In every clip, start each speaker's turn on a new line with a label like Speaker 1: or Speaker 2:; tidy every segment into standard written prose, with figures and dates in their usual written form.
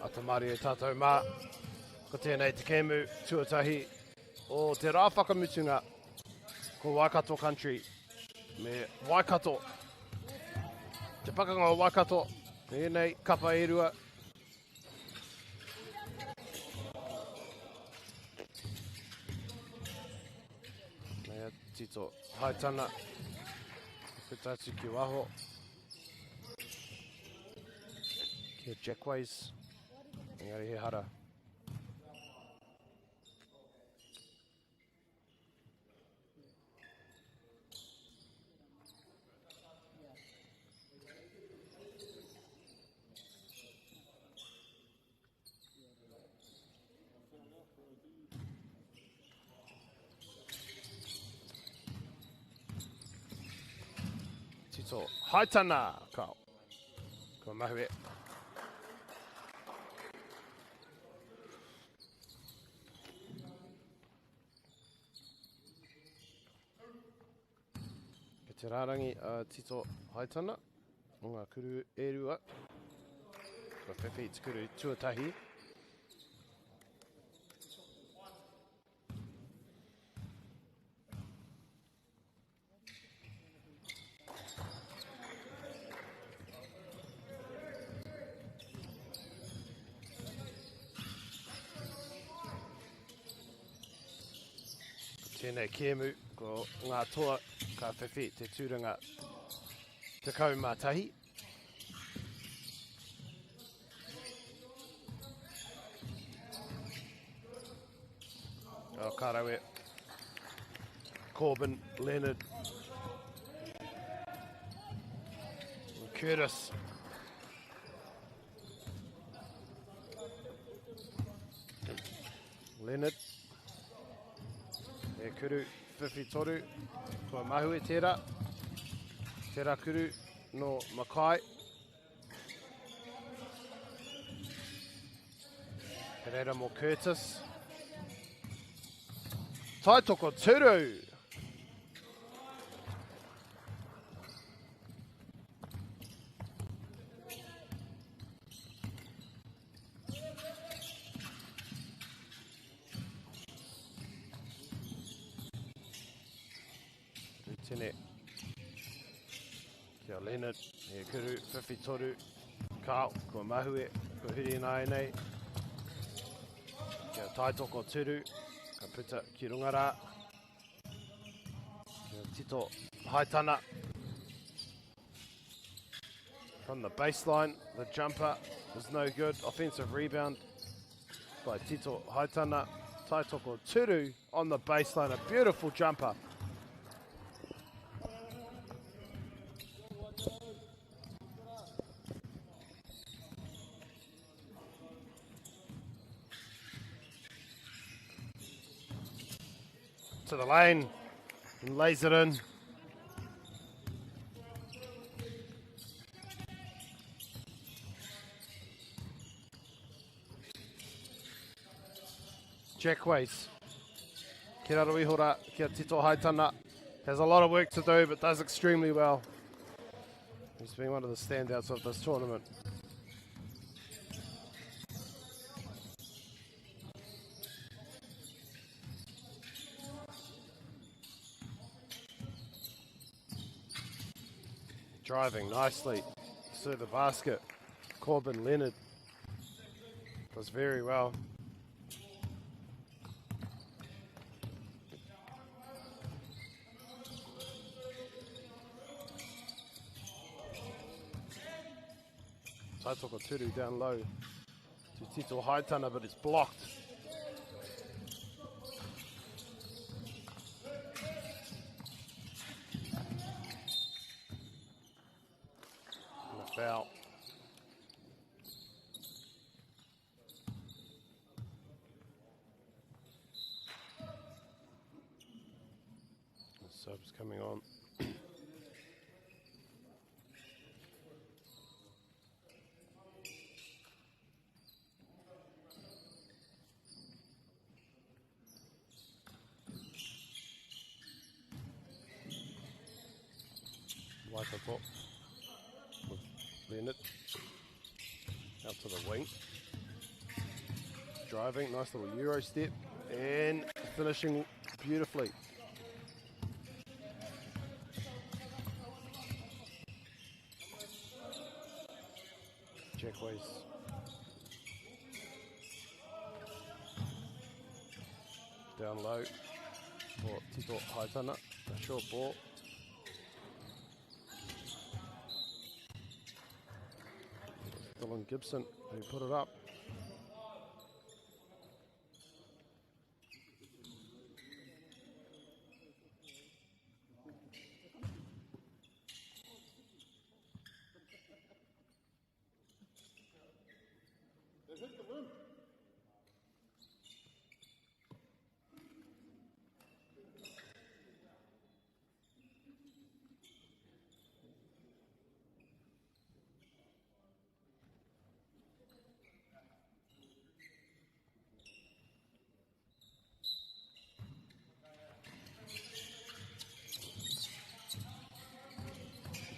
Speaker 1: Atamari e tātou mā, ko tēnei te kēmu tuatahi o te rā whakamutunga ko Waikato Country me Waikato. Te pakanga o Waikato, nei kapa e rua. Mea tito haitana, kutatu ki waho. Kia Jackways, engari he hara. Tito haitana, kao. Ko mahue. Te rārangi a Tito Haitana, o ngā kuru e rua. Ko Whiwhi te kuru tuatahi. Tēnei kēmu, ko ngā toa, ka Whiwhi te tūranga te kaumātahi. O Karawe, Corbin, Leonard, Curtis. Leonard. E kuru, Whiwhi toru, kua mahue tērā. Tērā kuru no Makai. Pereira mo Curtis. Taitoko turu. Tēne. Kia Leonard, e kuru, Whiwhi toru, Kao, kua mahue, kua huri nai nei. Kia taitoko turu, ka puta ki rungarā. Kia Tito Haitana. From the baseline, the jumper was no good. Offensive rebound by Tito Haitana. Taitoko turu on the baseline, a beautiful jumper. To the lane and lays it in. Jackways. Kia raro ihora, kia Tito Haitana. Has a lot of work to do, but does extremely well. He's been one of the standouts of this tournament. Driving nicely to the basket. Corbin Leonard does very well. Taitoko Turu down low to Tito Haitana, but it's blocked. And a foul. The sub's coming on. Waikato with Leonard out to the wing. Driving, nice little Euro step and finishing beautifully. Jackways. Down low for Tito Haitana, a short ball. Dylan Gibson, who put it up.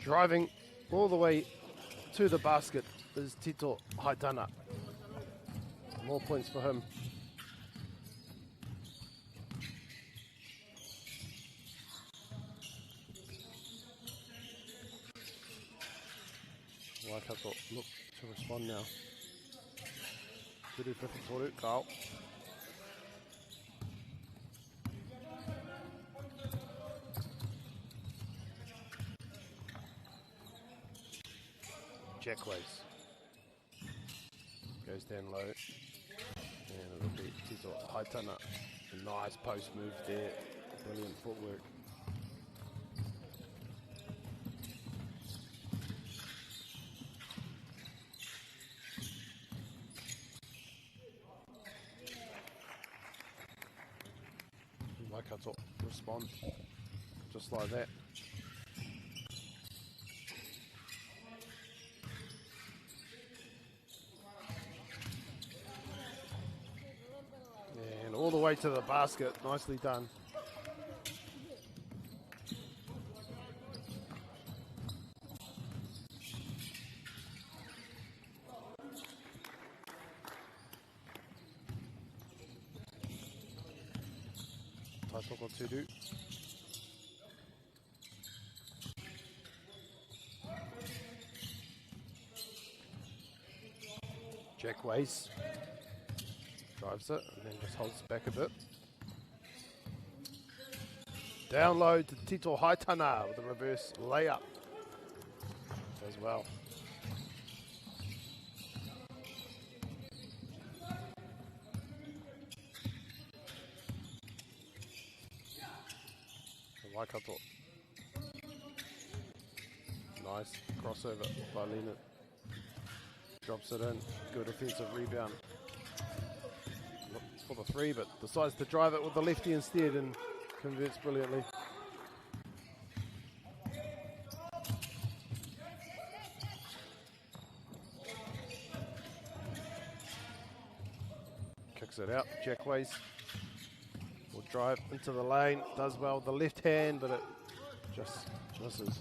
Speaker 1: Driving all the way to the basket is Tito Haitana. More points for him. Waikato look to respond now. Turu Whiwhitoru, Carl. Jackways. Goes down low. And it'll be Tito Haitana. A nice post move there. Brilliant footwork. Waikato respond just like that. And all the way to the basket, nicely done. Taitoko Turu. Jackways. Drives it and then just holds back a bit. Down low to Tito Haitana with a reverse layup as well. Waikato. Nice crossover by Leonard. Drops it in. Good offensive rebound. Looks for the three, but decides to drive it with the lefty instead and converts brilliantly. Kicks it out. Jackways will drive into the lane. Does well with the left hand, but it Just misses.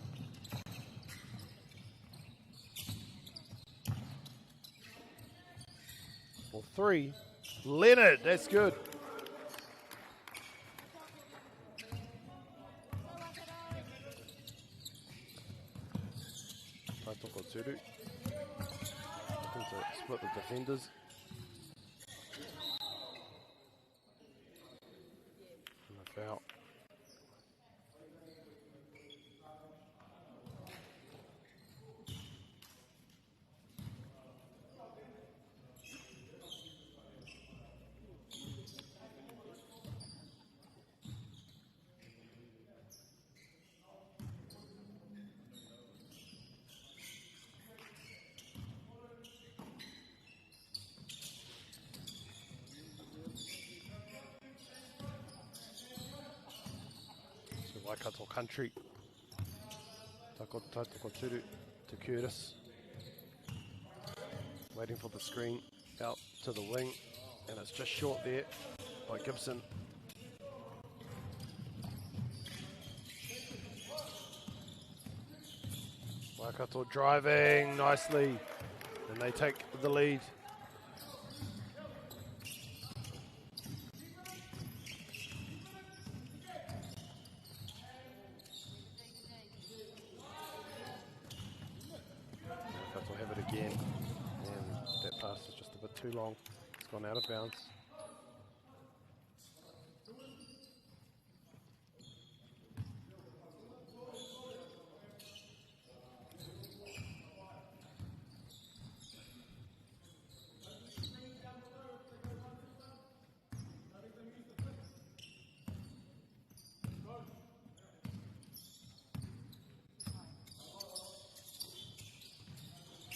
Speaker 1: For 3. Leonard, that's good. Taitoko Turu. Looking to split the defenders. And a foul. Waikato country. Taitoko Turu to Curtis. Waiting for the screen out to the wing. And it's just short there by Gibson. Waikato driving nicely. And they take the lead. Again, and that pass is just a bit too long. It's gone out of bounds.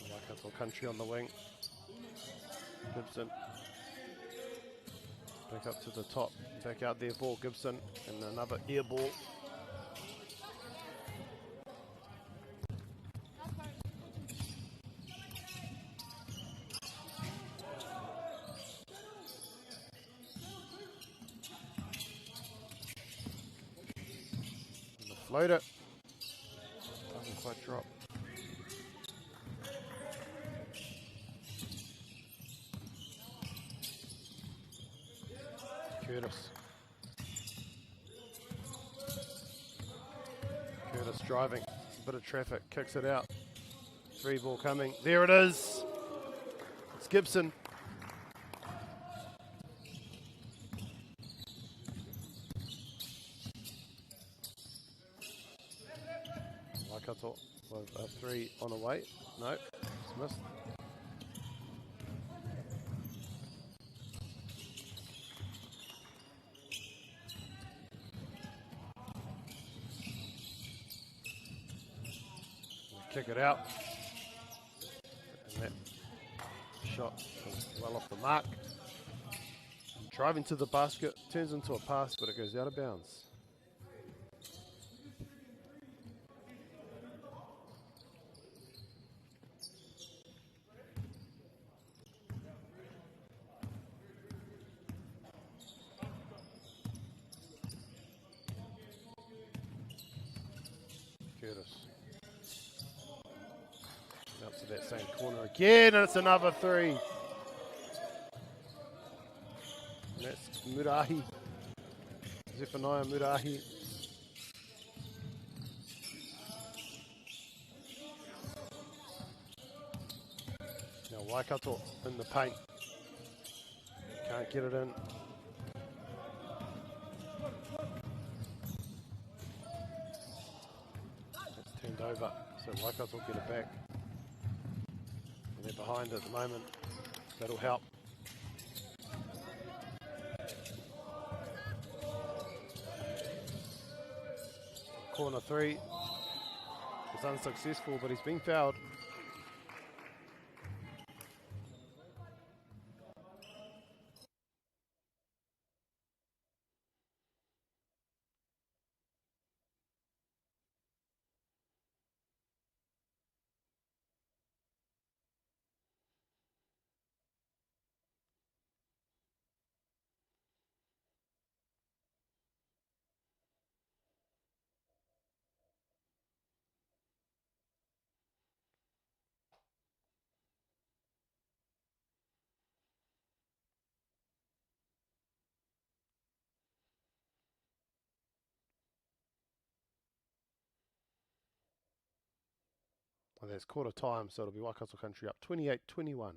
Speaker 1: Waikato country on the wing. Gibson. Back up to the top. Back out there for Gibson. And another air ball. And the floater. Doesn't quite drop. Curtis driving, a bit of traffic, kicks it out. 3 ball coming. There it is. It's Gibson. Waikato with a 3 on the way. No, it's missed. Kick it out. And that shot was well off the mark. Driving to the basket, turns into a pass, but it goes out of bounds. Curtis. Out to that same corner again, and it's another 3. And that's Murahi. Zephaniah Murahi. Now Waikato in the paint. Can't get it in. It's turned over, so Waikato will get it back. And they're behind at the moment. That'll help. Corner 3 is unsuccessful, but he's been fouled. Well, there's quarter time, so it'll be Waikato Country up 28-21.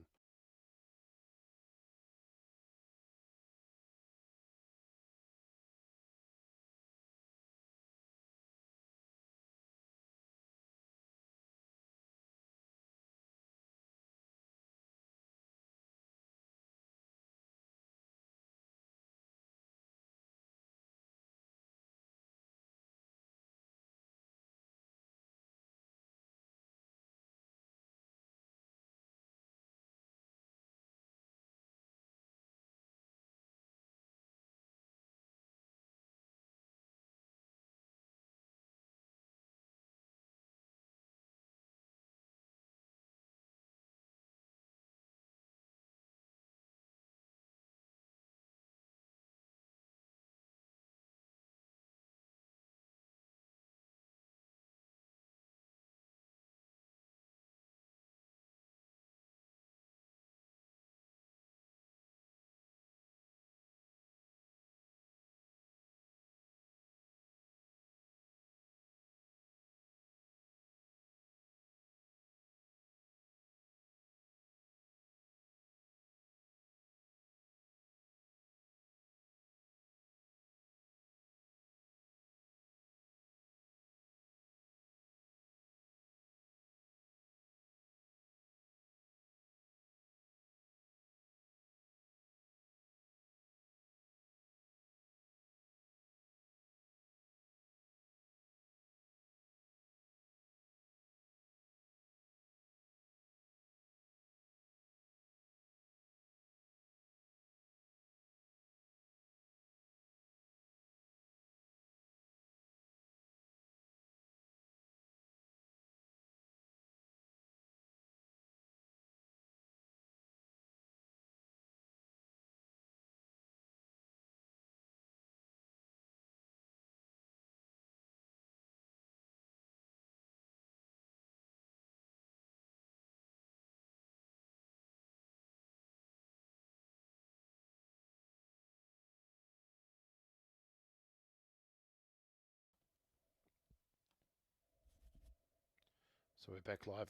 Speaker 1: So we're back live.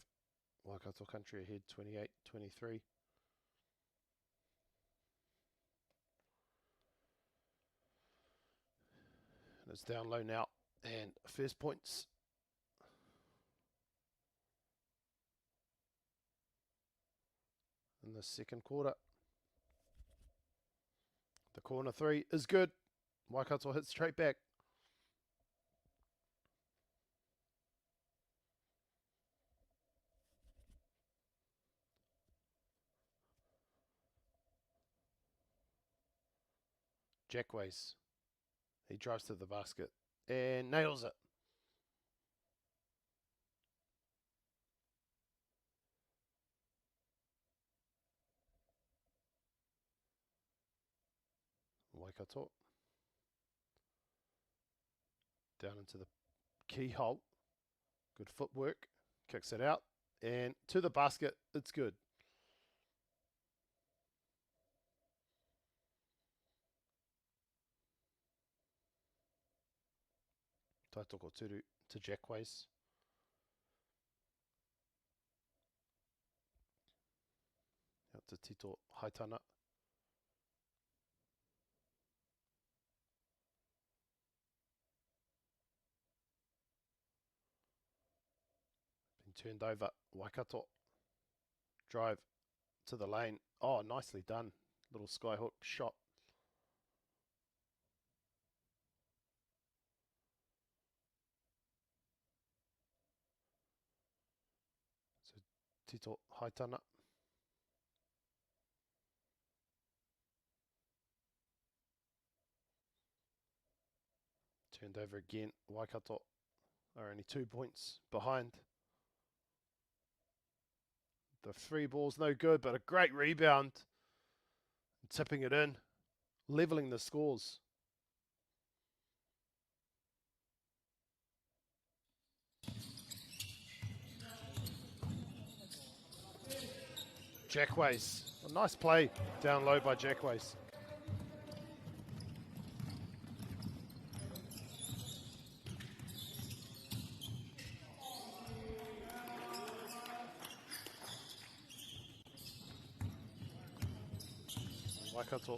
Speaker 1: Waikato Country ahead 28-23. And it's down low now. And first points. In the second quarter. The corner three is good. Waikato hits straight back. Jackways. He drives to the basket and nails it. Waikato. Down into the keyhole. Good footwork. Kicks it out. And to the basket. It's good. Taitoko Turu to Jackways. Out to Tito Haitana. Been turned over. Waikato. Drive to the lane. Oh, nicely done. Little skyhook shot. So Tito Haitana. Turned over again. Waikato are only 2 points behind. The free ball's no good, but a great rebound. Tipping it in. Levelling the scores. Jackways. A nice play down low by Jackways. Waikato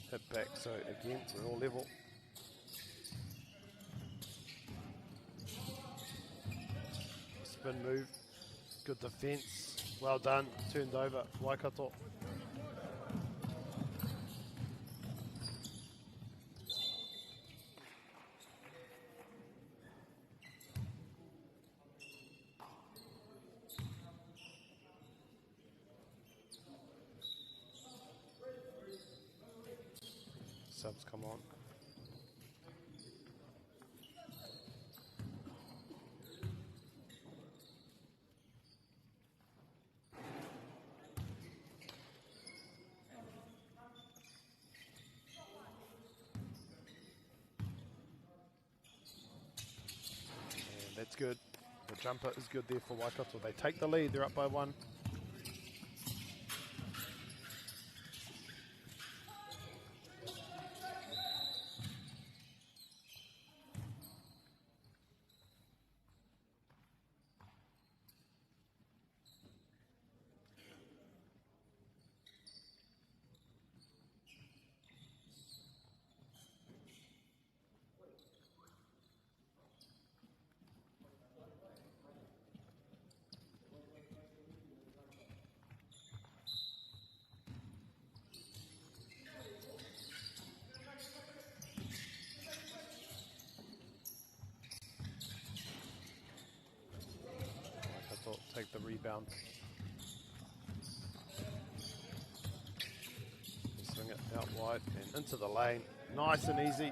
Speaker 1: hit back, so again, we're all level. Spin move, good defense, well done, turned over, Waikato. Subs come on. That's good. The jumper is good there for Waikato. They take the lead. They're up by 1. Take the rebound. Swing it out wide and into the lane. Nice and easy.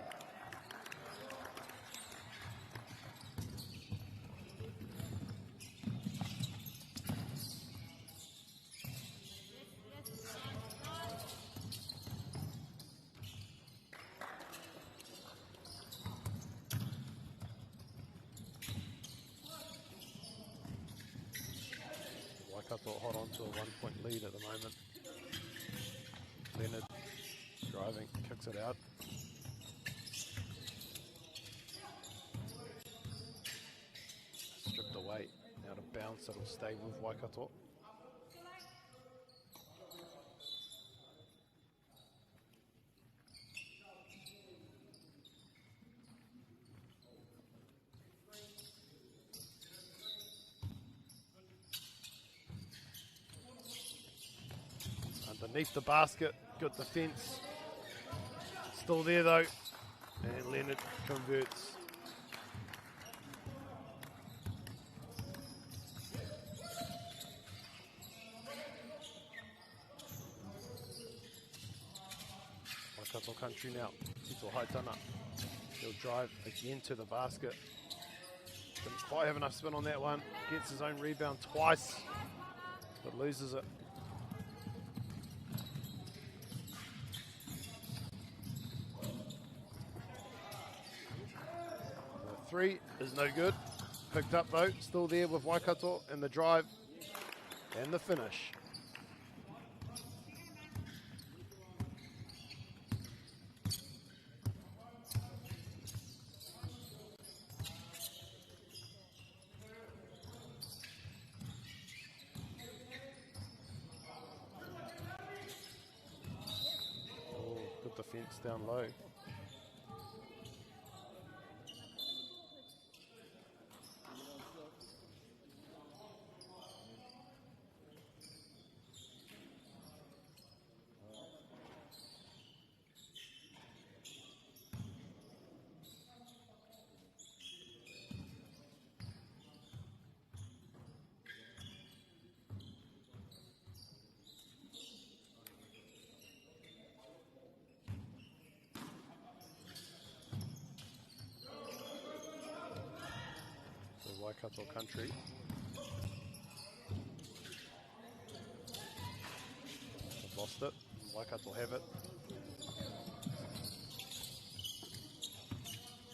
Speaker 1: Waikato hot on to a 1-point lead at the moment. Leonard driving, kicks it out. Stripped away, out of bounds, it'll stay with Waikato. Underneath the basket, good defense. Still there though, and Leonard converts. Waikato country now, Tito Haitana. He'll drive again to the basket. Didn't quite have enough spin on that one. Gets his own rebound twice, but loses it. Three is no good. Picked up though, still there with Waikato and the drive and the finish. Oh, good defense down low. Waikato country. They've lost it. Waikato have it.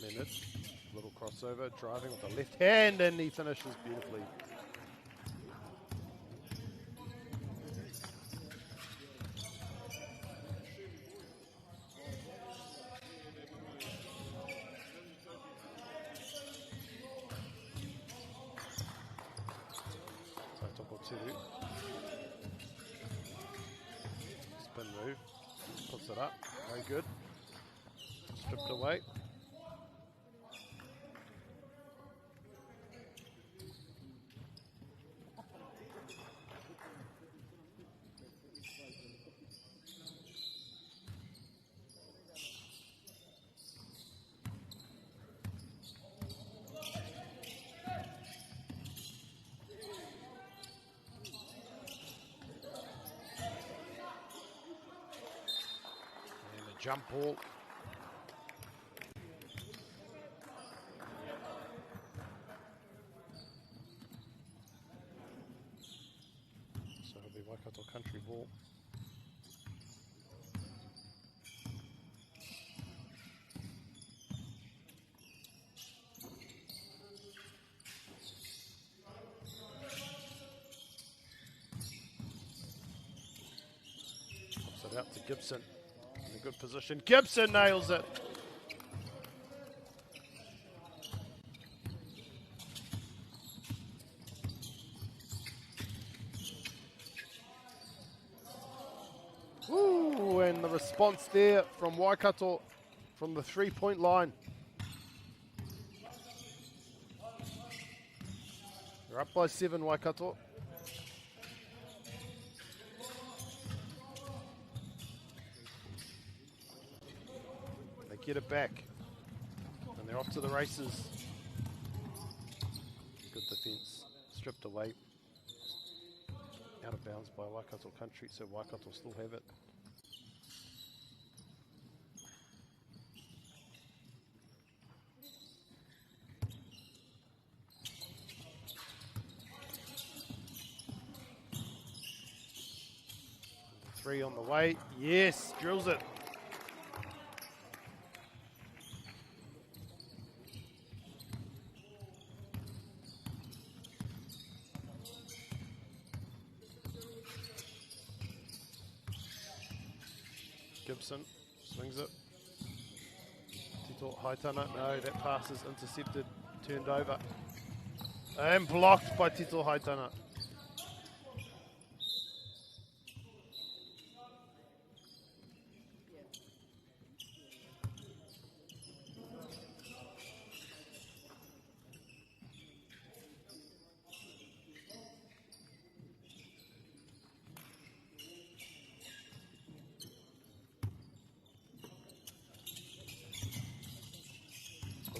Speaker 1: Leonard, little crossover, driving with the left hand, and he finishes beautifully. Spin move. it up. Very good. Stripped away. Jump ball. So it'll be Waikato country ball. Pops it out to Gibson. In a good position. Gibson nails it. Ooh, and the response there from Waikato from the 3-point line. They're up by 7, Waikato. Get it back, and they're off to the races. Good defense, stripped away, out of bounds by Waikato country, so Waikato still have it. Three on the way, yes, drills it. Gibson swings it. Tito Haitana, no, that pass is intercepted, turned over. And blocked by Tito Haitana.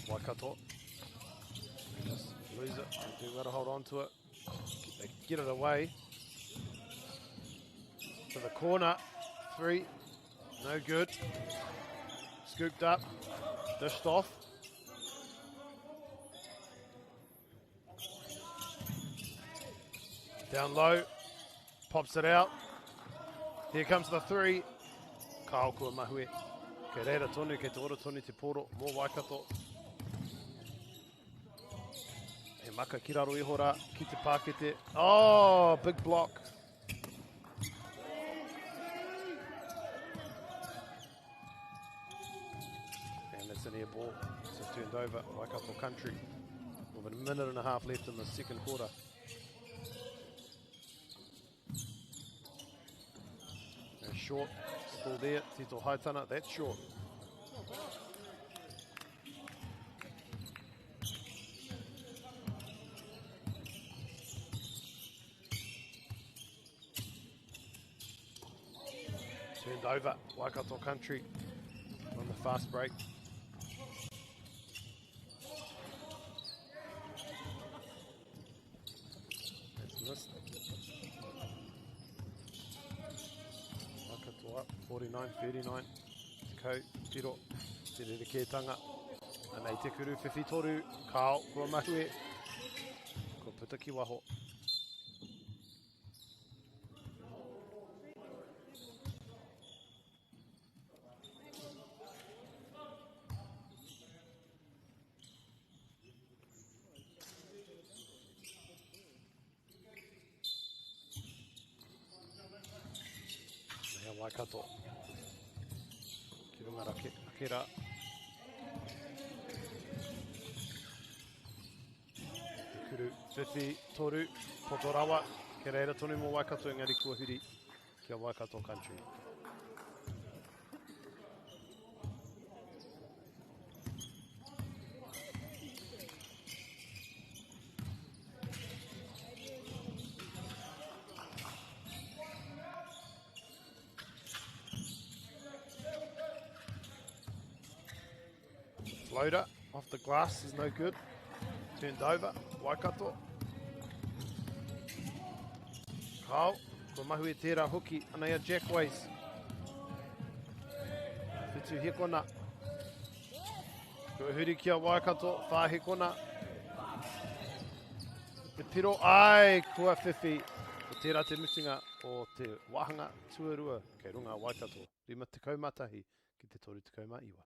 Speaker 1: Waikato. Just lose it. They do got to hold on to it. They get it away. To the corner. 3. No good. Scooped up. Dished off. Down low. Pops it out. Here comes the 3. Ka Okua Mahue. Ke reira tonu, ke te ora tonu te poro. More Waikato. Maka Kiraro Ihora, ki te Pākete. Oh, big block. And it's an air ball. So turned over Waikato country. With a minute and a half left in the second quarter. And short, still there. Tito Haitana, that's short. Turned over, Waikato country on the fast break. That's missed. Waikato up, 49-39. Ko, Tiro, te re kētanga. Anei te kuru whiwhitoru, Kao, kua mahue. Ko Putaki waho. Waikato. Kirunga Akira. Kuru, Whiwhi, Toru, Potorawa. Ke reira tonu mō Waikato, engari kua huri kia Waikato country. Floater off the glass is no good. Turned over. Waikato. Kau. Ko mahu e tērā hoki. Anea Jackways. Whitu hekona. Ko huri kia Waikato. Whā hekona. Te piro. Ai, kua whiwhi. Ko tērā te mutinga o te wahanga tuarua. Kei runga Waikato. 5 tekau matahi ki te 3 tekau mā iwa.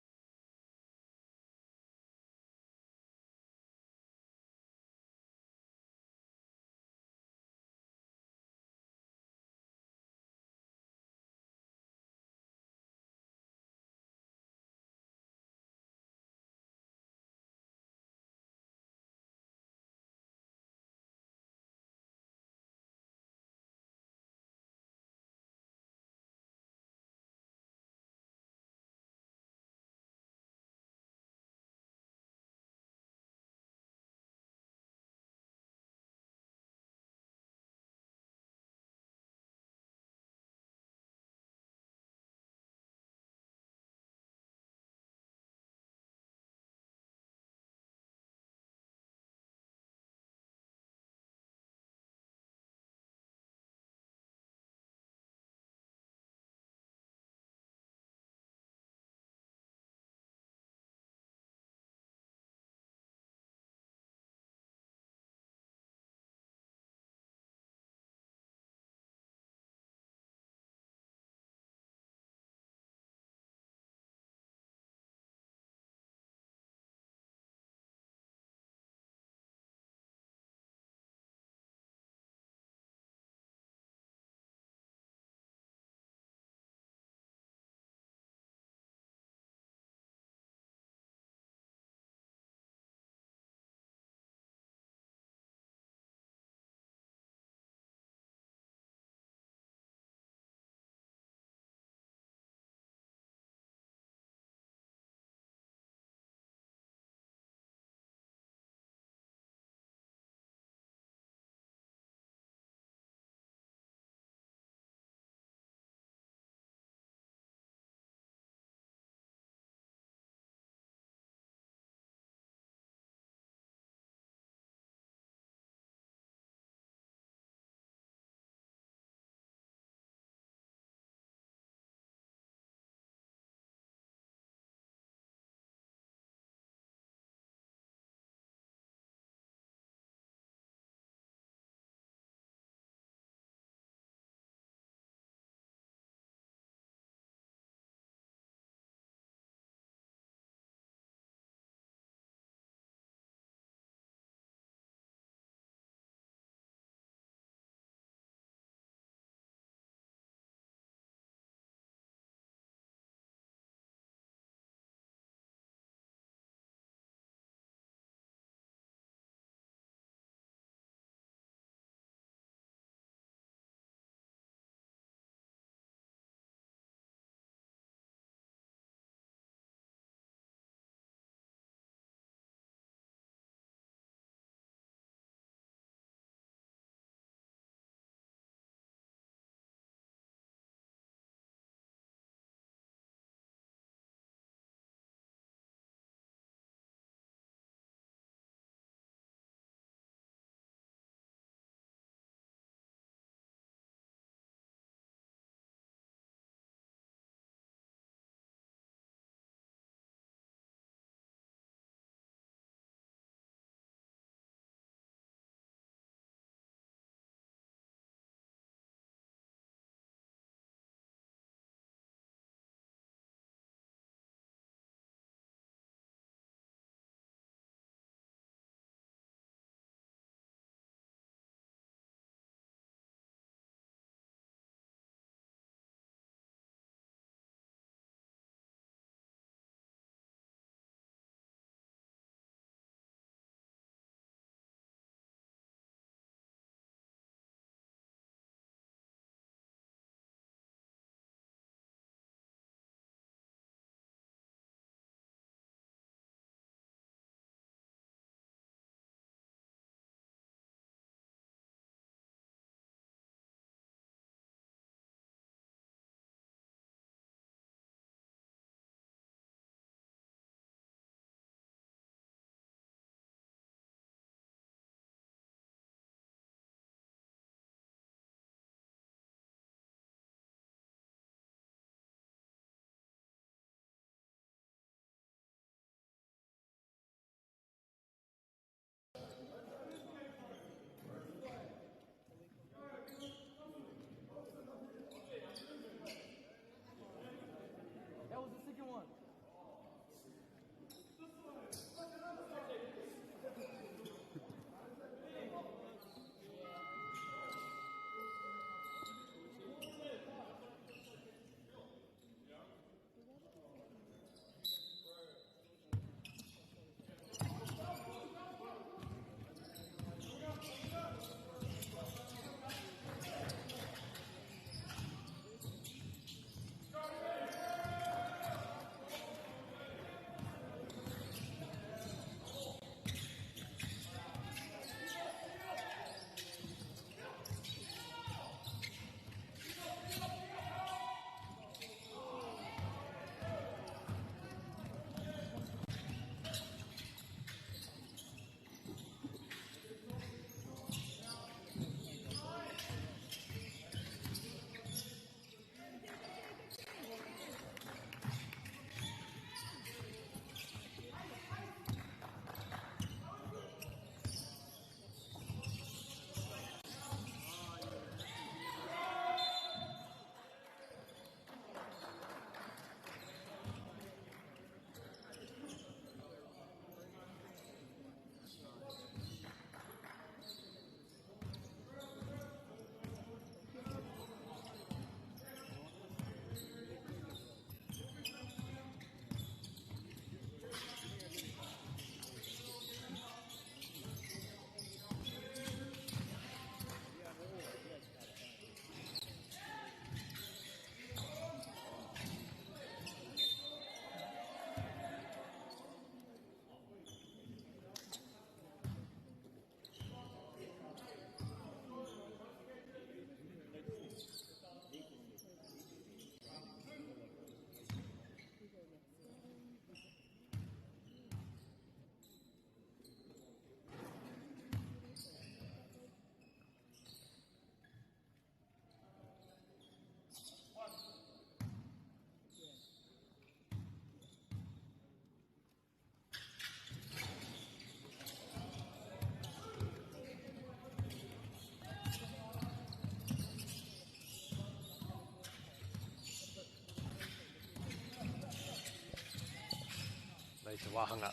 Speaker 1: Nei te wahanga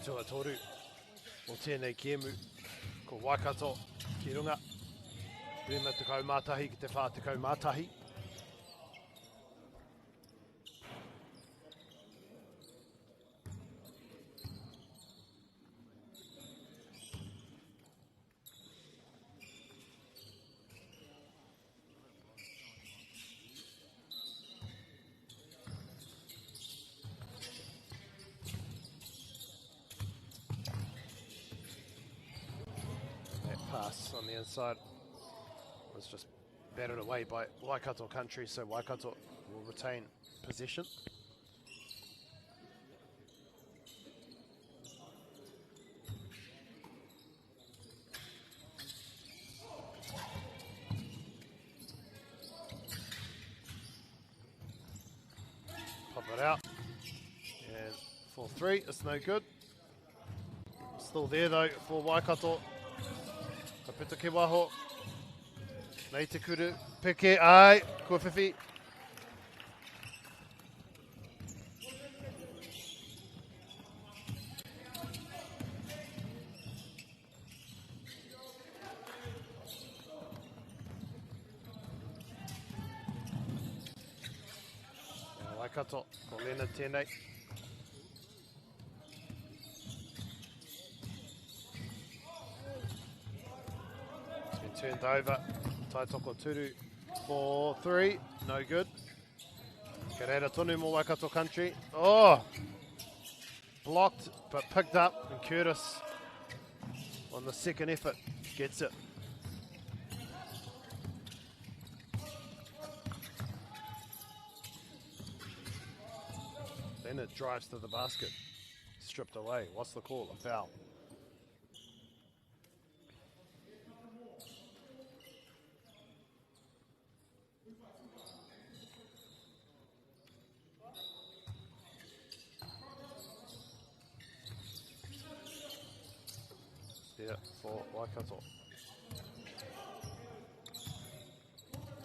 Speaker 1: tuatoru o tēnei kēmu ko Waikato ki runga. 11 mātahi ki te 40 mātahi. Pass on the inside was just batted away by Waikato Country, so Waikato will retain possession. Pop it out, and 4-3, it's no good. Still there though for Waikato. Pita ke waho. Nei te kuru. Peke ai. Kua whiwhi. Waikato. Ko Leonard tēnei. Turned over, Taitoko Turu, 4-3, no good. Karera tonu mo Waikato Country. Oh! Blocked, but picked up, and Curtis on the second effort gets it. Then it drives to the basket, stripped away. What's the call? A foul. Yeah, for Waikato.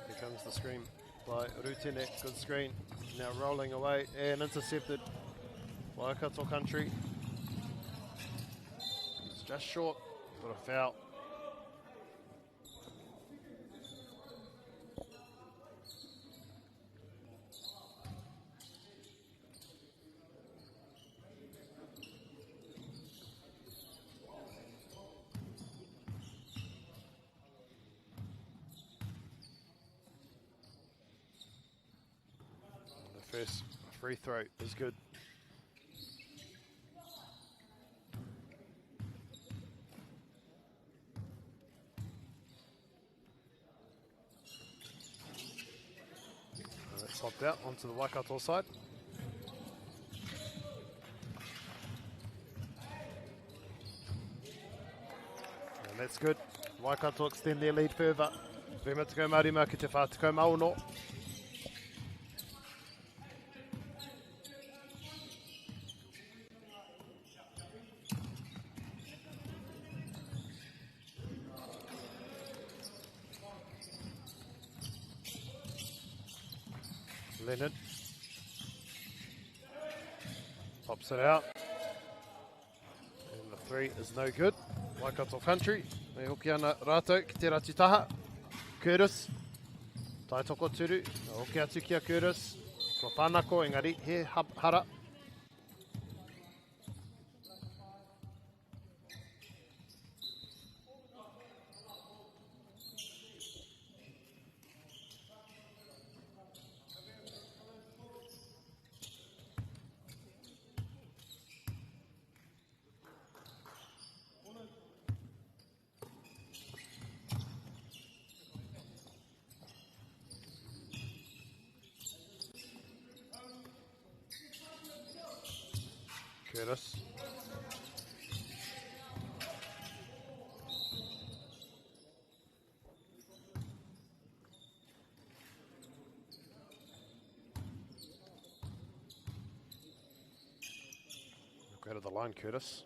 Speaker 1: Here comes the screen by Rutene. Good screen. Now rolling away and intercepted. Waikato Country. It's just short, but a foul. First free throw is good. That's popped out onto the Waikato side. And that's good. Waikato extend their lead further. Rematiko Marima ki te whātiko Mauno. Leonard pops it out, and the three is no good. Waikato Country, me hoki ana rātou ki te ratitaha. Curtis, Taitoko Turu, hoki atu ki a Curtis. Ko whanako, engari, he hara. Curtis. Go to the line, Curtis.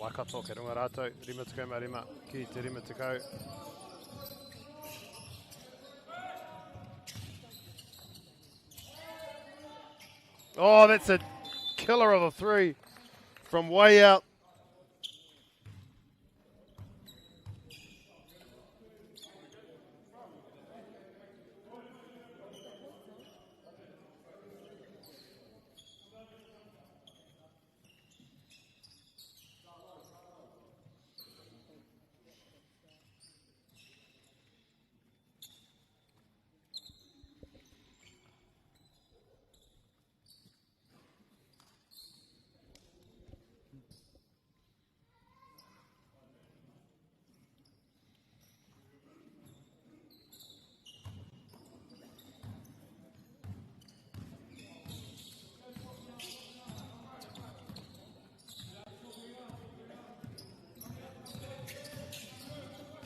Speaker 1: Waikato ke runga rātou, rima tukau marima ki te rima tukau. Oh, that's a killer of a three from way out.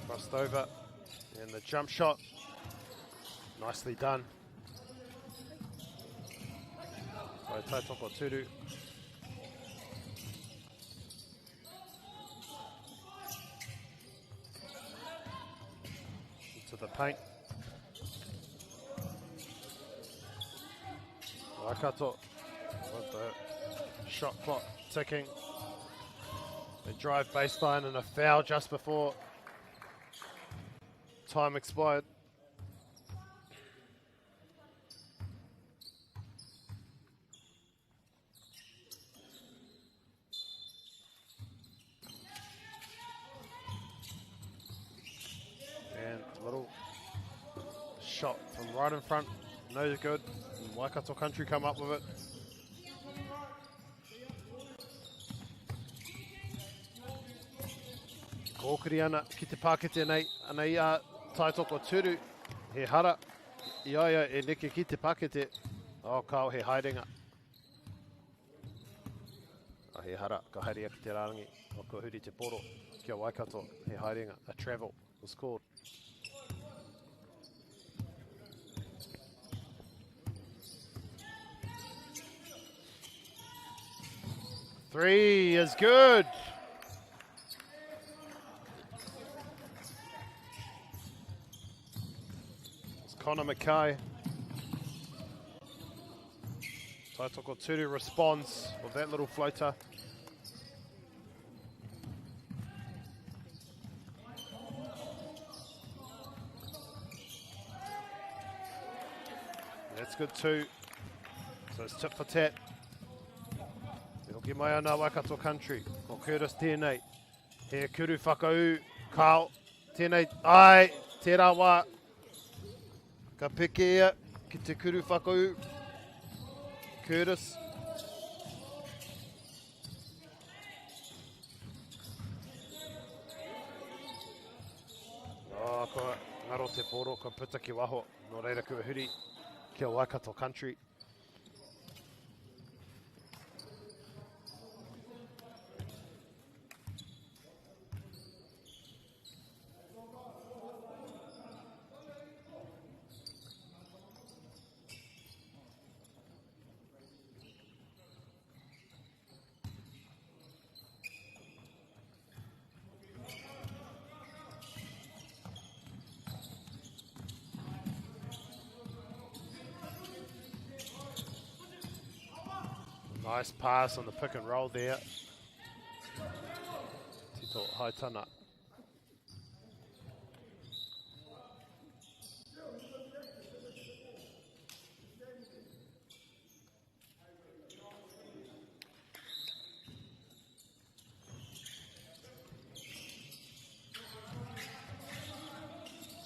Speaker 1: Crossed over, and the jump shot, nicely done by Tautoko Turu. Into the paint. Waikato with the shot clock ticking. They drive baseline and a foul just before time expired. And a little shot from right in front, no good. And Waikato Country come up with it. Kōkiri ana ki te Pākete nei Tautoko Turu. He hara, iaia e neke ki te Pākete. O kao he haerenga. He hara, ka haerea ki te rārangi. O ko huri te poro. Kia Waikato, he haerenga. A travel was called. Three is good. It's Connor Mackay. Tautoko Turu responds with that little floater. That's good too. So it's tip for tat. Ki mai ana Waikato Country, ko Curtis tēnei. He kuru whakau, Carl, tēnei, ai, tērā wā. Ka peke ia, ki te kuru whakau, Curtis. Oh, ko ngaro te poro, ko puta ki waho, no reira kua huri, kia Waikato Country. Nice pass on the pick and roll there. Tito Haitana.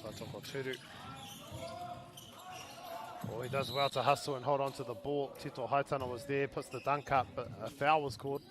Speaker 1: Tautoko Turu. Oh, he does well to hustle and hold on to the ball. Tito Haitana was there, puts the dunk up, but a foul was called.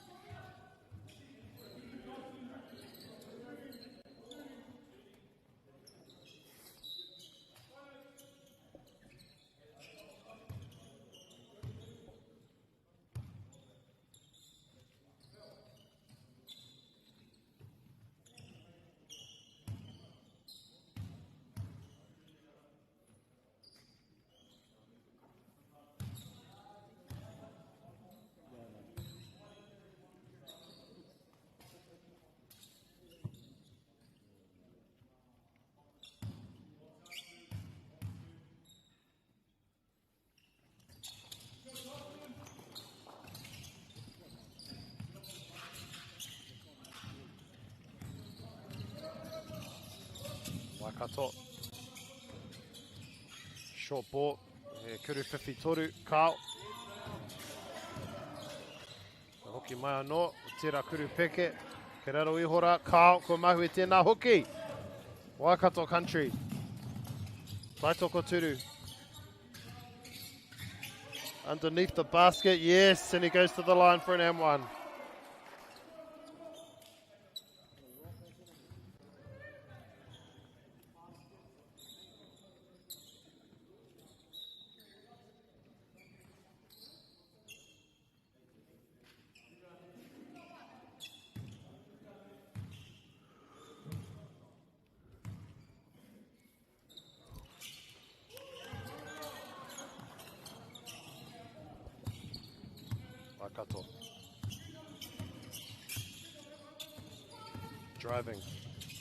Speaker 1: Waikato. Short ball. Kuru whiwhi toru. Kao. Hoki mai anō. Tira kuru peke. Ke raro ihora. Kao. Ko mahu e tēnā hoki. Waikato country. Taitoko turu. Underneath the basket. Yes. And he goes to the line for an M1. Waikato. Driving.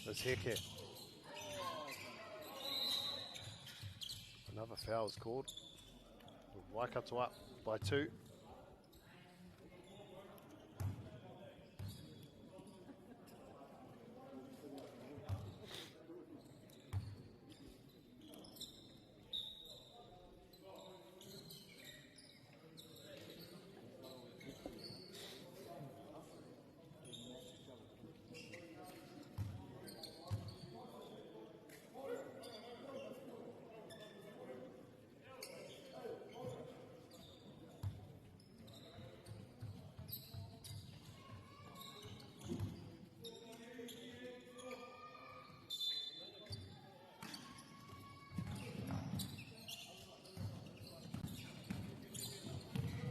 Speaker 1: There's Heke. Another foul is called. Waikato up by 2.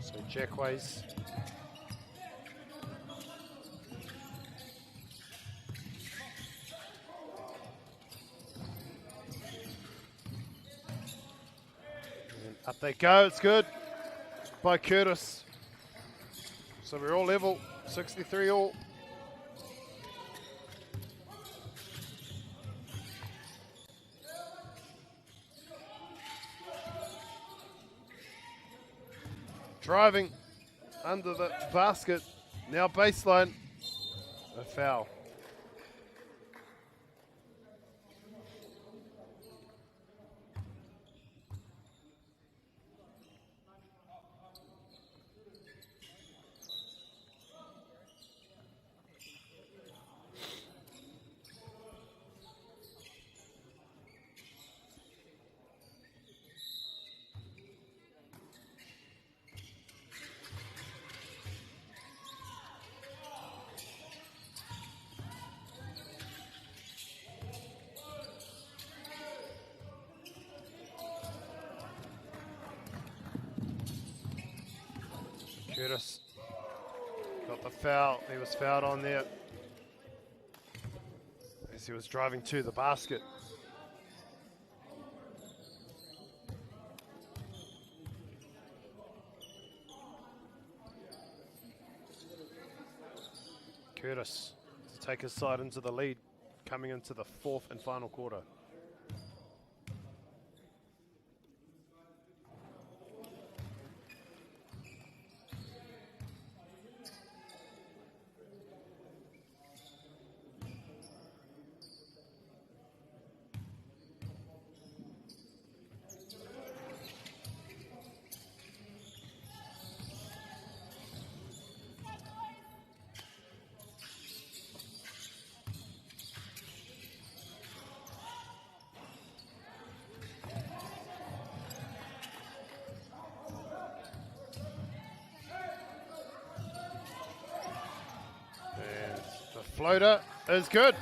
Speaker 1: So Jackways. And up they go, it's good. By Curtis. So we're all level, 63 all. Driving under the basket. Now baseline. A foul. Curtis got the foul. He was fouled on there as he was driving to the basket. Curtis to take his side into the lead, coming into the 4th and final quarter. Floater is good.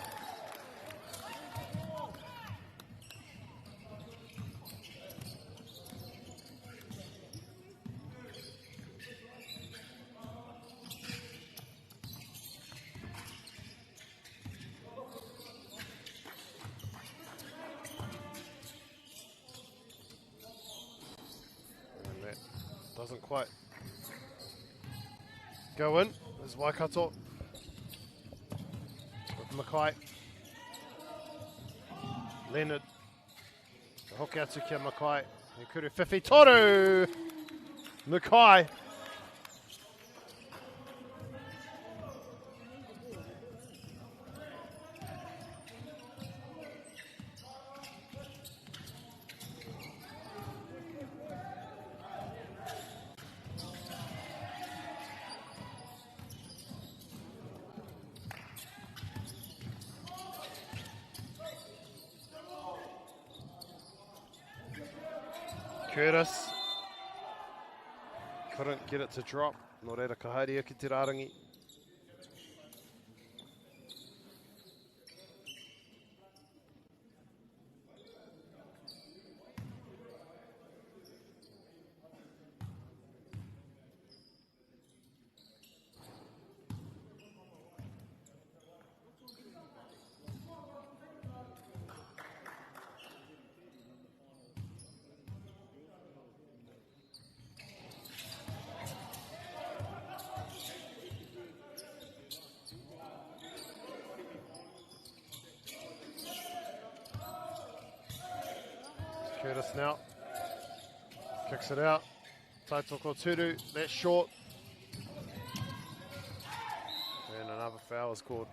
Speaker 1: And that doesn't quite go in. There's Waikato. Mackay. Leonard. The hook out to Kia Mackay. Kuru whiwhi toru. Mackay. Curtis couldn't get it to drop. Nō reira ka haere ki te rārangi. Curtis now kicks it out. Taitoko Turu, that's short. And another foul is called.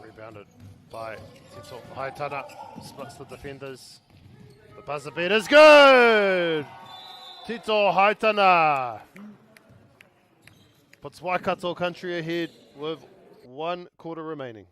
Speaker 1: Rebounded by Tito Haitana, splits the defenders. The buzzer beat is good! Tito Haitana puts Waikato Country ahead with 1 quarter remaining.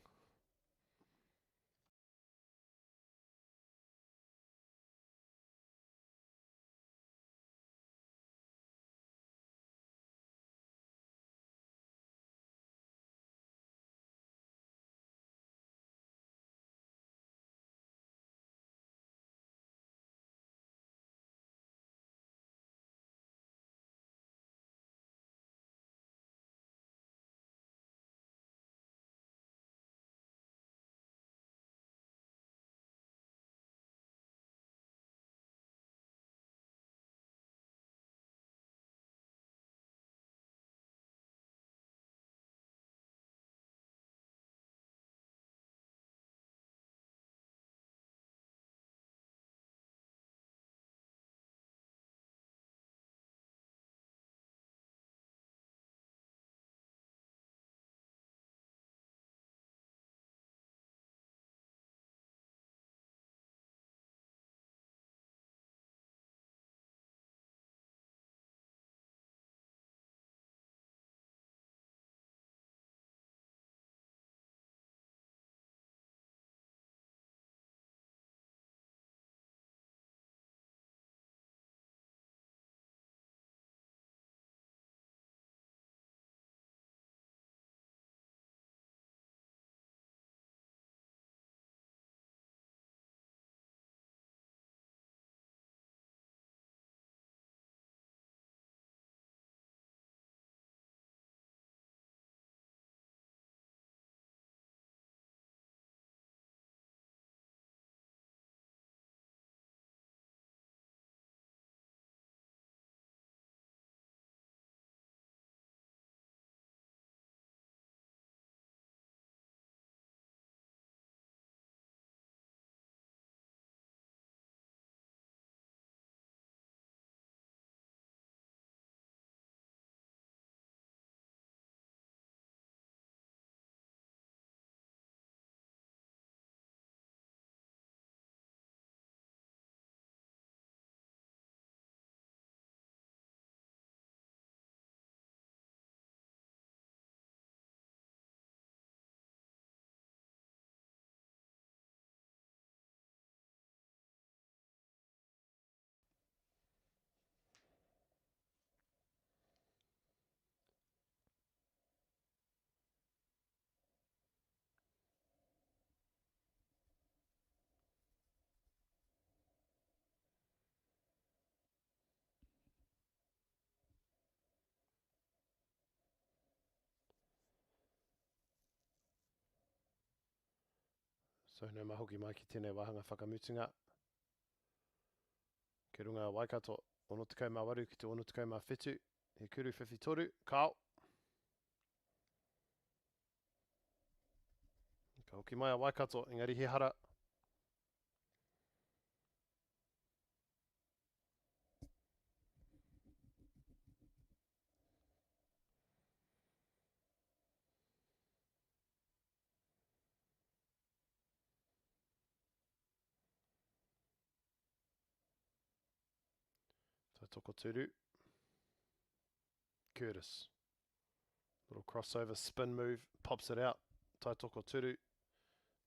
Speaker 1: So no mahoki mai ki tēnei wahanga whakamutunga. Ke runga Waikato, ono te kaumā waru ki te ono te kaumā whetu. He kuru whiwhi toru, kao. Ka hoki mai a Waikato, engari he hara. Taitoko turu. Curtis. Little crossover spin move, pops it out. Taitoko turu.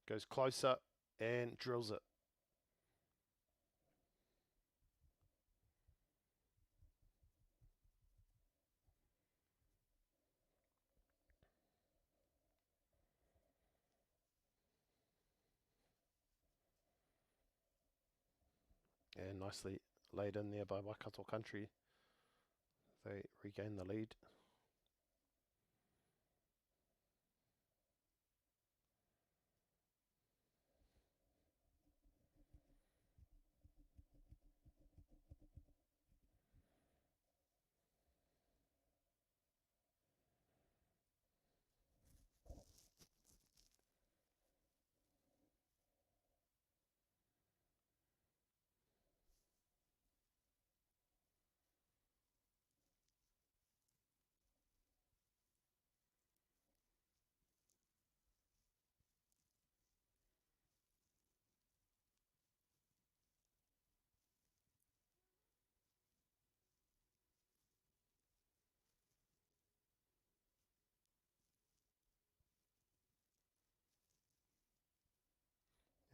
Speaker 1: Goes closer and drills it. And nicely laid in there by Waikato Country. They regain the lead.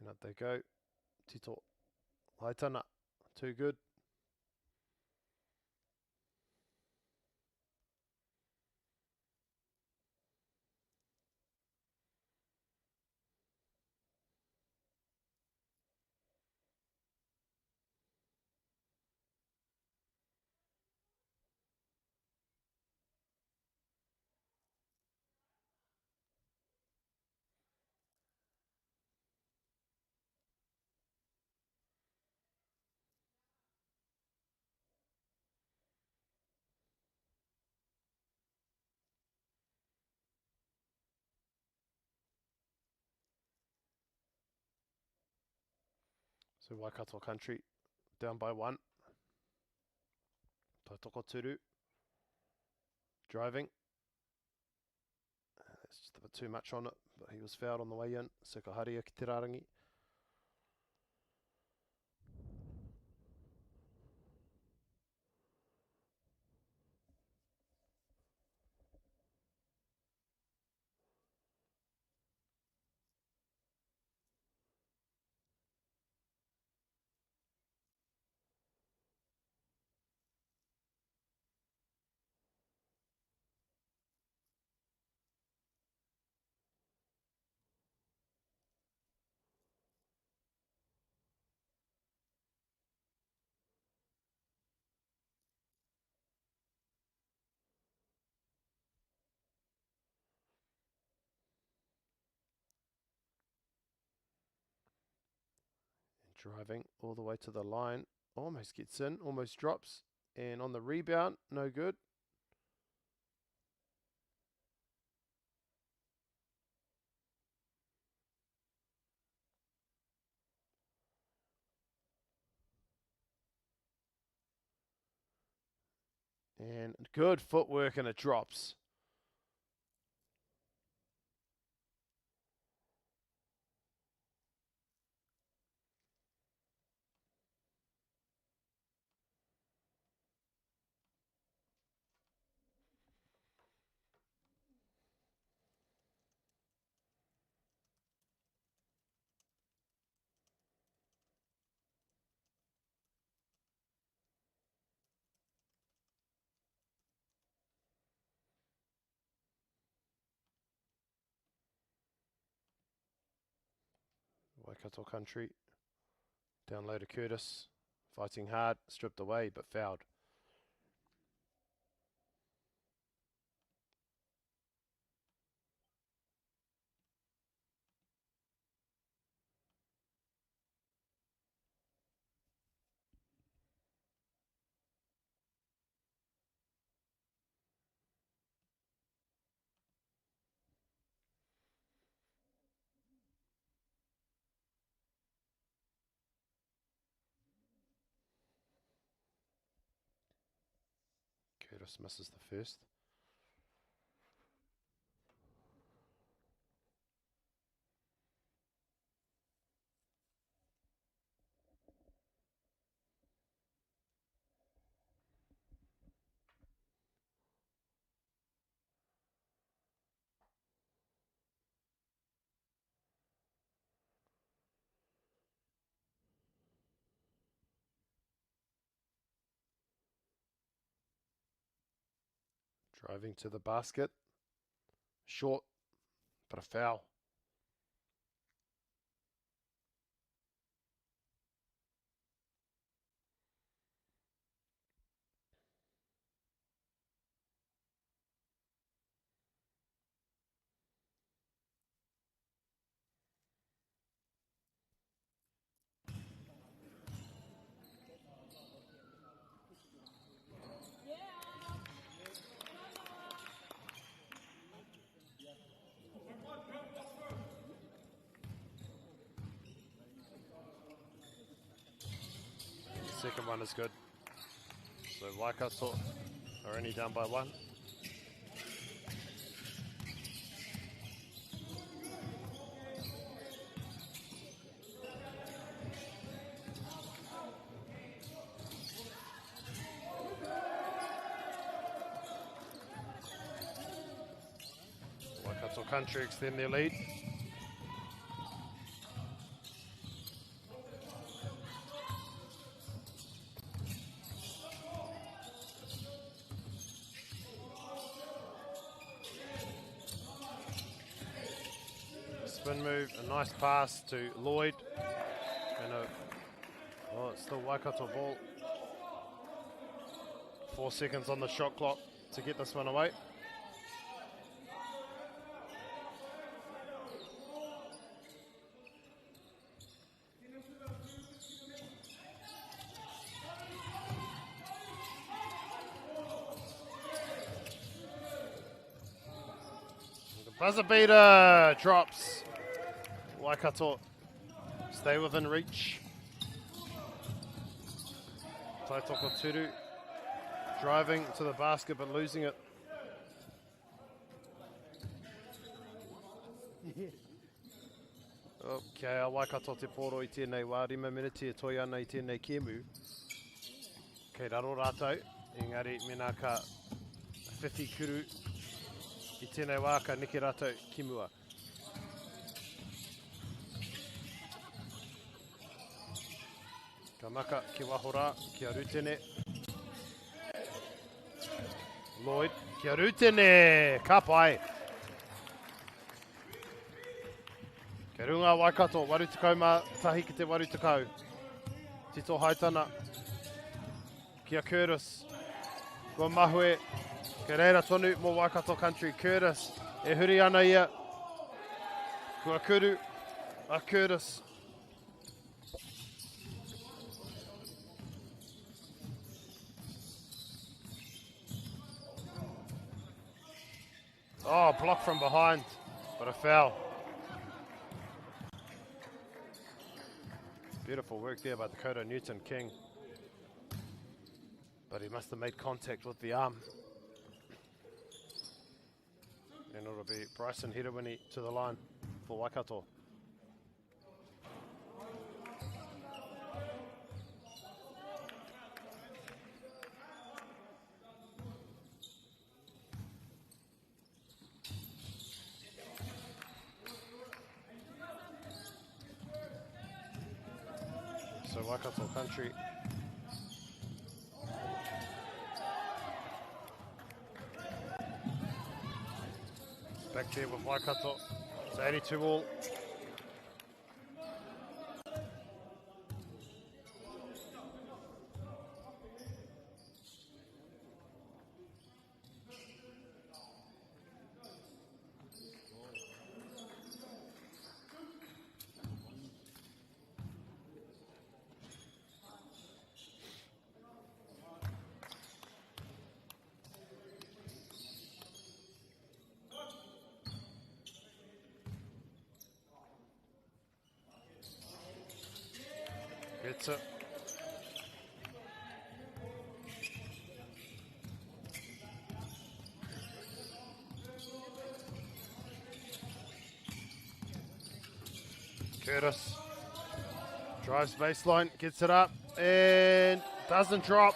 Speaker 1: And up they go. Tito Haitana. Too good. So Waikato Country down by 1. Taitoko turu. Driving. That's just a bit too much on it, but he was fouled on the way in. Sekaharia ki te Rarangi. And driving all the way to the line. Almost gets in, almost drops. And on the rebound, no good. And good footwork and it drops. Waikato Country. Down low to Curtis. Fighting hard, stripped away, but fouled. Curtis misses the first. Driving to the basket. Short, but a foul. Second one is good. So Waikato are only down by one. Waikato Country extend their lead. Spin move, a nice pass to Lloyd. And it's still Waikato ball. 4 seconds on the shot clock to get this one away. The buzzer beater drops. Waikato stay within reach. Taitoko Turu driving to the basket but losing it. Okay, a Waikato te poro I tēnei wā, 5 miniti e toi ana I tēnei kēmu. Kei raro rātou, engari mena ka whiwhi kuru I tēnei wā ka neke rātou ki mua. Ka maka ki wahora, kia rutene. Lloyd, kia rutene, ka pai. Kei runga Waikato, warutakau mā tahi ki te warutakau. Tito Haitana, kia Curtis. Ko mahue, kei reira tonu mō Waikato Country. Curtis, e huri ana ia. Kua kuru, a Curtis. Oh, block from behind, but a foul. Beautiful work there by Dakota Newton-King. But he must have made contact with the arm. And it'll be Bryson Hirawini to the line for Waikato. So Waikato Country back there with Waikato. It's 82 all. Gets it. Curtis drives baseline, gets it up, and doesn't drop.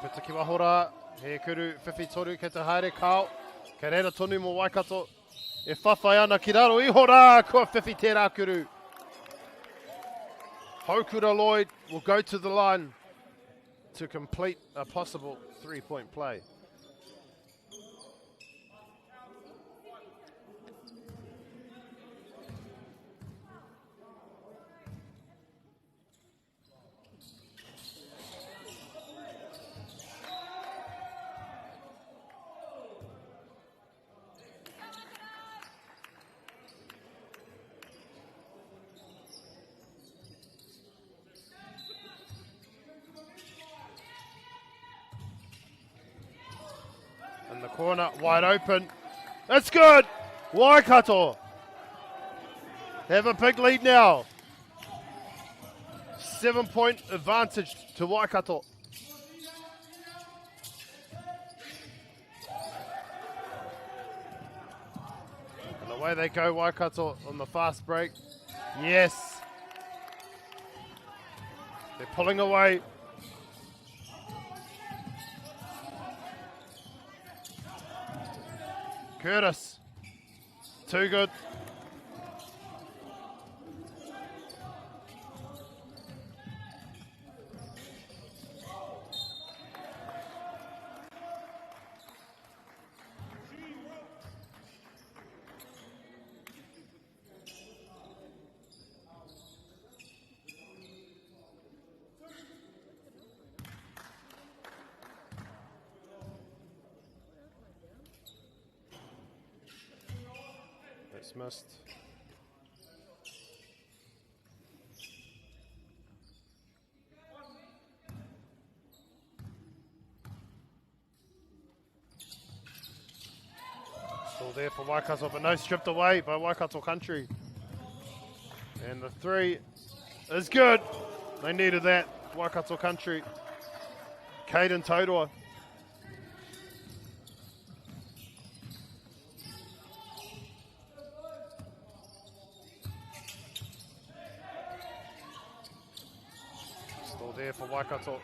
Speaker 1: Pita ki wahora, he kuru whiwhi toru ke te haere kao. Ka reira tonu mo Waikato. E whawhai ana ki raro iho rā, kua whiwhi tērā kuru. Haukura Lloyd will go to the line to complete a possible 3-point play. In the corner, wide open. That's good. Waikato have a big lead now. 7-point advantage to Waikato. And away they go, Waikato on the fast break. Yes. They're pulling away. Curtis, too good. That's missed. Still there for Waikato, but no, stripped away by Waikato Country. And the three is good. They needed that, Waikato Country. Caden Tauroa. Still there for Waikato.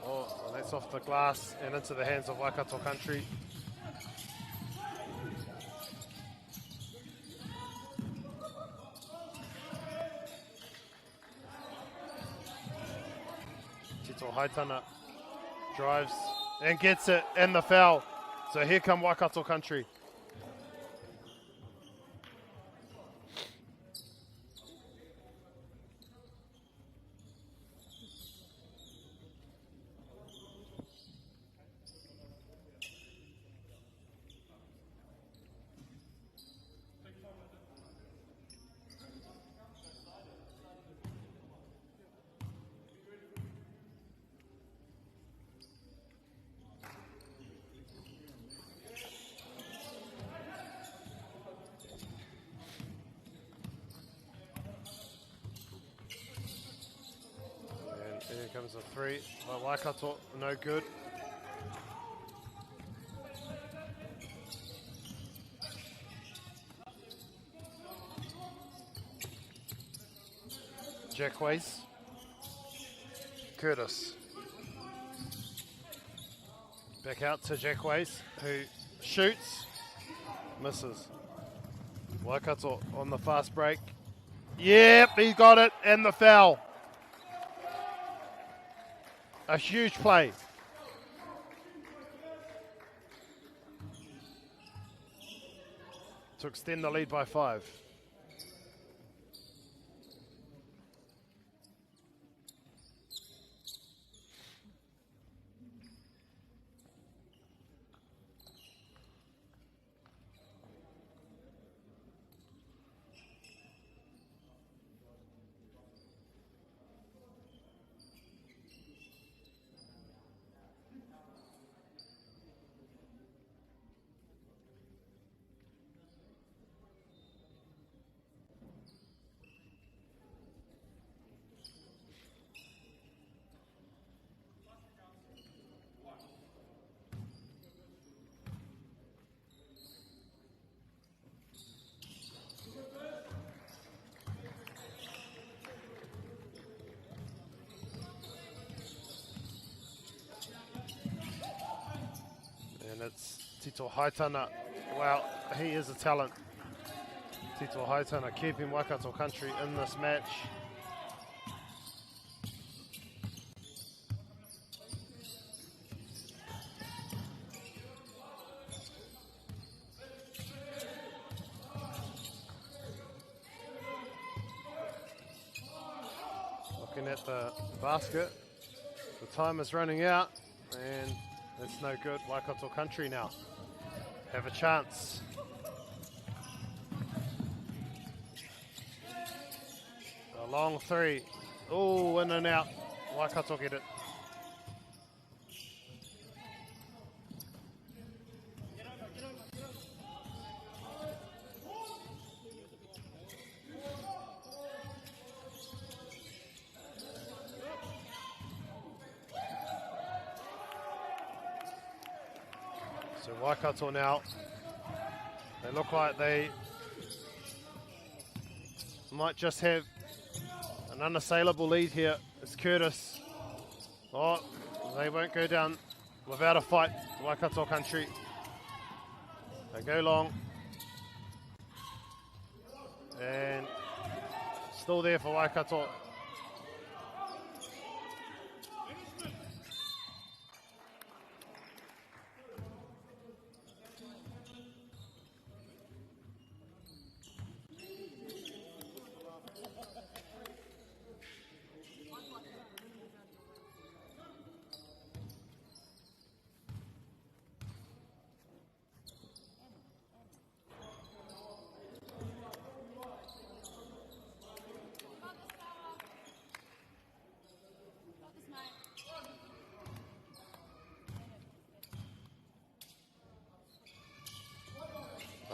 Speaker 1: Oh, and that's off the glass and into the hands of Waikato Country. Tito Haitana drives and gets it and the foul. So here come Waikato Country. Here comes a three by Waikato, no good. Jackways. Curtis. Back out to Jackways, who shoots, misses. Waikato on the fast break. Yep, he got it, and the foul. A huge play. To extend the lead by 5. Tito Haitana, well, he is a talent. Tito Haitana keeping Waikato Country in this match. Looking at the basket, the time is running out, and it's no good. Waikato Country now have a chance. A long three. Oh, in and out. Waikato get it. So Waikato now, they look like they might just have an unassailable lead here. It's Curtis. Oh, they won't go down without a fight. Waikato Country. They go long. And still there for Waikato.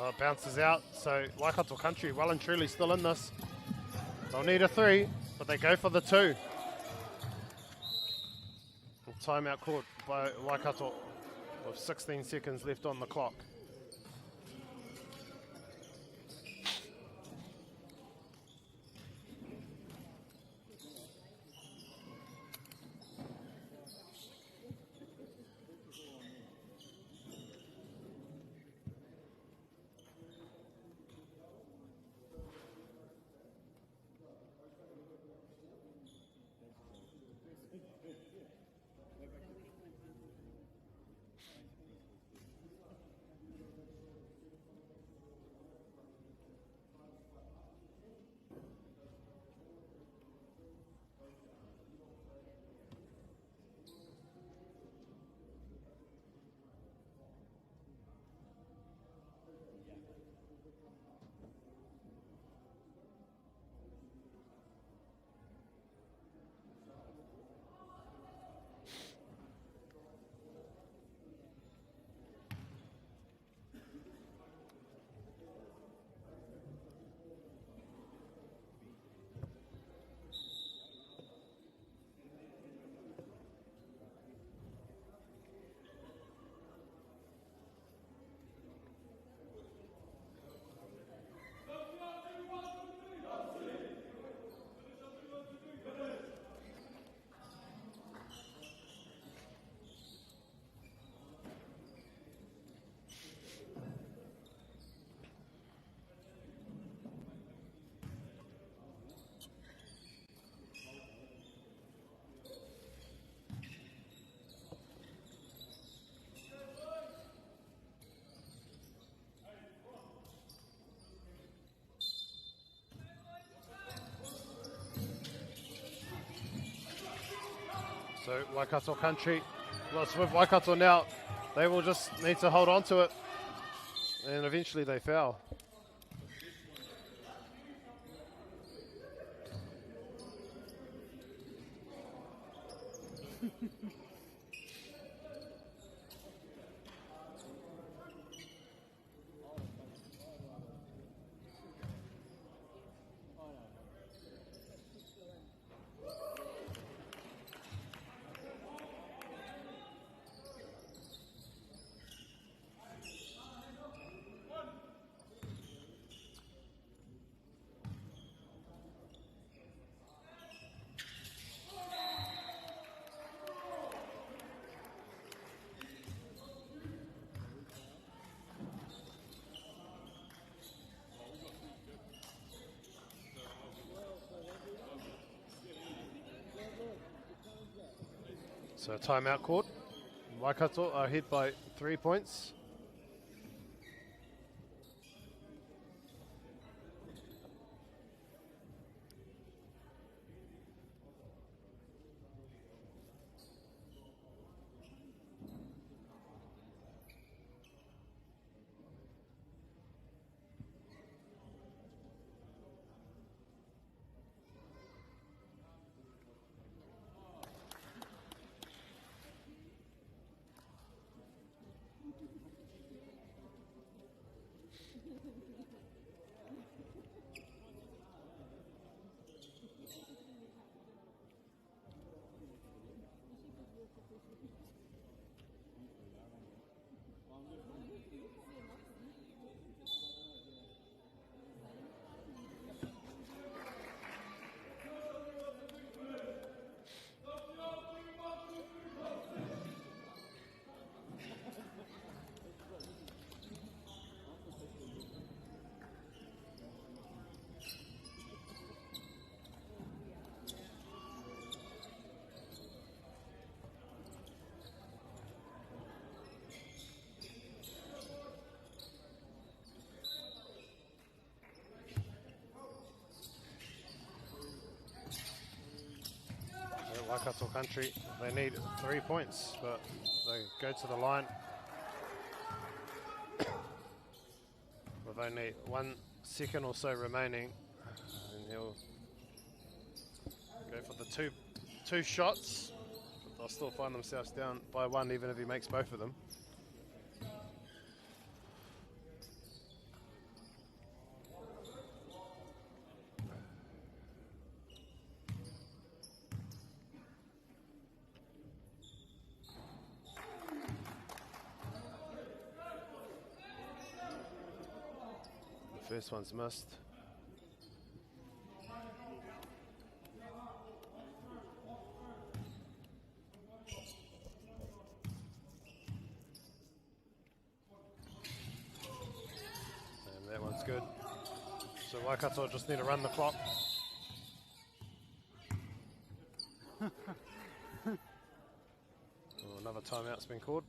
Speaker 1: Oh, it bounces out, so Waikato Country well and truly still in this. They'll need a three, but they go for the two. Timeout called by Waikato with 16 seconds left on the clock. So Waikato Country, well, it's with Waikato now, they will just need to hold on to it, and eventually they foul. So timeout called. Waikato are hit by 3 points. Waikato Country, they need 3 points, but they go to the line with only 1 second or so remaining, and he'll go for the two shots, but they'll still find themselves down by 1 even if he makes both of them. First one's missed. And that one's good. So Waikato just need to run the clock. Oh, another timeout's been called.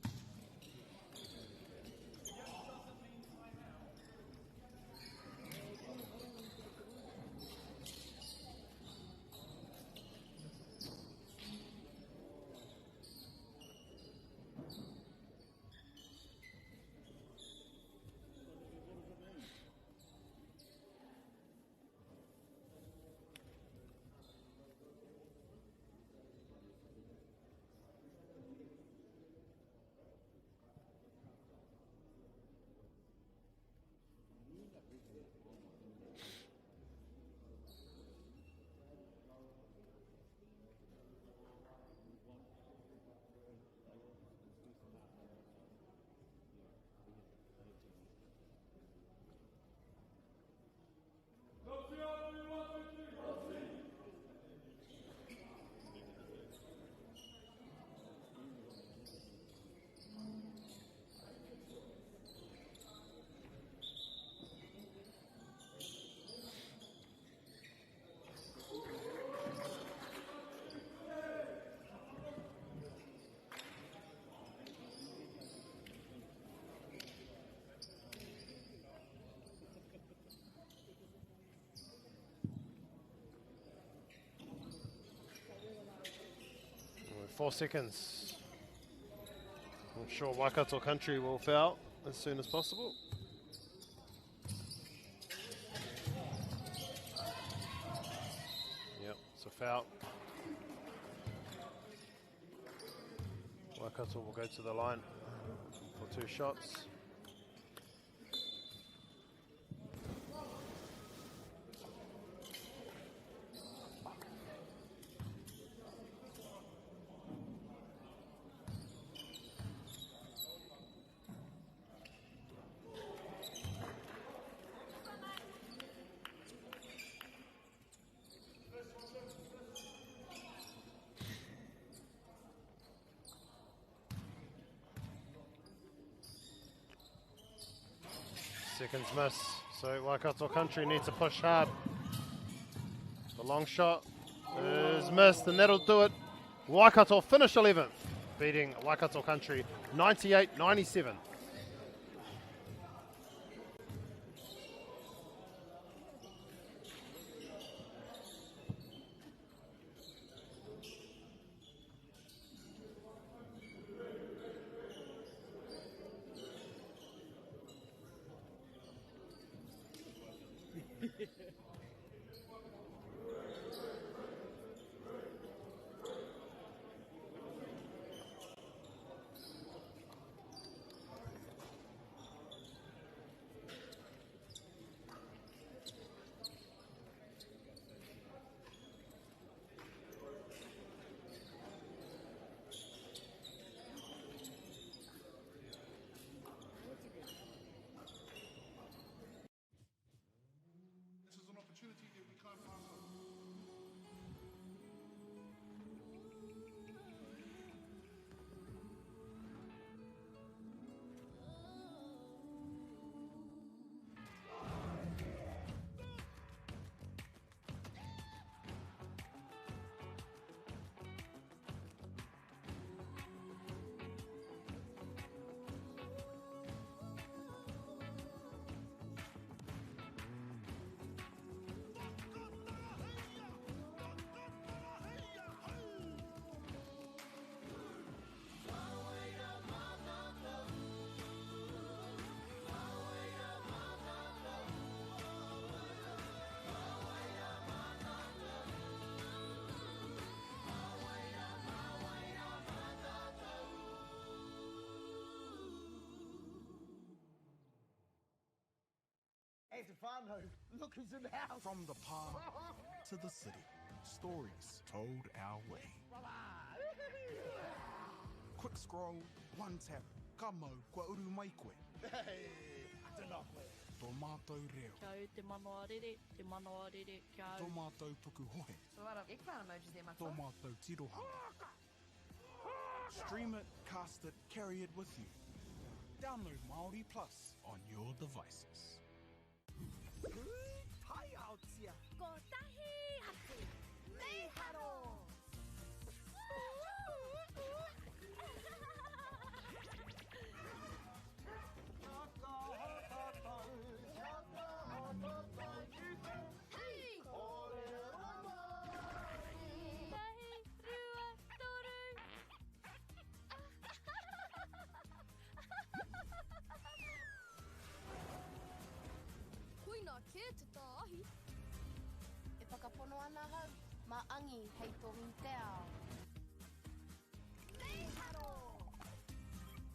Speaker 1: With 4 seconds. I'm sure Waikato Country will foul as soon as possible. Yep, it's a foul. Waikato will go to the line for 2 shots. Seconds miss, so Waikato Country needs to push hard. The long shot is missed, and that'll do it Waikato finished 11th, beating Waikato Country 98-97.
Speaker 2: Hey, Stefano, look who's in the house.
Speaker 3: From the park to the city, stories told our way. Quick scroll, one tap, kamo, kua uru mai koe.
Speaker 2: Hey, ata koe.
Speaker 3: Tō mātou reo.
Speaker 4: Kia au te manoa rere, kia
Speaker 3: Tō
Speaker 4: au.
Speaker 3: mātou puku hohe.
Speaker 5: So what up, ik found emojis there, my
Speaker 3: Tō mātou tirohanga. Stream it, cast it, carry it with you. Download Māori Plus on your devices.
Speaker 2: Pai aotia.
Speaker 6: Ko tahi atu. Mei haro. Hei! Tahi, rua, toru. Koina ke te tāhi.
Speaker 5: E whakapono ana hau, ma angi hei tohi te ao.
Speaker 6: Mei haro.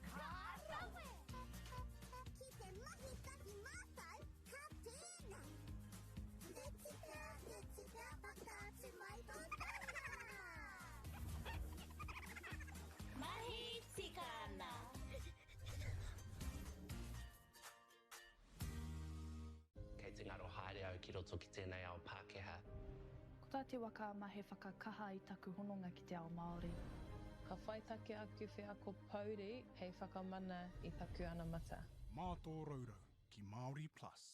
Speaker 6: Ka rawe. Ki te mahi taki mātai, ka tēnā. Te tika, whakaatu mai tō tāna. Mahi tikana.
Speaker 7: Kei te ngaro haere au ki roto ki tēnei ao Pākehā.
Speaker 8: Ko tā te waka ma he whakakaha i taku hononga ki te ao Māori.
Speaker 9: Ka whai take aku whiako pauri hei whakamana i taku ana mata.
Speaker 3: Mā tō raurau ki Māori Plus.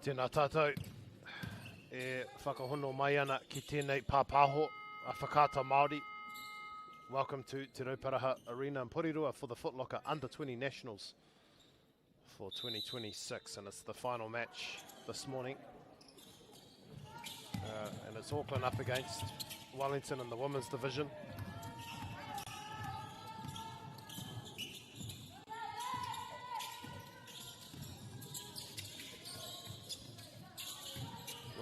Speaker 1: Tēnā tātou. E whakahono mai ana ki tēnei pāpāho a whakata Māori. Welcome to Te Rauparaha Arena in Porirua for the Foot Locker Under-20 Nationals for 2026, and it's the final match this morning. And it's Auckland up against Wellington in the women's division.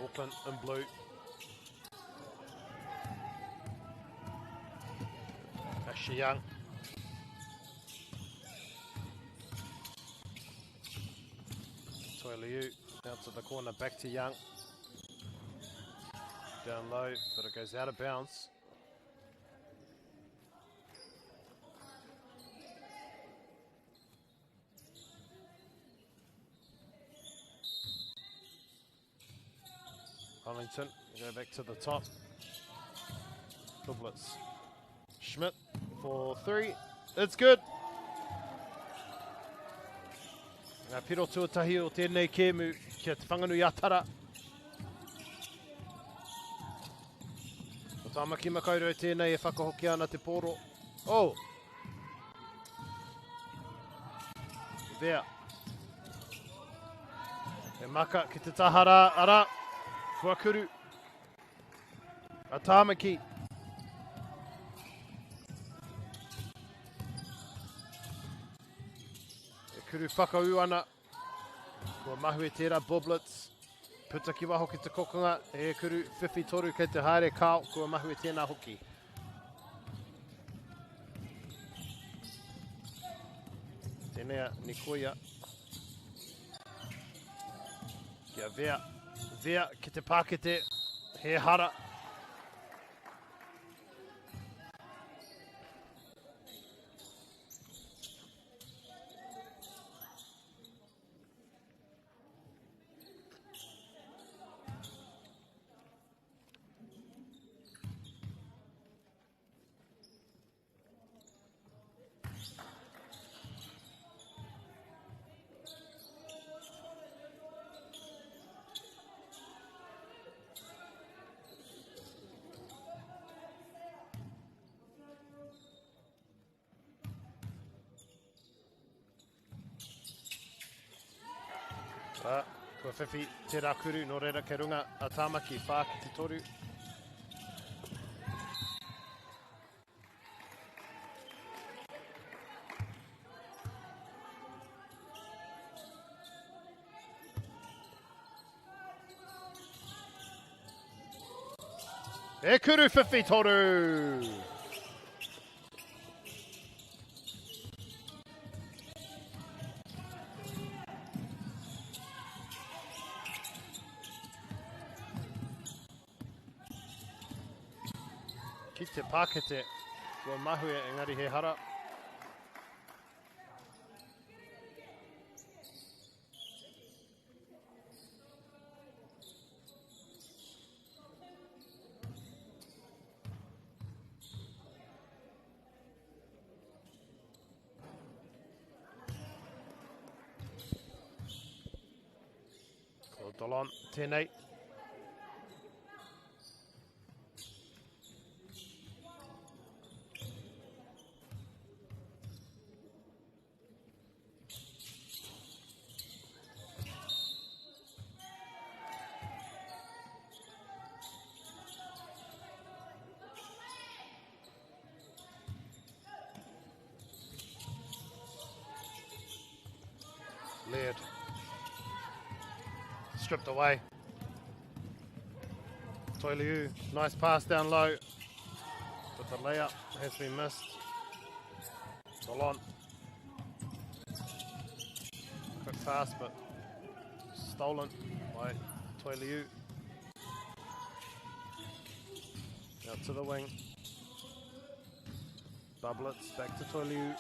Speaker 1: Auckland in blue. Ashley Young. Toi Liu out to the corner, back to Young. Down low, but it goes out of bounds. Wellington go back to the top. Bublitz. Schmidt for three. It's good. Ngā piro tuatahi o tēnei kēmu kia te whanganui atara. O tāmaki makaurau tēnei e whakahoki ana te poro. Oh! There. E maka ki te tahara ara. Kua kuru. A tāmaki. Kuru whakau ana, kua mahu e tērā Bublitz, puta ki waho ki te kokonga, e kuru whiwhi toru kei te haere kao, kua mahu e tēnā hoki. Tēnea Nikoia. Kia Vea, Vea ki te Pākete, he hara. Kua whiwhi tērā kuru, no reira kei runga a tāmaki whā ki te toru. E kuru whiwhi toru! Ki te Pākete, kua mahu e engari he hara. Ko Dolon, tēnei. Laird. Stripped away. Toi Liu, nice pass down low. But the layup has been missed. Dolon. Quick pass, but stolen by Toi Liu. Out to the wing. Bublitz back to Toi Liu.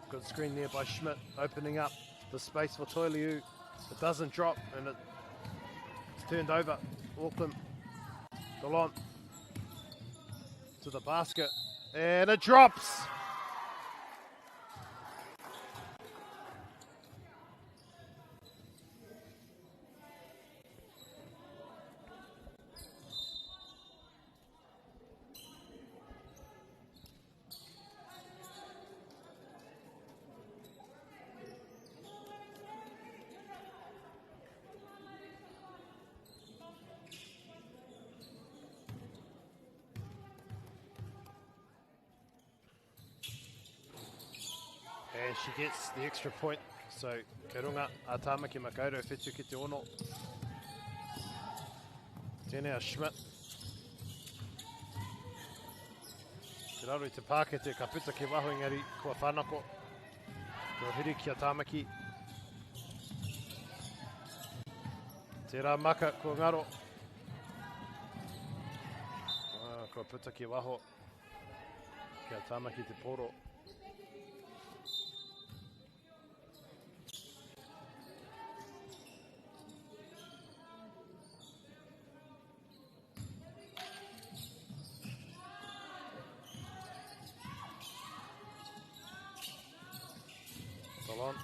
Speaker 1: Good screen there by Schmidt, opening up the space for Toi Liu. It doesn't drop, and it's turned over. Auckland, Dolon to the basket, and it drops. And she gets the extra point. So, ke runga a Tāmaki Makaurau whetu ki te ono. Tēnei a Schmidt. Te raru I te pākete, ka puta ke waho engari, kua whanako. Kua hiri ki a Tāmaki. Te rā maka, kua ngaro. Kua puta ki waho. Ki a Tāmaki te poro. Solon.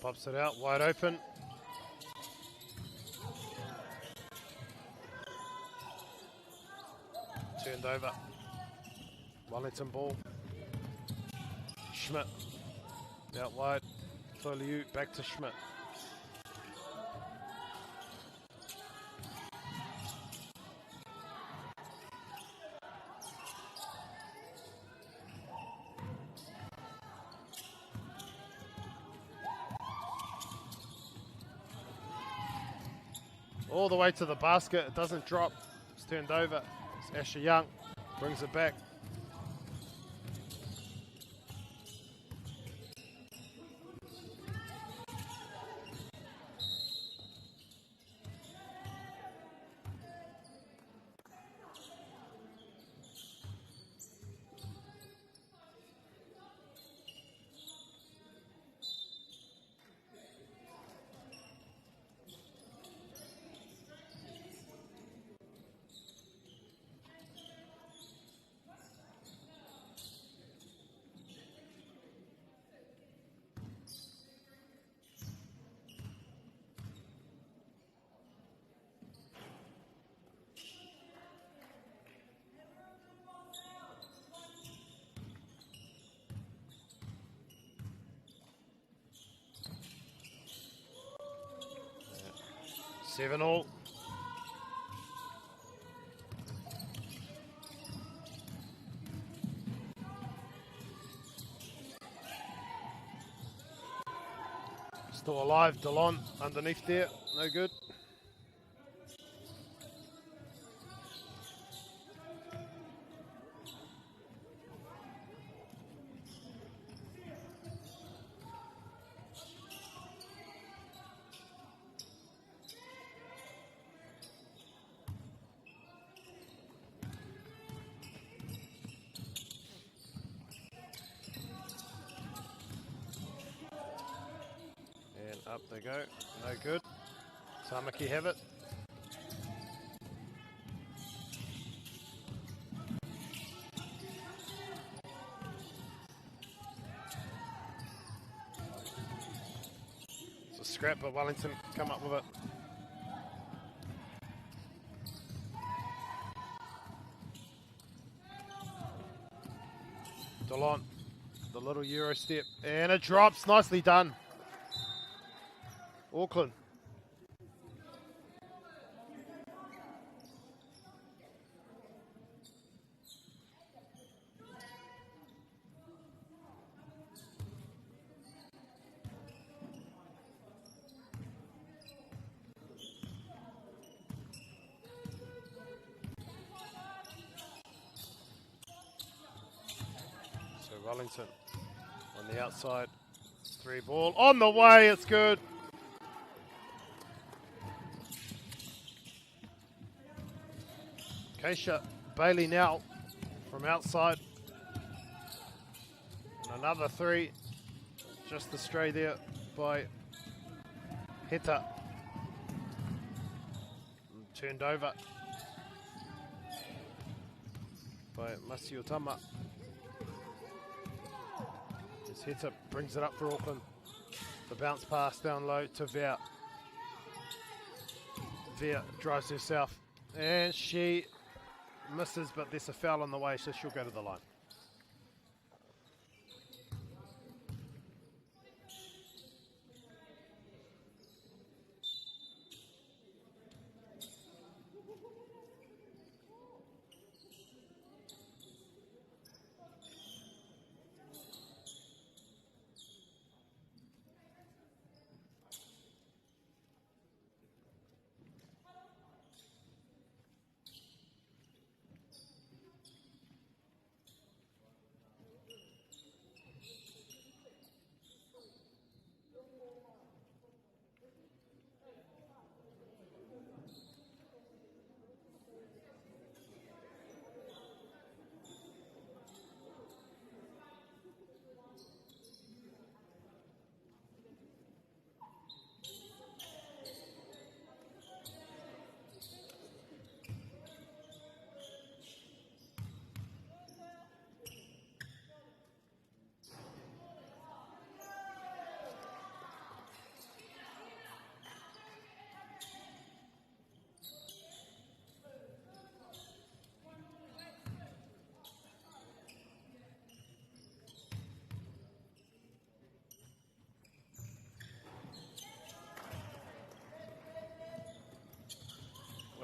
Speaker 1: Pops it out, wide open. Turned over. Wellington ball. Schmidt. Out wide. Toliu back to Schmidt. All the way to the basket. It doesn't drop. It's turned over. It's Asher Young. Brings it back. Seven all. Still alive, Delon underneath there, no good. Up they go, no good. Tāmaki have it. It's a scrap, but Wellington come up with it. Delon, the little Euro step, and it drops, nicely done. Auckland. So Wellington on the outside. 3 ball on the way, it's good. Keisha Bailey now from outside. And another 3. Just the stray there by Heta. And turned over by Masiotama. As Heta brings it up for Auckland. The bounce pass down low to Vea. Vea drives herself. And she misses, but there's a foul on the way, so she'll go to the line.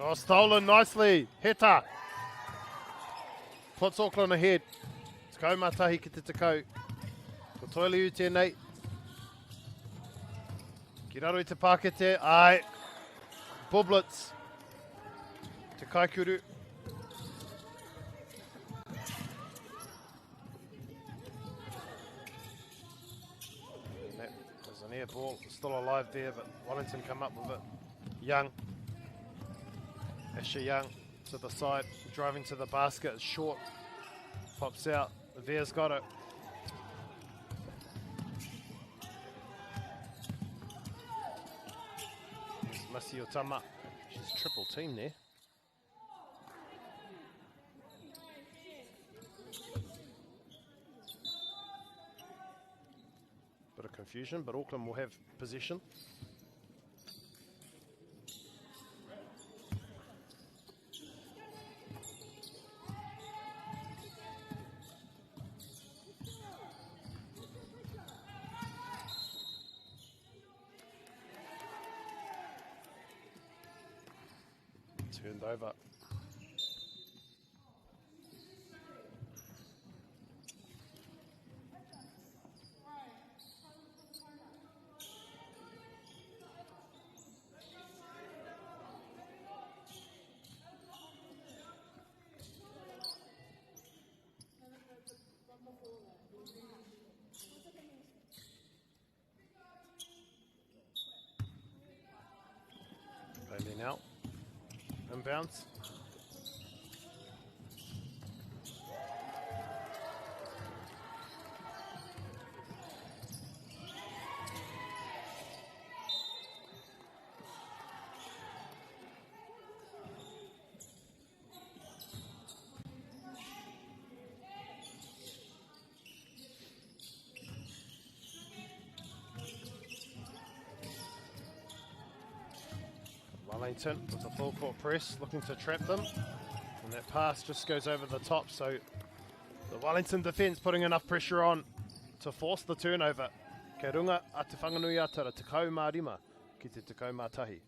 Speaker 1: Oh, stolen nicely. Heta. Puts Auckland ahead. Tekau matahi ki te tekau. Ko toiliu tēnei. Ki raro I te Pākete. Ai. Bublets. Te Kaikuru. There's an air ball still alive there, but Wellington come up with it. Young. Asher Young to the side, driving to the basket. It's short. Pops out. Veer's got it. Masi Otama. She's triple team there. Bit of confusion, but Auckland will have possession. Turned over. Bailey now. Inbounds. Wellington with a full court press, looking to trap them. And that pass just goes over the top, so the Wellington defence putting enough pressure on to force the turnover. Kei runga a te whanganui atara, tekau mā rima ki te tekau mā tahi.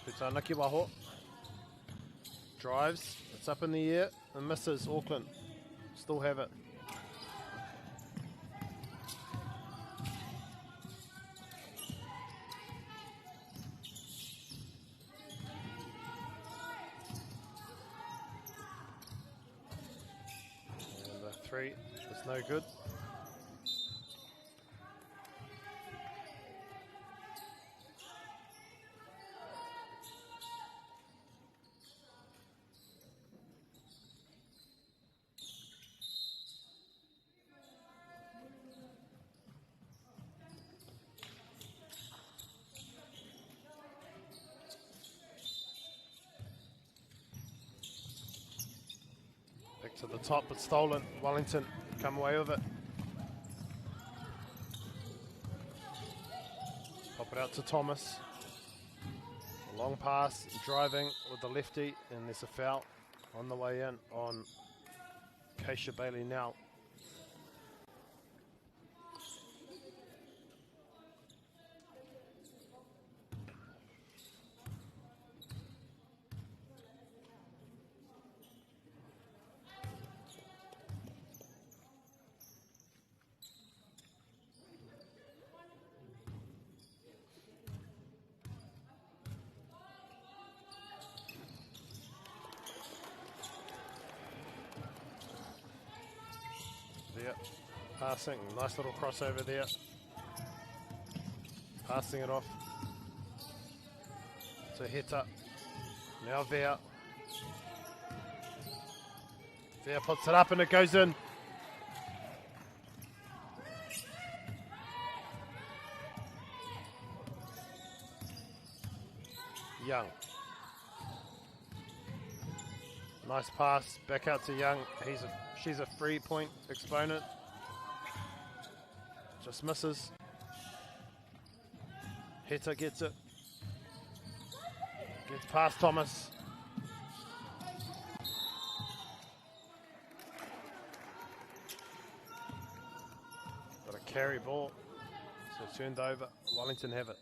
Speaker 1: Putanaki Waho drives, it's up in the air and misses. Auckland still have it. And the three is no good. To the top, but stolen. Wellington come away with it. Pop it out to Thomas. A long pass, driving with the lefty, and there's a foul on the way in on Keisha Bailey now. Passing, nice little crossover there. Passing it off to Heta. Now Vea. Vea puts it up and it goes in. Young. Nice pass back out to Young. She's a 3-point exponent. Just misses. Heta gets it. Gets past Thomas. Got a carry ball. So turned over. Wellington have it.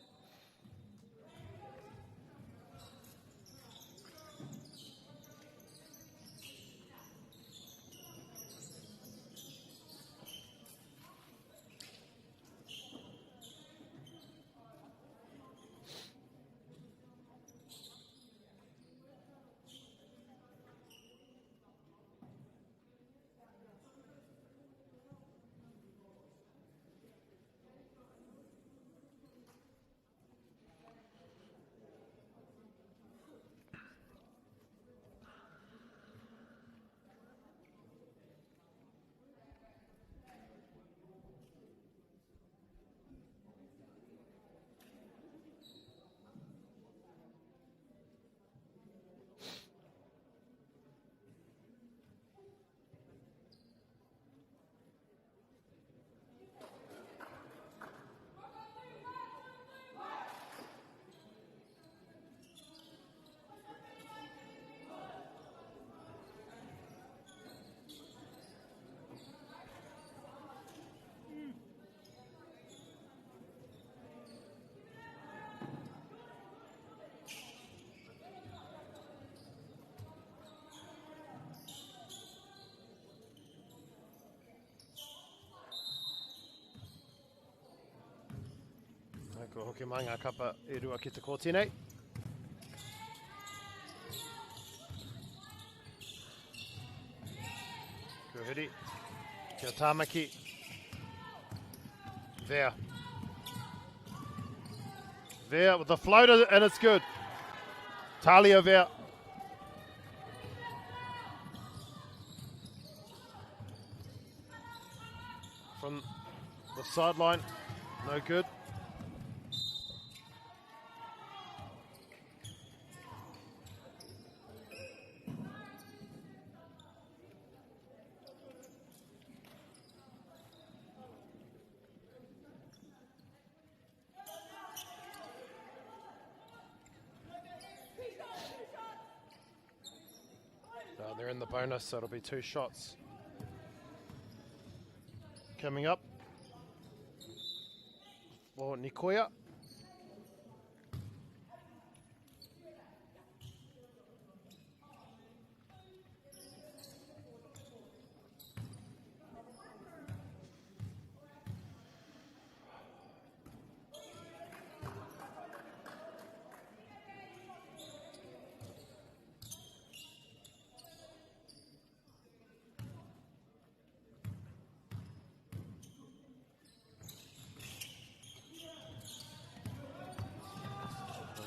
Speaker 1: Ko hoki mai ngā kapa e rua ki te kōtine. Kua hiri. Kia tāmaki. There. There with the floater and it's good. Talia there. From the sideline. No good. They're in the bonus, so it'll be 2 shots. Coming up for Nikoya.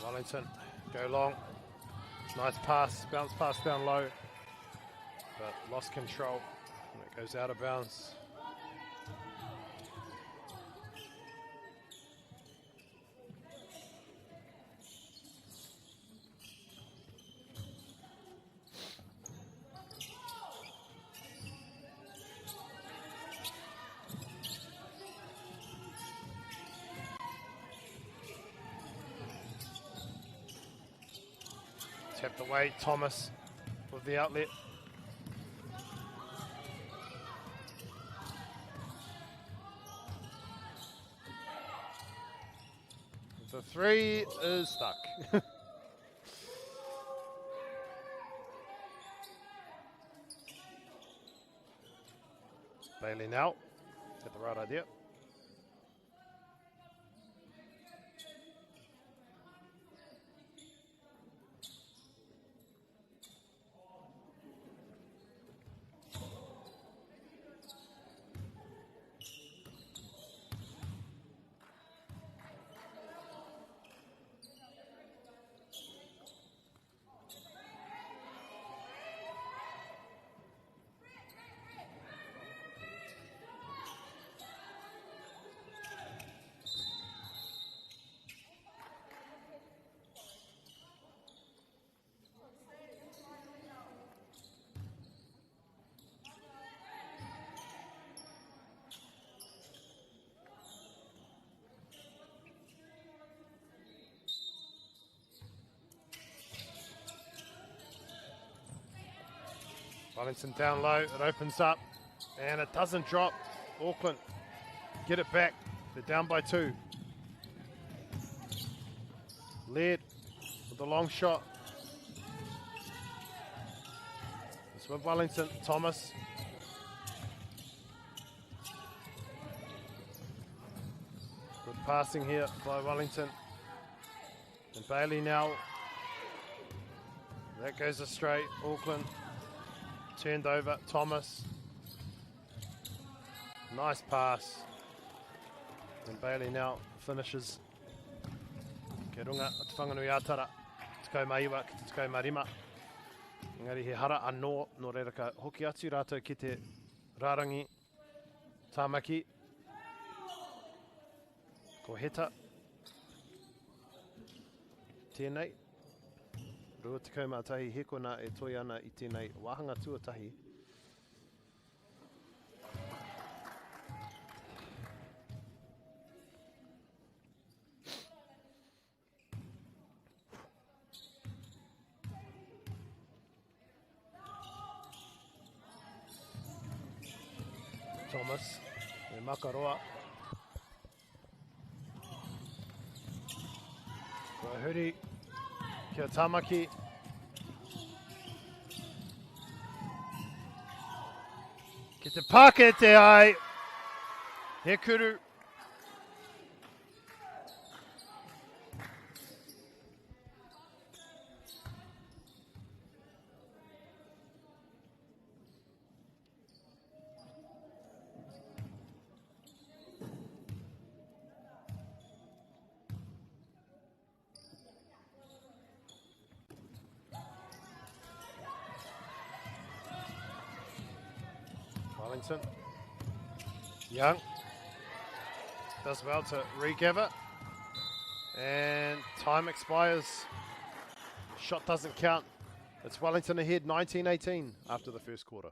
Speaker 1: Wellington, go long. Nice pass, bounce pass down low, but lost control. And it goes out of bounds. Tapped away, Thomas with the outlet. The 3 is stuck. Bailey now, had the right idea. Wellington down low, it opens up, and it doesn't drop. Auckland get it back. They're down by 2. Laird with the long shot. It's with Wellington. Thomas. Good passing here by Wellington. And Bailey now. That goes astray. Auckland turned over. Thomas. Nice pass. And Bailey now finishes. Ke runga at Whanganui Atara. Tukau maiwa ki te tukau marima. Engari he hara anō no reira ka hoki atu rātou ki te rārangi tāmaki. Ko heta. Tēnei. Rua tukau mātahi heko nā e toi ana I tēnei wāhanga tuatahi. Thomas, e Makaroa. Ko Huri, kia Tamaki. Ki te pāke te ai. He kuru. Wellington. Young does well to regather, and time expires. Shot doesn't count. It's Wellington ahead 19-18 after the first quarter.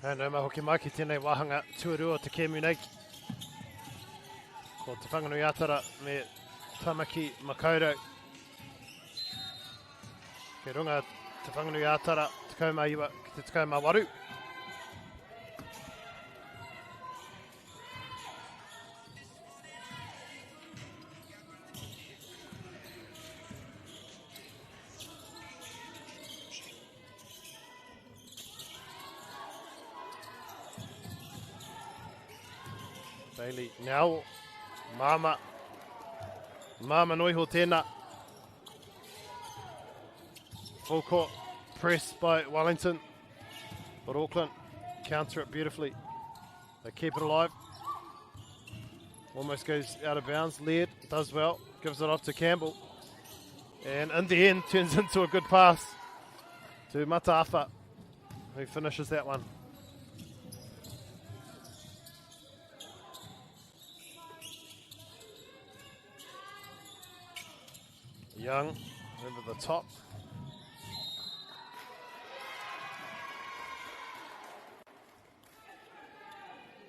Speaker 1: Nau ma hoki mai ki tēnei wāhanga tuarua te kēmu nei. Ko te Whanganui Atara me Tamaki Makaurau. Kei runga te whanganui ātara, te kaumā iwa, ki te kaumā waru. Bailey now, Mama noiho tēnā. Full court press by Wellington, but Auckland counter it beautifully. They keep it alive. Almost goes out of bounds. Laird does well, gives it off to Campbell. And in the end, turns into a good pass to Mataafa, who finishes that one. Young over the top.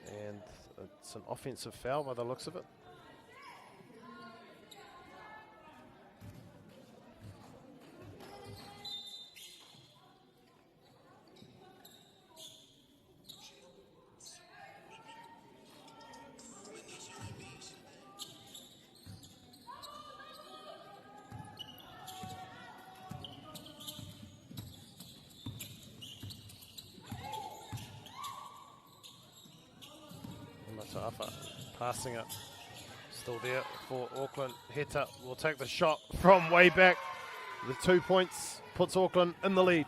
Speaker 1: And it's an offensive foul by the looks of it. Mataafa passing it, still there for Auckland. Heta will take the shot from way back. The 2 points puts Auckland in the lead.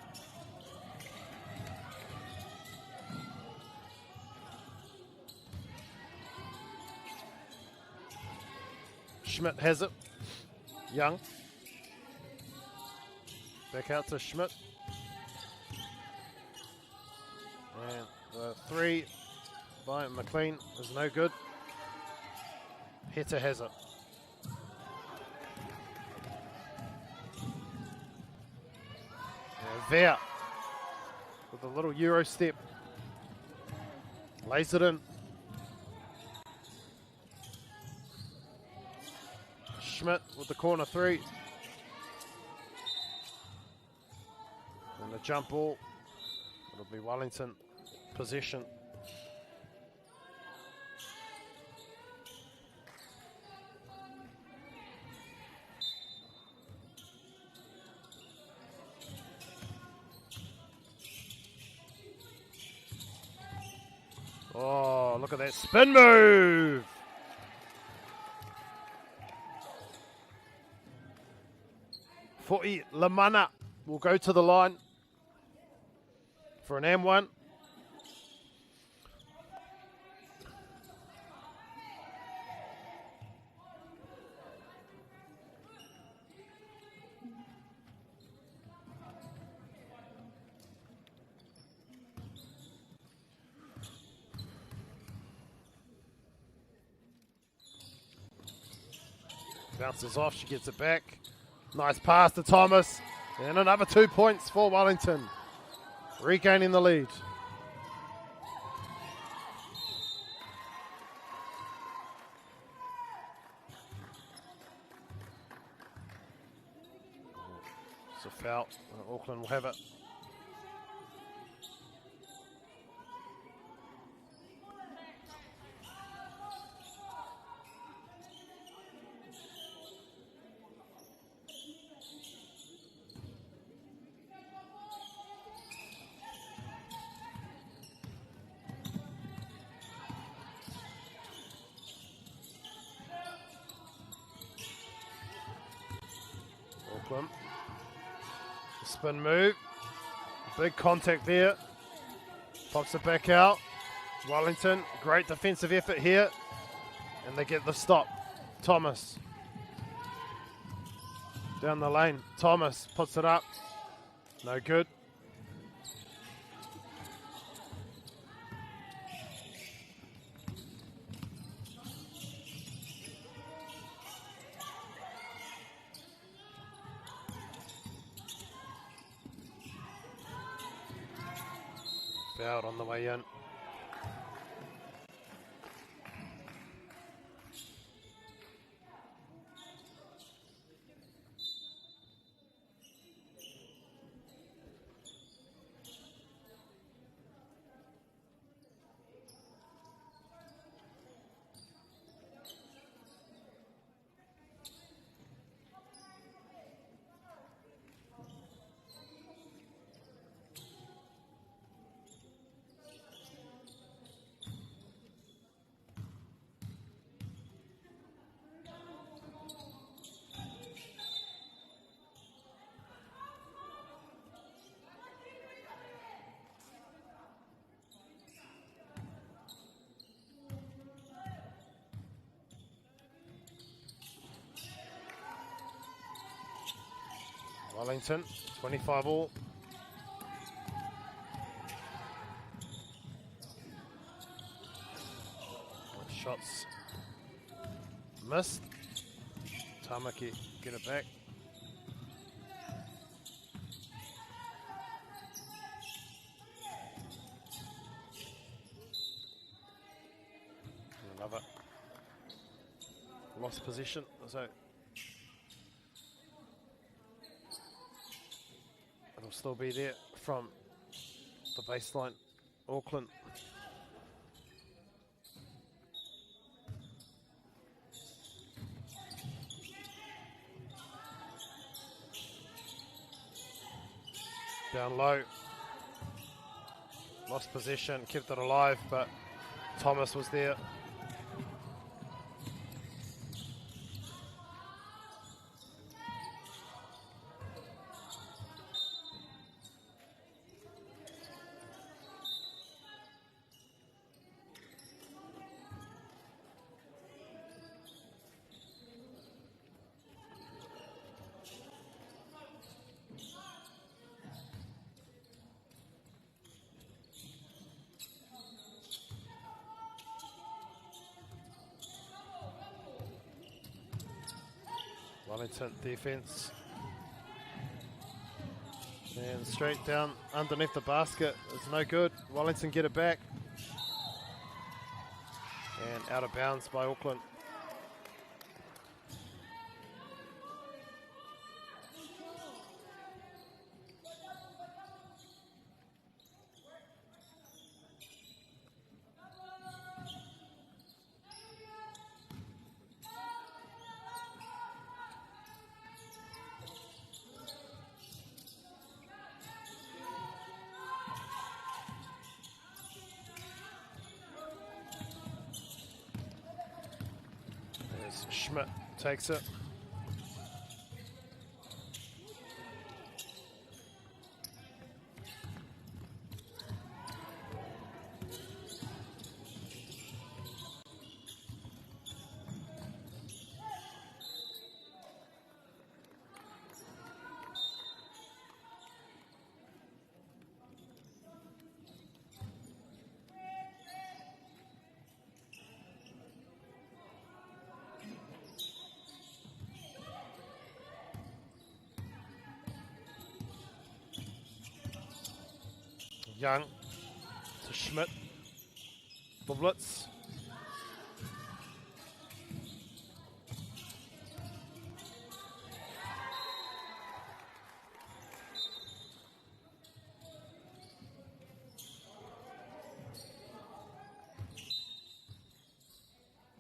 Speaker 1: Schmidt has it. Young. Back out to Schmidt. And the three by McLean is no good. Heta has it. Vea with a little Euro step. Lays it in. Schmidt with the corner three. And the jump ball. It'll be Wellington possession. Oh, look at that spin move. Fo'i Lamana will go to the line for an M1. Bounces off, she gets it back. Nice pass to Thomas. And another 2 points for Wellington. Regaining the lead. It's a foul. Auckland will have it. Spin move. Big contact there. Pops it back out. Wellington, great defensive effort here. And they get the stop. Thomas. Down the lane. Thomas puts it up. No good. Out on the way in. Wellington, 25 all. Shots missed. Tamaki get it back. Another lost position, so it'll still be there from the baseline, Auckland. Down low, lost possession, kept it alive, but Thomas was there. Wellington defense. And straight down underneath the basket. It's no good. Wellington get it back. And out of bounds by Auckland. Schmidt takes it. Young to Schmidt. The blitz.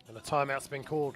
Speaker 1: And a timeout's been called.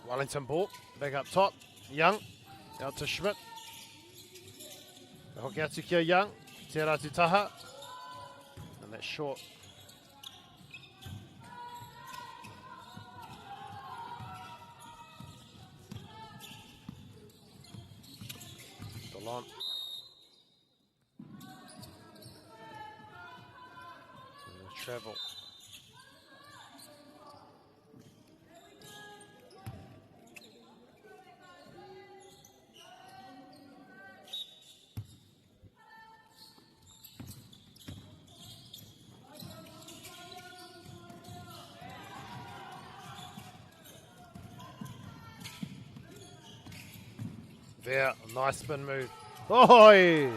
Speaker 1: Wellington ball, back up top. Young, out to Schmidt. Hoki atu kia Young, te ratu taha. And that's short. Travel. There, nice spin move. Oi!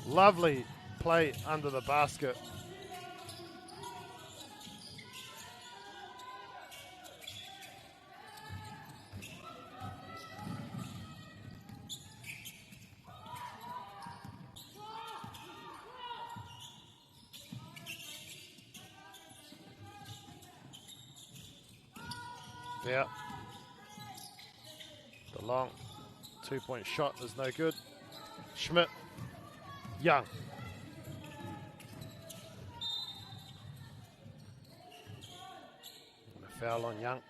Speaker 1: Lovely play under the basket. Yeah. The long 2-point shot is no good. Schmidt. Young. And a foul on Young.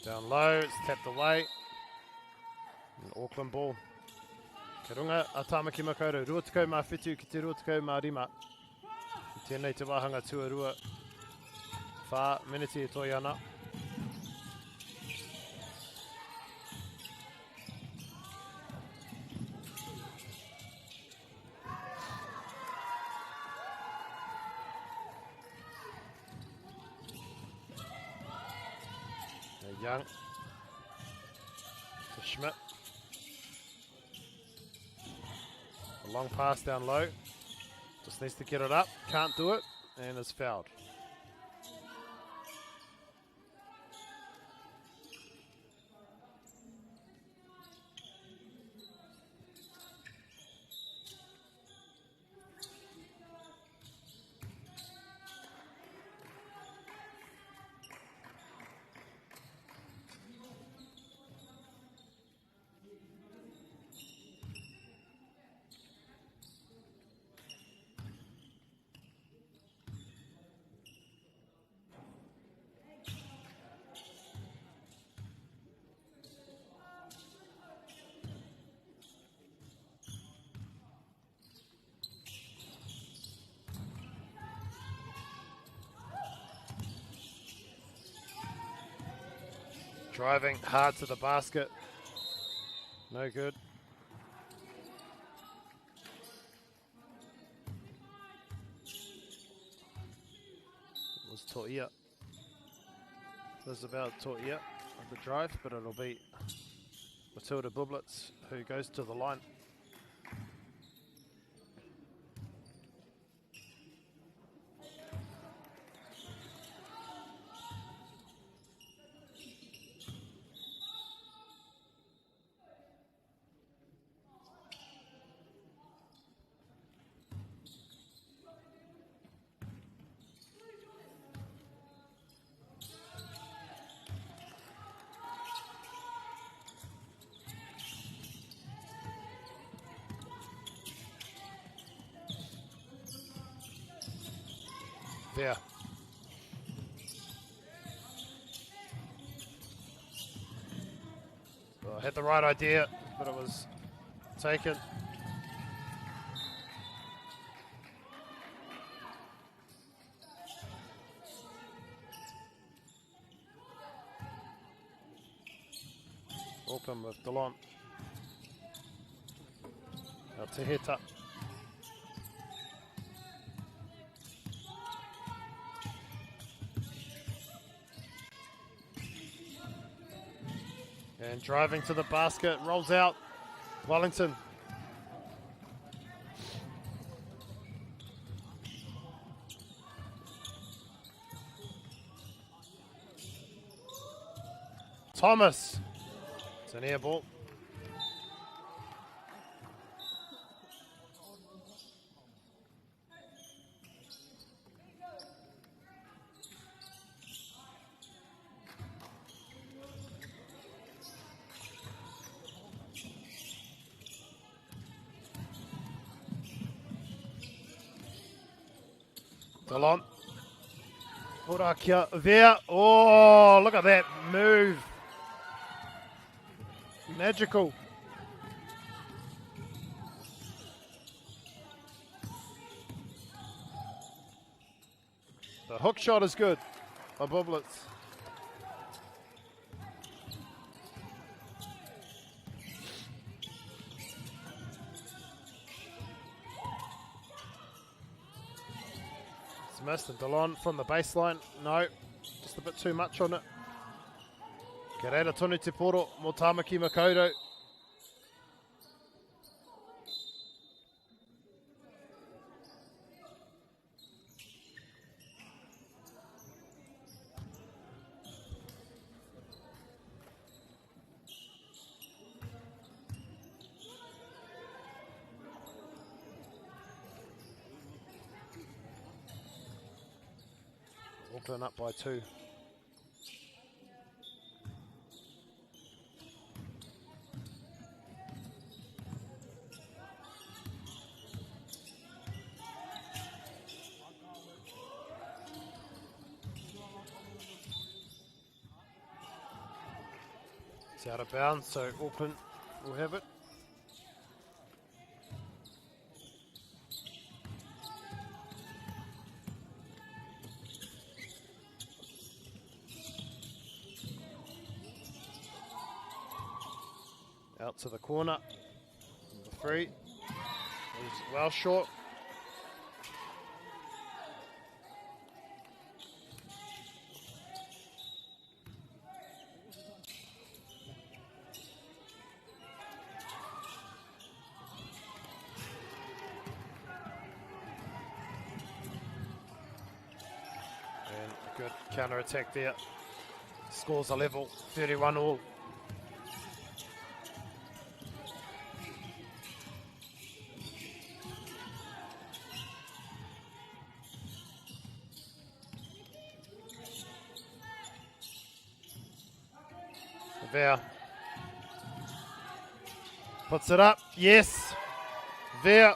Speaker 1: Down low, it's tapped away. An Auckland ball. Ke runga a Tāmaki Makaurau. Rua tekau mā whitu ki te rua tekau mā rima. I tēnei te wāhanga tuarua. Whā, miniti e toi ana. Young to Schmidt. A long pass down low. Just needs to get it up. Can't do it. And is fouled. Driving hard to the basket. No good. It was Toia. This is about Toia of the drive, but it'll be Matilda Bublitz who goes to the line. There. Well, I had the right idea, but it was taken. Open with Delon. Now Teheta. And driving to the basket, rolls out, Wellington. Thomas, it's an air ball. Delon. Horakia there. Oh, look at that move. Magical. The hook shot is good by Bublitz. It's missed, and Delon from the baseline. No, just a bit too much on it. Ke reira tonu te poro mo Tamaki Makaurau. Auckland up by 2. It's out of bounds, so Auckland will have it. Out to the corner, number 3, is well short. And a good counter attack there. Scores a level, 31 all. Vea puts it up. Yes. Vea.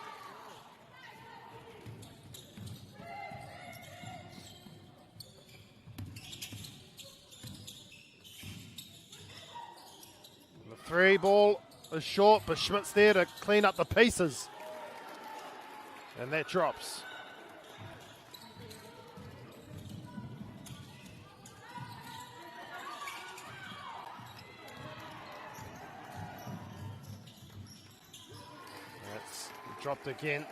Speaker 1: The 3 ball is short, but Schmidt's there to clean up the pieces. And that drops. Dropped again.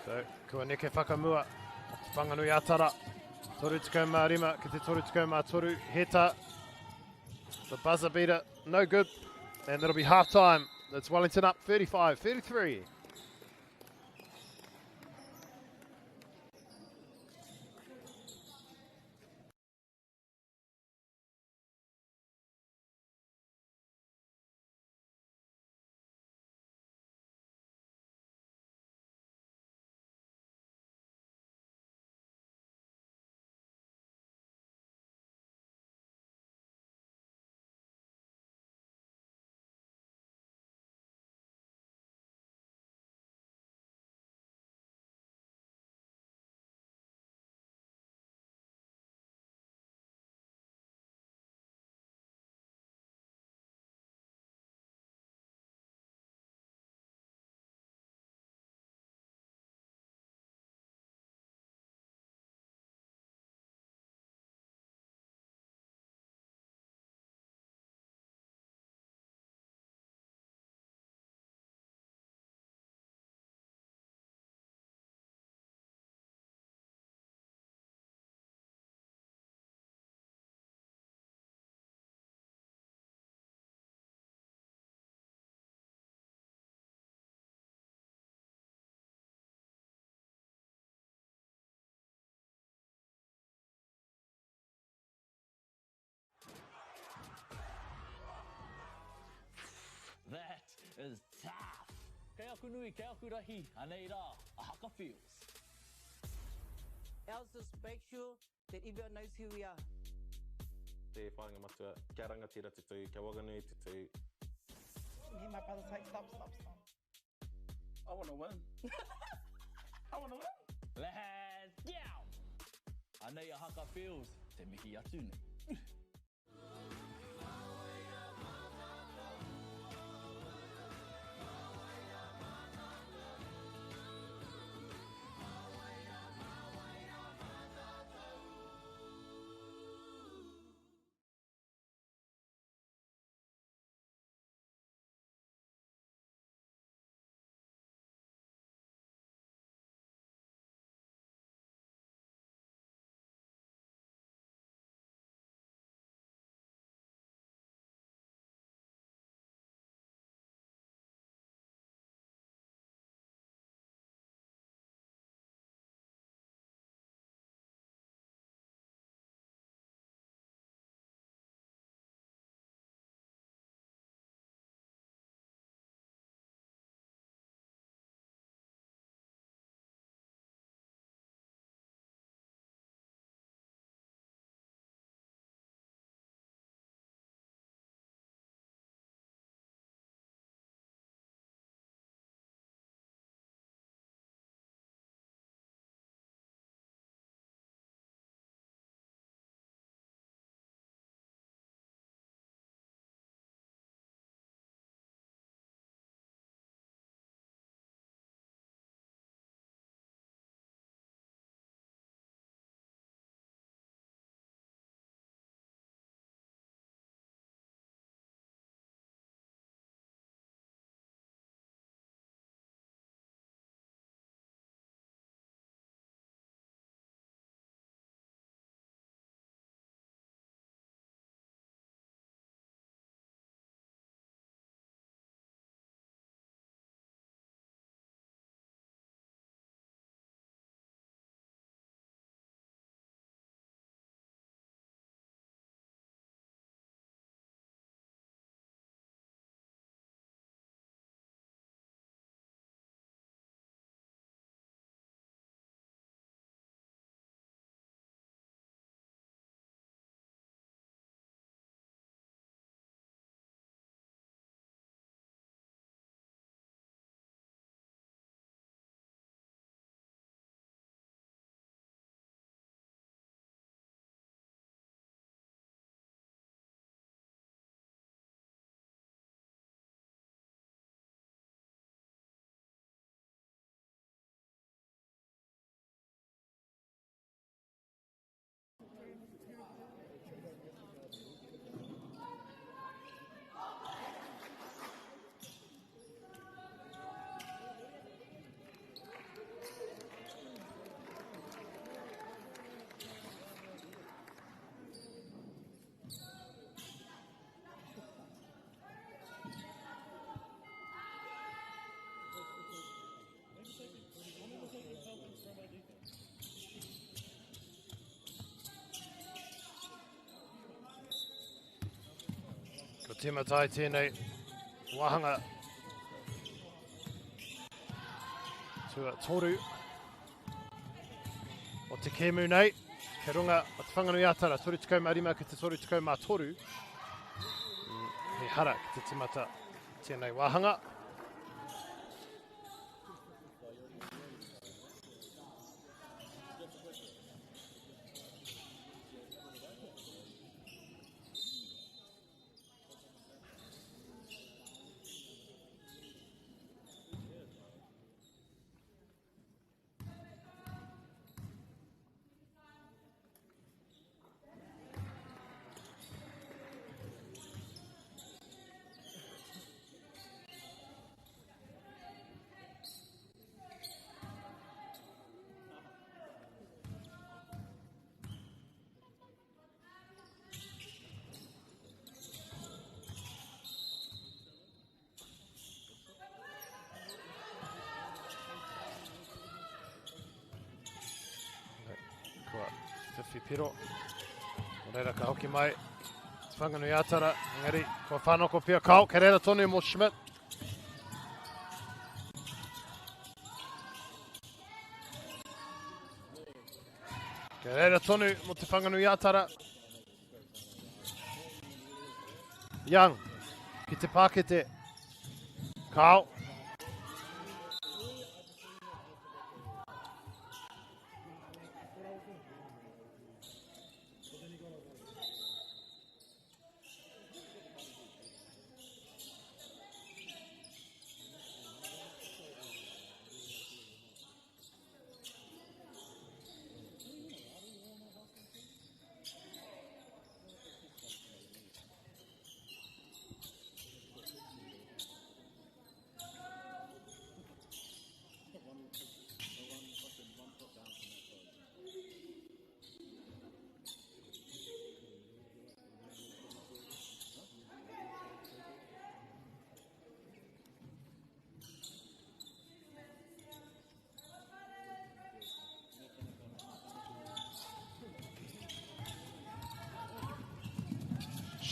Speaker 1: So, kua neke whakamua. Whanganui atara. Toru tukau mā rima, ki te toru tukau mā toru. Heta. The buzzer beater, no good. And it'll be half time. It's Wellington up 35-33.
Speaker 10: That is tough. Kei aku nui, kei aku rahi, anei rā, a haka feels.
Speaker 2: Ours just make sure that everyone knows who we are.
Speaker 11: Te whāinga matua, kia rangatira te tū, kia waganui te tū.
Speaker 2: Me and my brother's like, stop.
Speaker 10: I want to win. I want to win. Let's go. Anei a haka feels, te mihi atu nei.
Speaker 1: Ko tima tai tēnei wahanga. Tua toru. O te kēmu nei. Ke runga o te whanganui atara. Toru tukau marima ki te toru tukau mā toru. He hara ki te timata tēnei wahanga. Whiwhi Piro. O reira ka hoki mai. Te whanganui atara. Engari, kua whanoko pia kau. Ke reira tonu mo Schmidt. Ke reira tonu mo te whanganui atara. Young. Ki te pākete. Kau.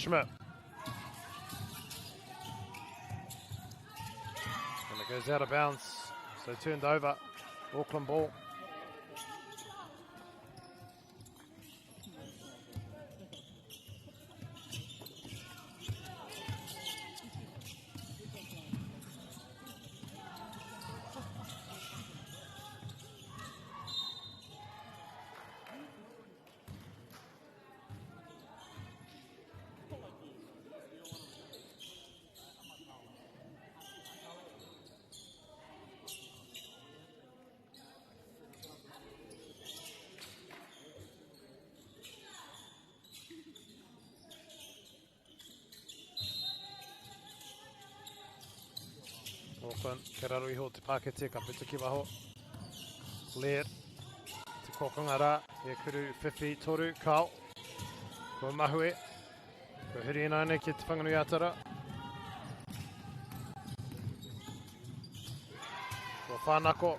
Speaker 1: Schmidt. And it goes out of bounds. So turned over. Auckland ball. Auckland, ke raro iho te Pākete, ka puta ki waho. Lear, te kokonga rā, e kuru whiwhi toru, Kao. Ko mahue, ko hiri nāne ki te whanganui atara. Ko whānako.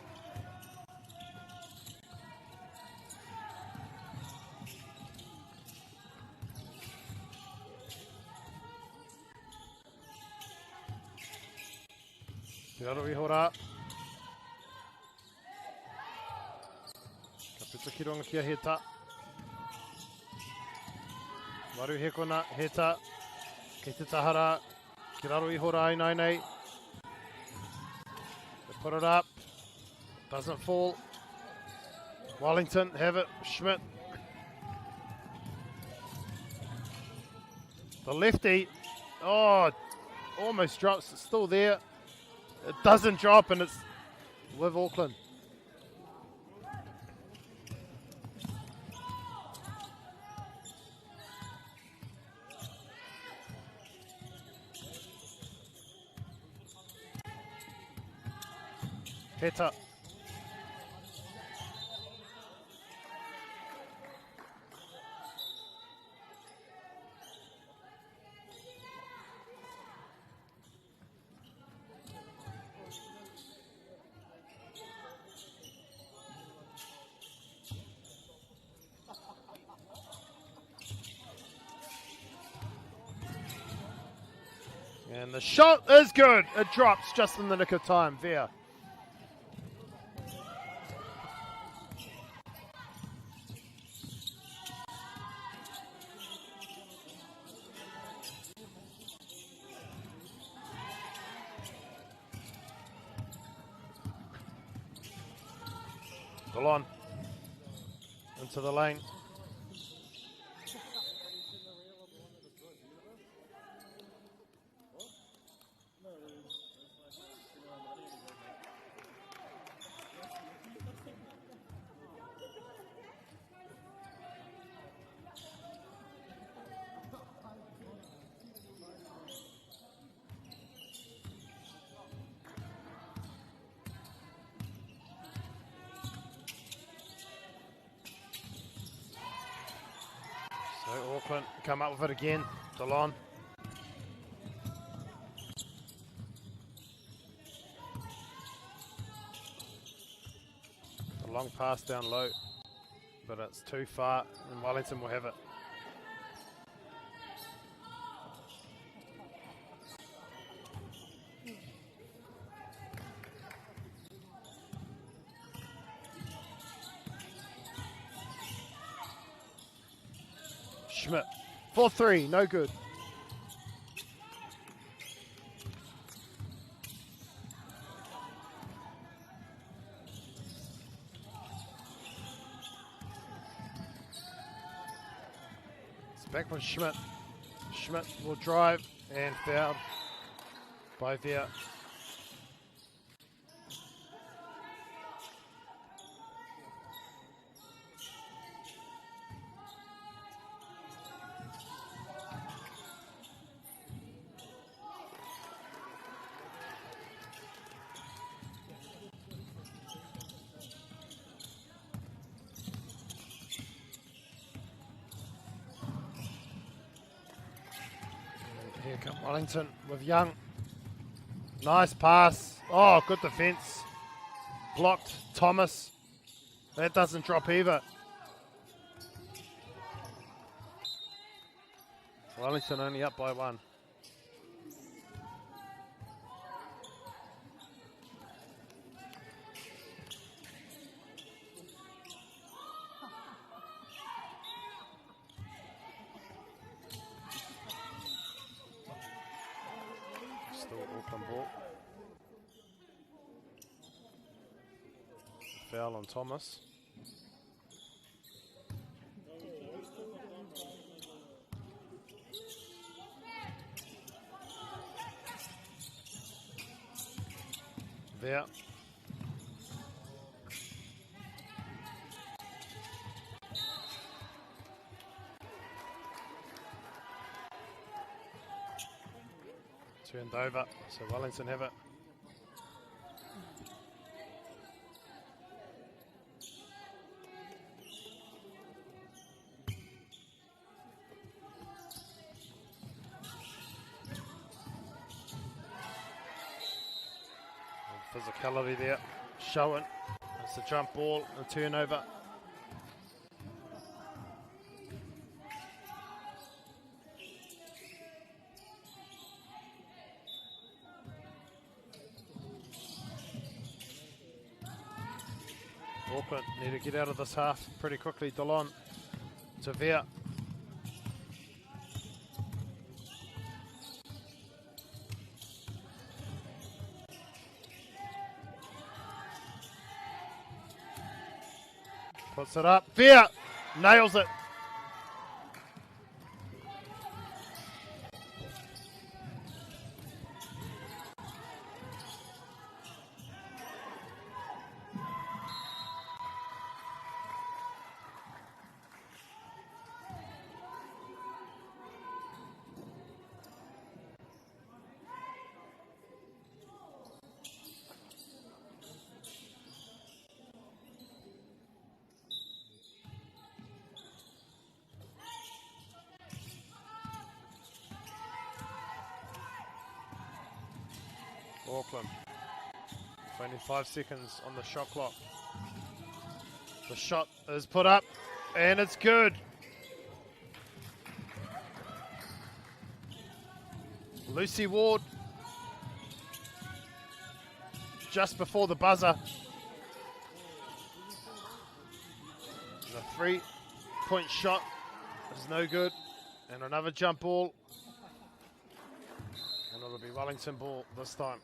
Speaker 1: Te raro iho rā. Ka puta ki ronga kia heta. Waru he kona, heta. Kei te tahara. Ki raro iho rā i nei. They put it up. Doesn't fall. Wellington have it. Schmidt. The lefty. Oh, almost drops. It's still there. It doesn't drop, and it's with Auckland. Heta. And the shot is good. It drops just in the nick of time. Vea. Delon. Into the lane. So Auckland come up with it again. Delon. A long pass down low, but it's too far, and Wellington will have it. Schmidt. 4-3, no good. It's back from Schmidt. Schmidt will drive and fouled by Vea. Here come Wellington with Young. Nice pass. Oh, good defence. Blocked Thomas. That doesn't drop either. Wellington only up by 1. Still Auckland ball. Foul on Thomas. There. Turned over, so Wellington have it. Physicality there, showing. It's a jump ball, a turnover. Auckland need to get out of this half pretty quickly. Delon to Veer. Puts it up. Veer nails it. Auckland. 25 seconds on the shot clock. The shot is put up and it's good. Lucy Ward just before the buzzer. The 3-point shot is no good. And another jump ball. And it'll be Wellington ball this time.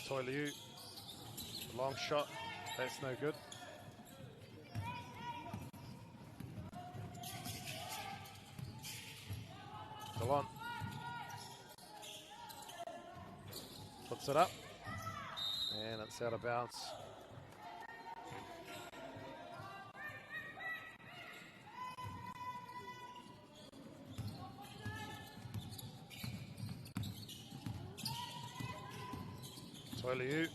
Speaker 1: Toiliu, long shot, that's no good. Delon puts it up, and it's out of bounds. Toiliu.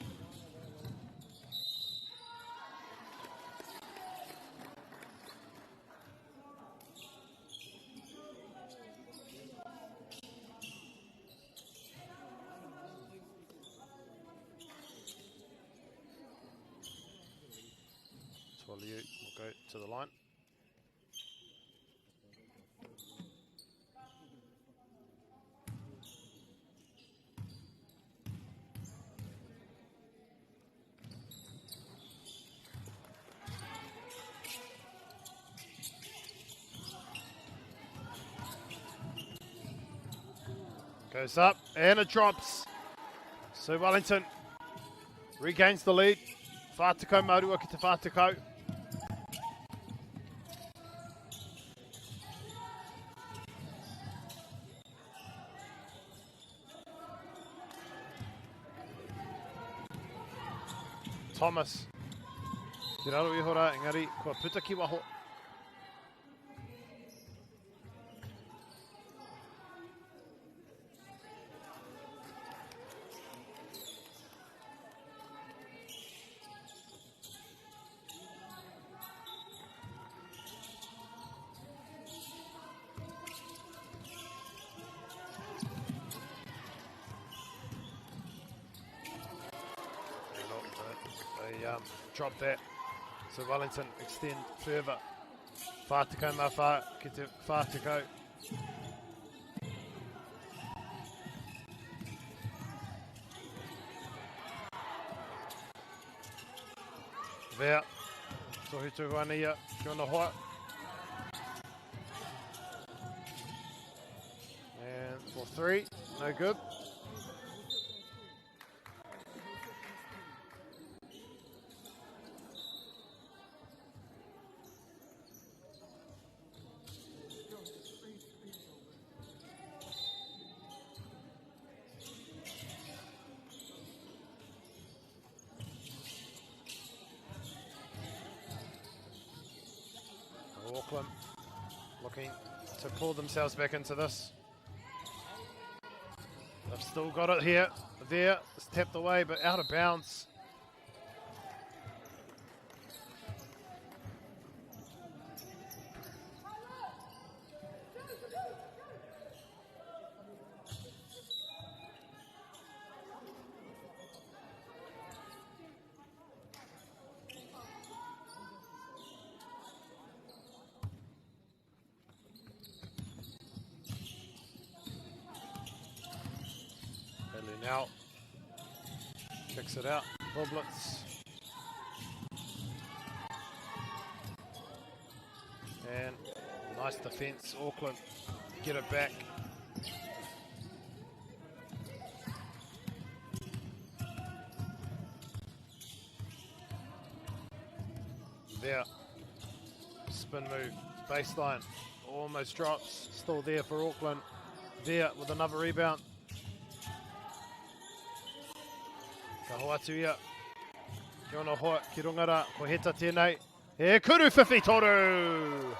Speaker 1: Toiliu will go to the line. Goes up and it drops. So Wellington regains the lead. Whātako Mauruaki to Whātako. Thomas. Te raro iho rā, engari, kua puta ki waho. drop that. So Wellington extend further. Whātiko mawha ki te Whātiko. Vea, tohi tuku ana ia, kia ora hoa. And for 3, no good. Auckland looking to pull themselves back into this. They've still got it here. There, it's tapped away, but out of bounds. Now kicks it out. Bublitz. And nice defence. Auckland get it back. There. Spin move. Baseline. Almost drops. Still there for Auckland. There with another rebound. Ka hoatu ia. Kia ora hoa, ki rungara, ko heta tēnei. E kuru whiwhi toru!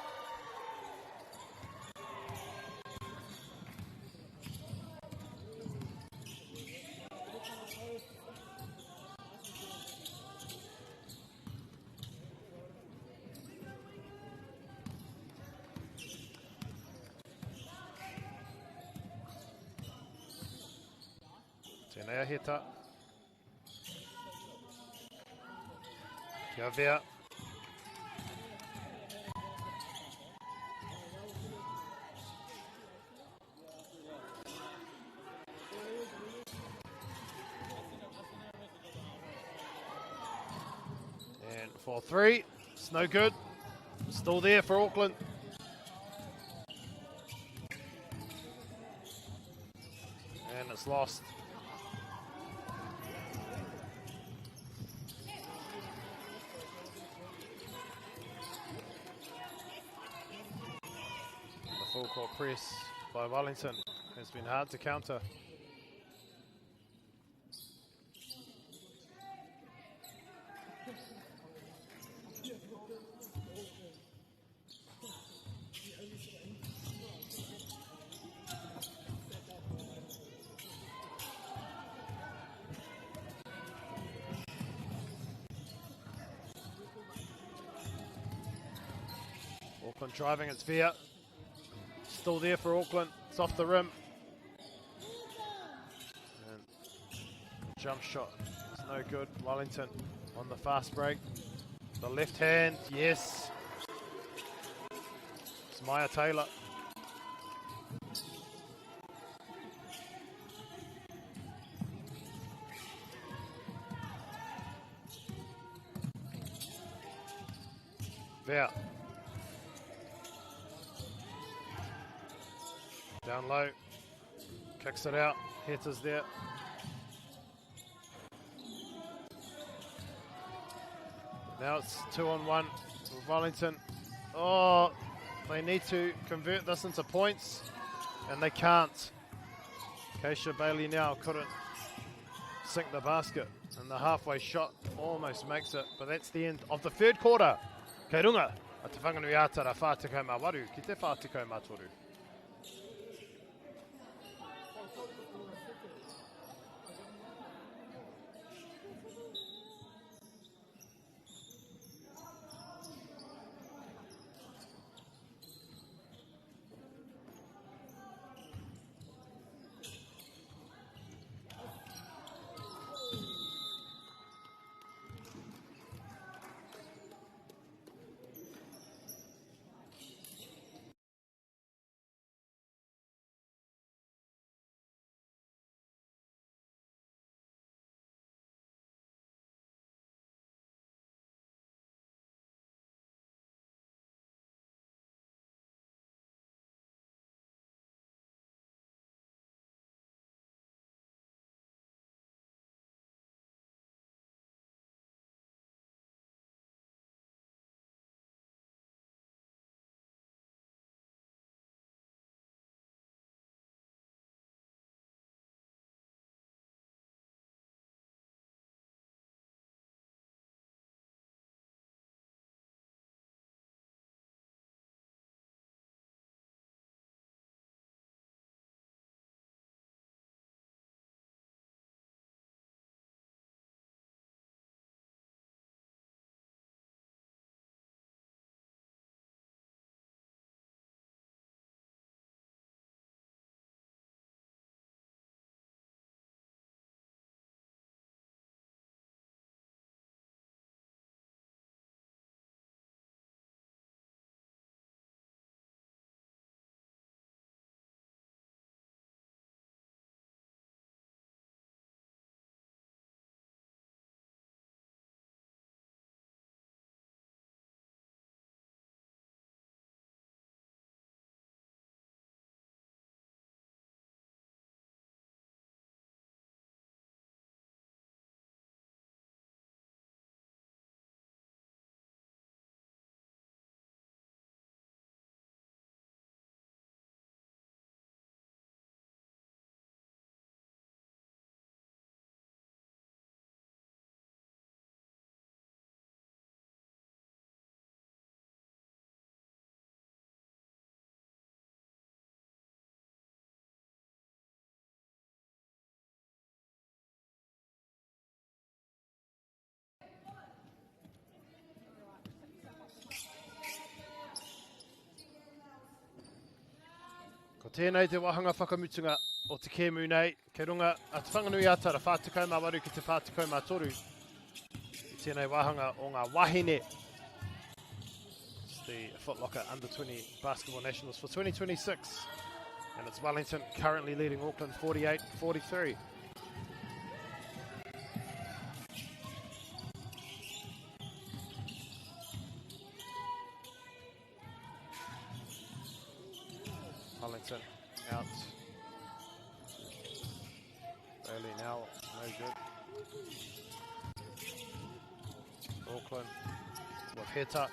Speaker 1: Tēnei a heta. Kia vea. And for 3, it's no good. Still there for Auckland. And it's lost. Full court press by Wellington has been hard to counter. Auckland driving its via. Still there for Auckland. It's off the rim. And jump shot. It's no good. Wellington on the fast break. The left hand, yes. It's Maya Taylor. There. Down low, kicks it out, Heta's there. Now it's 2-on-1 with Wellington. Oh, they need to convert this into points, and they can't. Keisha Bailey now couldn't sink the basket, and the halfway shot almost makes it, but that's the end of the third quarter. Kei runga, a te whanganui ātara Whātiko mā waru, ki te Whātiko mā toru. Ko tēnei te wahanga whakamutunga o te kēmu nei, kei runga a te whanganui ata ra whātukau mā waru ki te whātukau mā toru. I tēnei wahanga o ngā wahine. It's the Foot Locker Under-20 Basketball Nationals for 2026. And it's Wellington currently leading Auckland 48-43. Wellington out. Bailey now, no good. Auckland with Heta.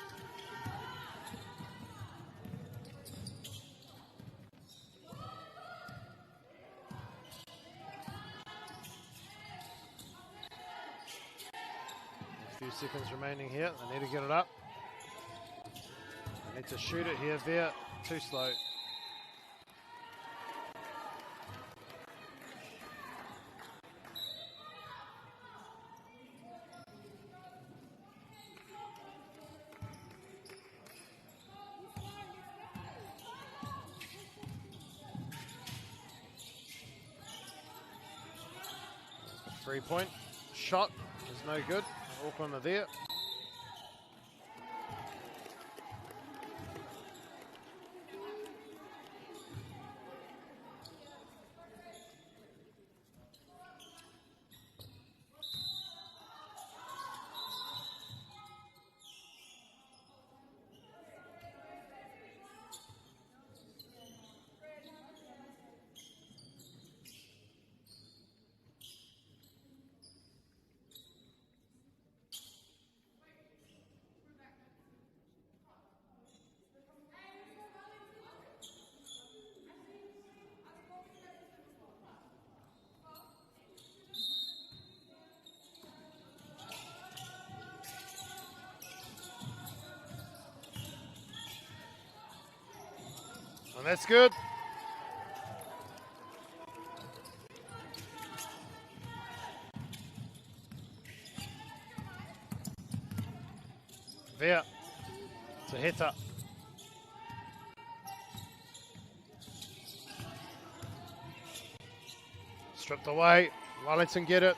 Speaker 1: A few seconds remaining here. They need to get it up. They need to shoot it here. Veer, too slow. Three-point shot is no good. Auckland are there. And that's good. Veer to Heta. Stripped away. Wellington get it.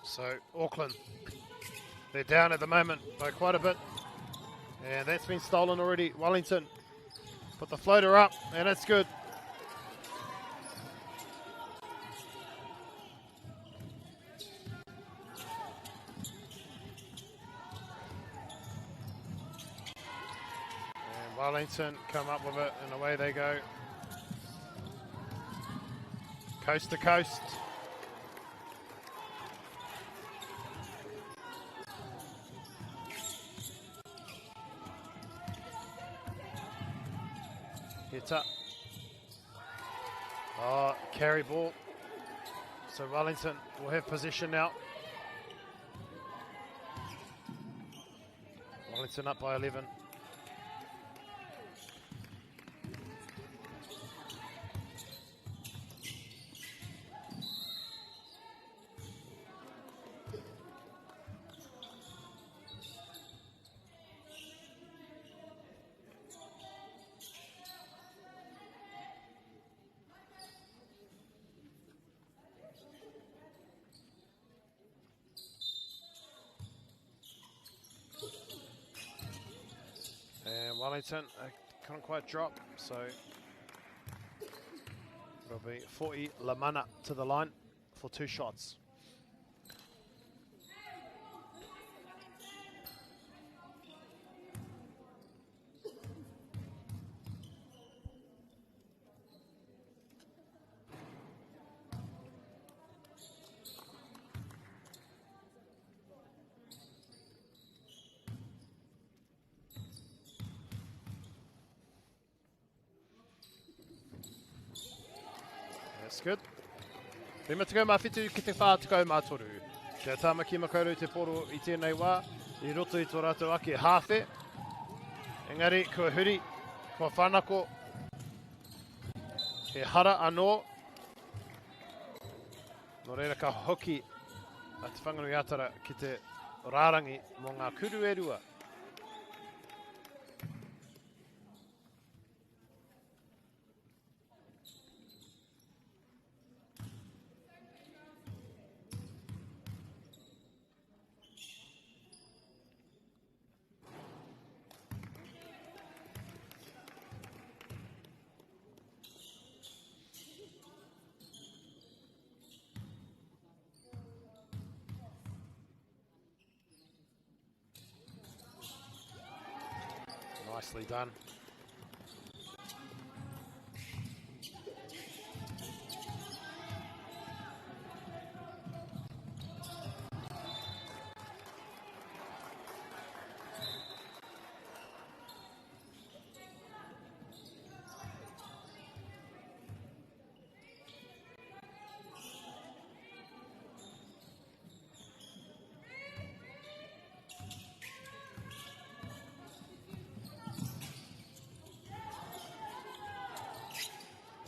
Speaker 1: So Auckland, they're down at the moment by quite a bit. And that's been stolen already. Wellington put the floater up, and it's good. And Wellington come up with it, and away they go. Coast to coast. Hita. Oh, carry ball. So Wellington will have possession now. Wellington up by 11. And Wellington couldn't quite drop, so it'll be 40 Lamana to the line for 2 shots. That's good. Rima te mawhitu ki te whātukau mātoru. Kia tāmaki makauru te poro I tēnei wā, I roto I tō rātou ake hāwhe. Engari, kua huri, kua whanako, he hara anō. No reira ka hoki a te whanganui atara ki te rārangi mō ngā kuru e rua. Nicely done.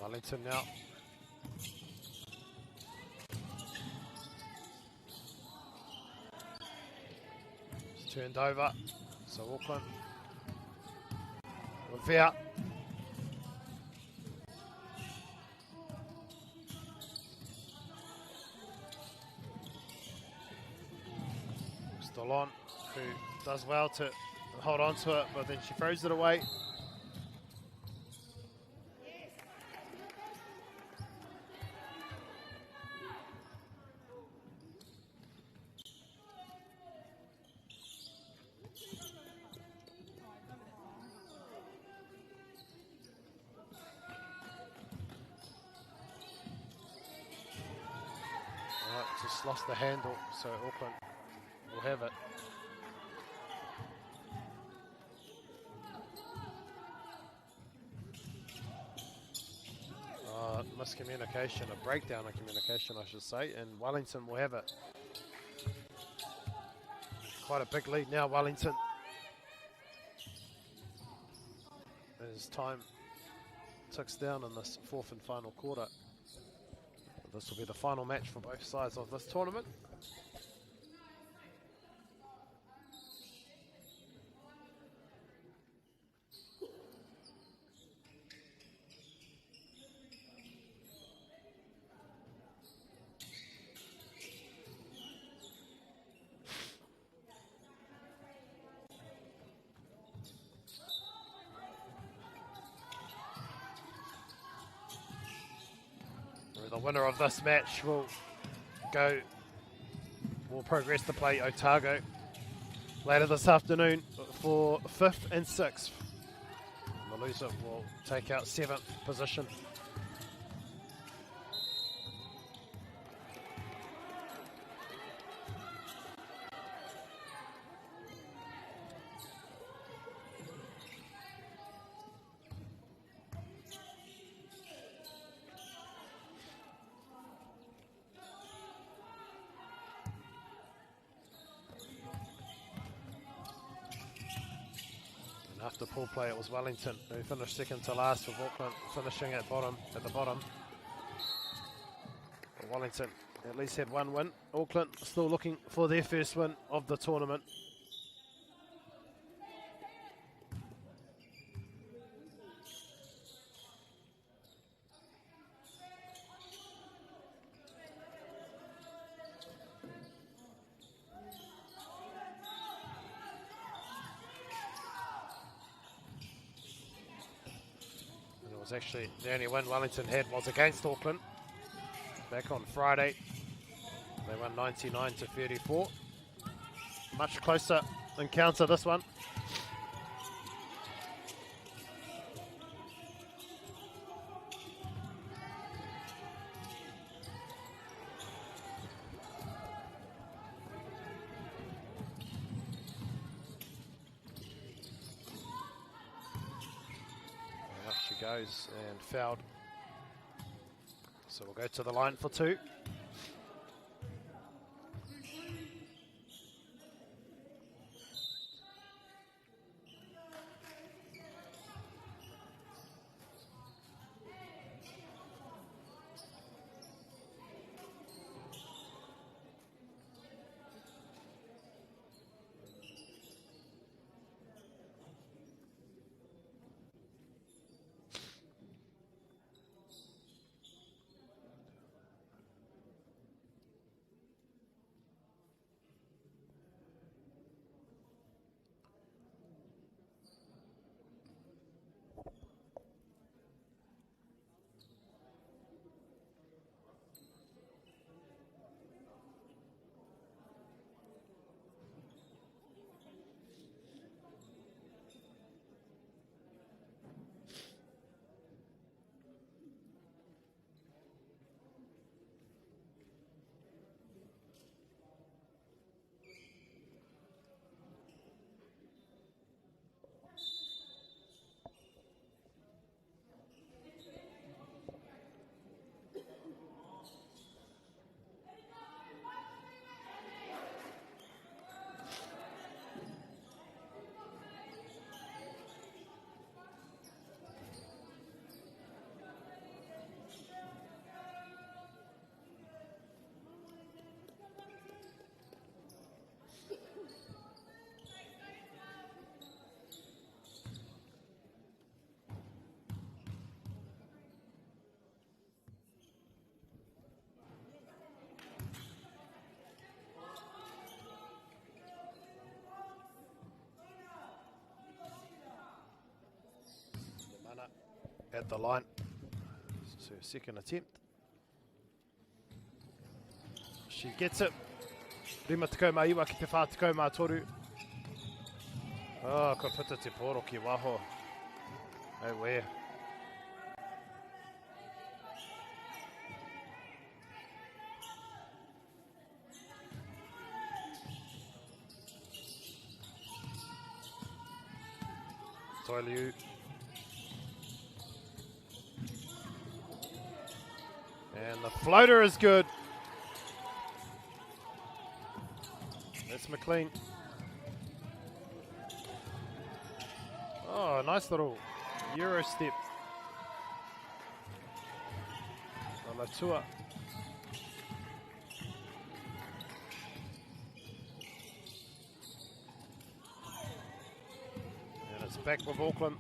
Speaker 1: Wellington now. It's turned over. So Auckland. Revere. Still on, who does well to hold on to it, but then she throws it away. Just lost the handle, so Auckland will have it. Miscommunication, a breakdown of communication, I should say, and Wellington will have it. Quite a big lead now, Wellington. As time ticks down in this 4th and final quarter. This will be the final match for both sides of this tournament. The winner of this match will progress to play Otago later this afternoon for 5th and 6th. The loser will take out 7th position. After pool play, it was Wellington who finished second to last, with Auckland finishing at the bottom. But Wellington at least had one win. Auckland still looking for their first win of the tournament. Was actually the only win Wellington had was against Auckland back on Friday. They won 99 to 34. Much closer encounter this one. Goes and fouled. So we'll go to the line for two. At the line. So second attempt. She gets it. Rima tekau mā iwa ki te whā tekau mā toru. Oh, ko puta te poro ki waho. Oh, where? Toiliu. And the floater is good. That's McLean. Oh, nice little Euro step. Latua. And it's back with Auckland.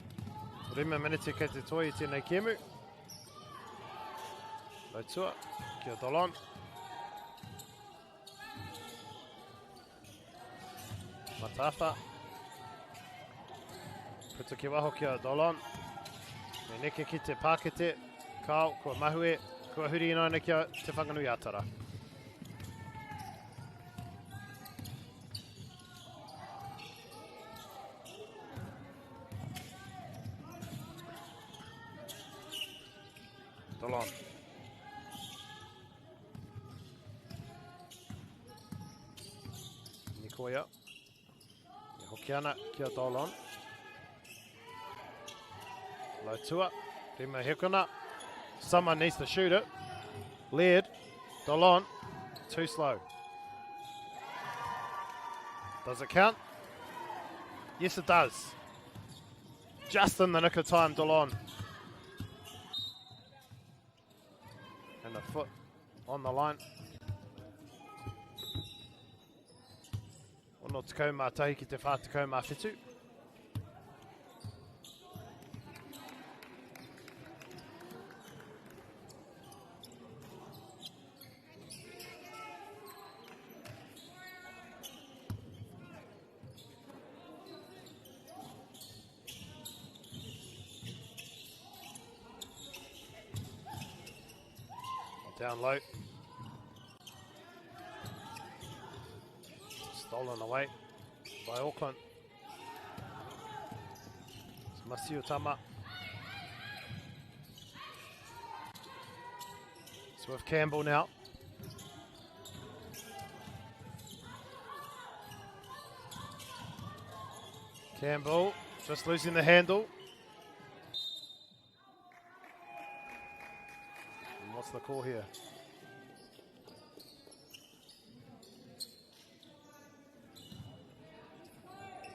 Speaker 1: Rima minute kei te toi tēnei kemu. Latua, kia Dolan. Matafa. Puta ki waho kia Dolan. Me neke ki te Pākete. Kao, kua mahue. Kua huri inoina kia te whanganui atara. Dolan. Nikoia. Hokiana kia Dolan. Lautua. Rima Hekona. Someone needs to shoot it. Laird. Dolan. Too slow. Does it count? Yes, it does. just in the nick of time, Delon. And a foot on the line. Ono tekau mātahi ki te whātekau mawhitu. Down low. Stolen away by Auckland. It's Masio Tama. It's with Campbell now. Campbell just losing the handle. And what's the call here?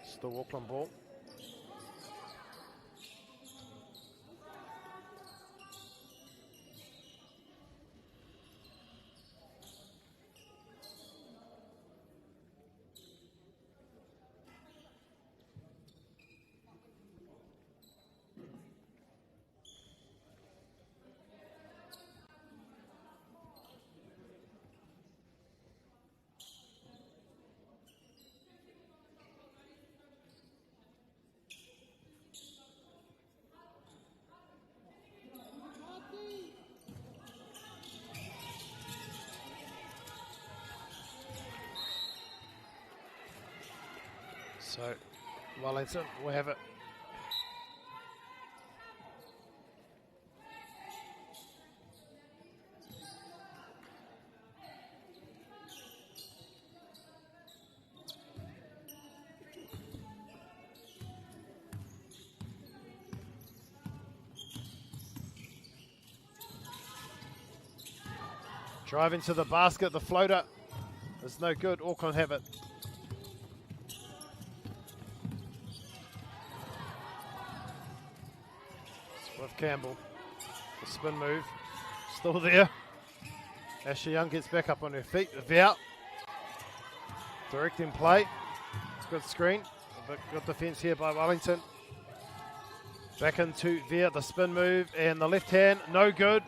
Speaker 1: Still Auckland ball. So, Wellington will have it. Driving to the basket, the floater is no good. Auckland have it. With Campbell, the spin move, still there. Ashley Young gets back up on her feet. Veer, directing play. Good screen, but good defense here by Wellington. Back into Veer, the spin move, and the left hand, no good.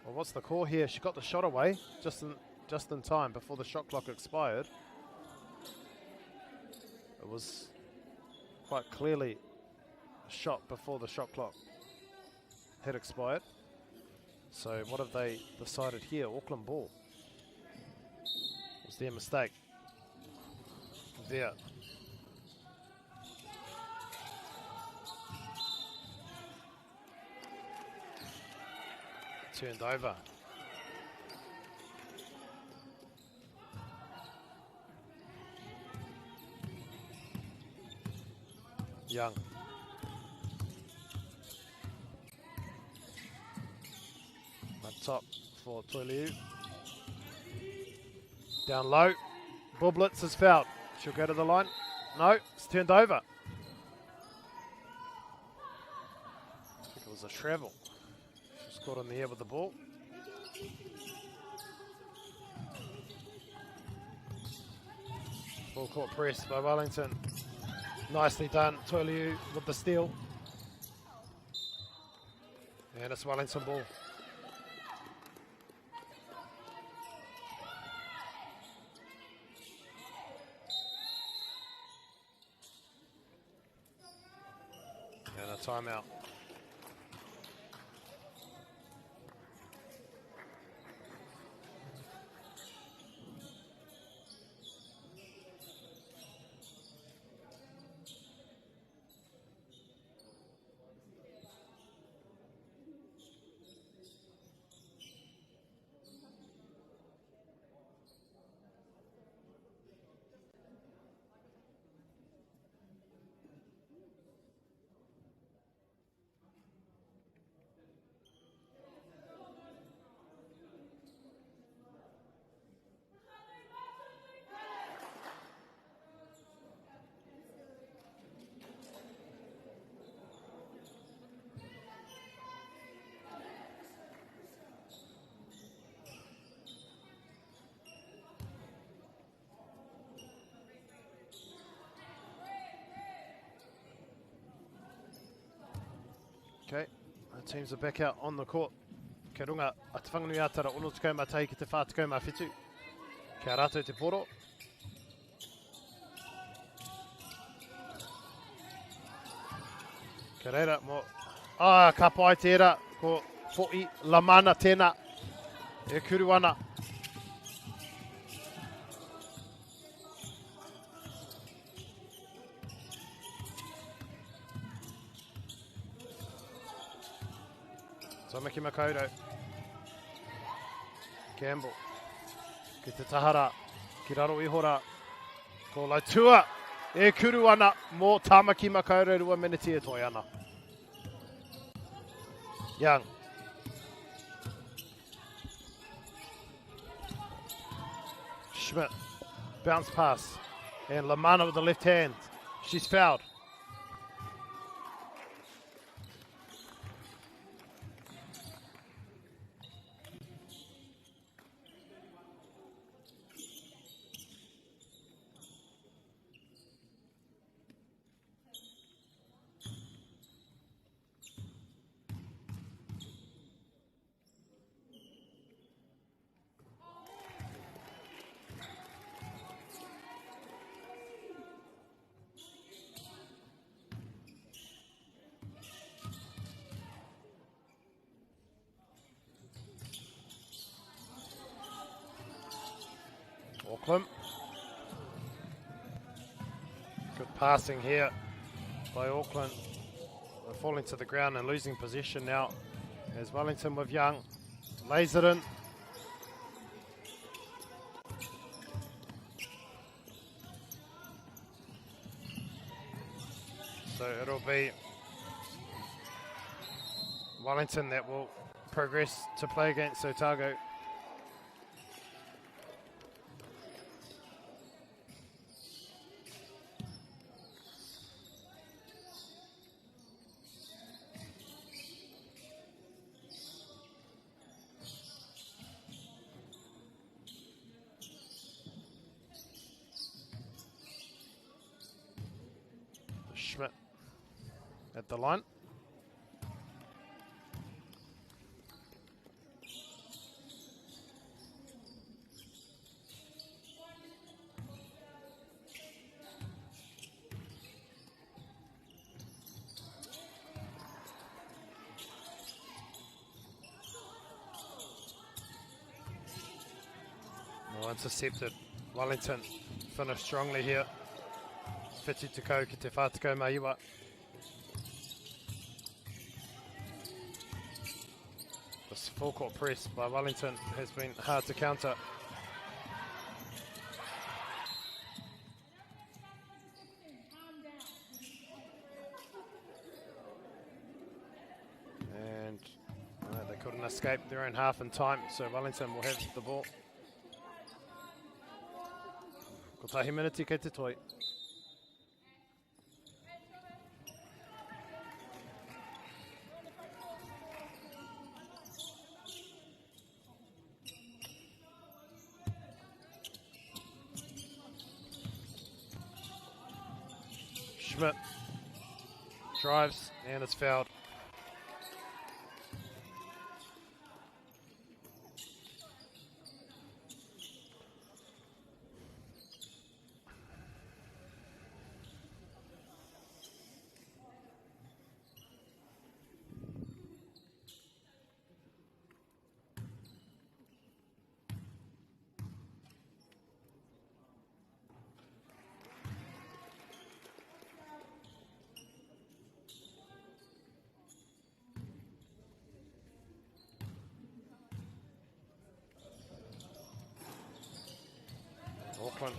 Speaker 1: Well, what's the call here? She got the shot away just in time before the shot clock expired. It was quite clearly a shot before the shot clock had expired. So what have they decided here? Auckland ball. It was their mistake. There. Turned over. Young. Up top for Toiliu. Down low. Bublitz is fouled. She'll go to the line. No, it's turned over. I think it was a travel. She's caught in the air with the ball. Full court press by Wellington. Nicely done, Toiliu with the steal. And it's Wellington ball. And a timeout. Okay, the teams are back out on the court. Kia runga, a te whanganui atara, ono tukau ma tei ki te whā tukau ma whitu. Kia rātou te poro. Kia reira, mo... ka pai tērā, ko Fo'i Lamana tēnā. E kuru ana. Tamaki Makaurau. Campbell. Ki te tahara. Ki raro ihora. Ko Lautua. E kuru ana. Mō Tamaki Makaurau rua meneti e toi ana. Young. Schmidt. Bounce pass. And Lamana with the left hand. She's fouled. Auckland. Good passing here by Auckland. They're falling to the ground and losing position now. As Wellington with Young. Lays it in. So it'll be Wellington that will progress to play against Otago. Schmidt at the line. Well, intercepted. Wellington finished strongly here. Whiti tukau ki te whātukau maiwa. This full court press by Wellington has been hard to counter. And they couldn't escape their own half in time, so Wellington will have the ball. Ko tahi miniti kei te toi. Schmidt drives and it's fouled. Auckland.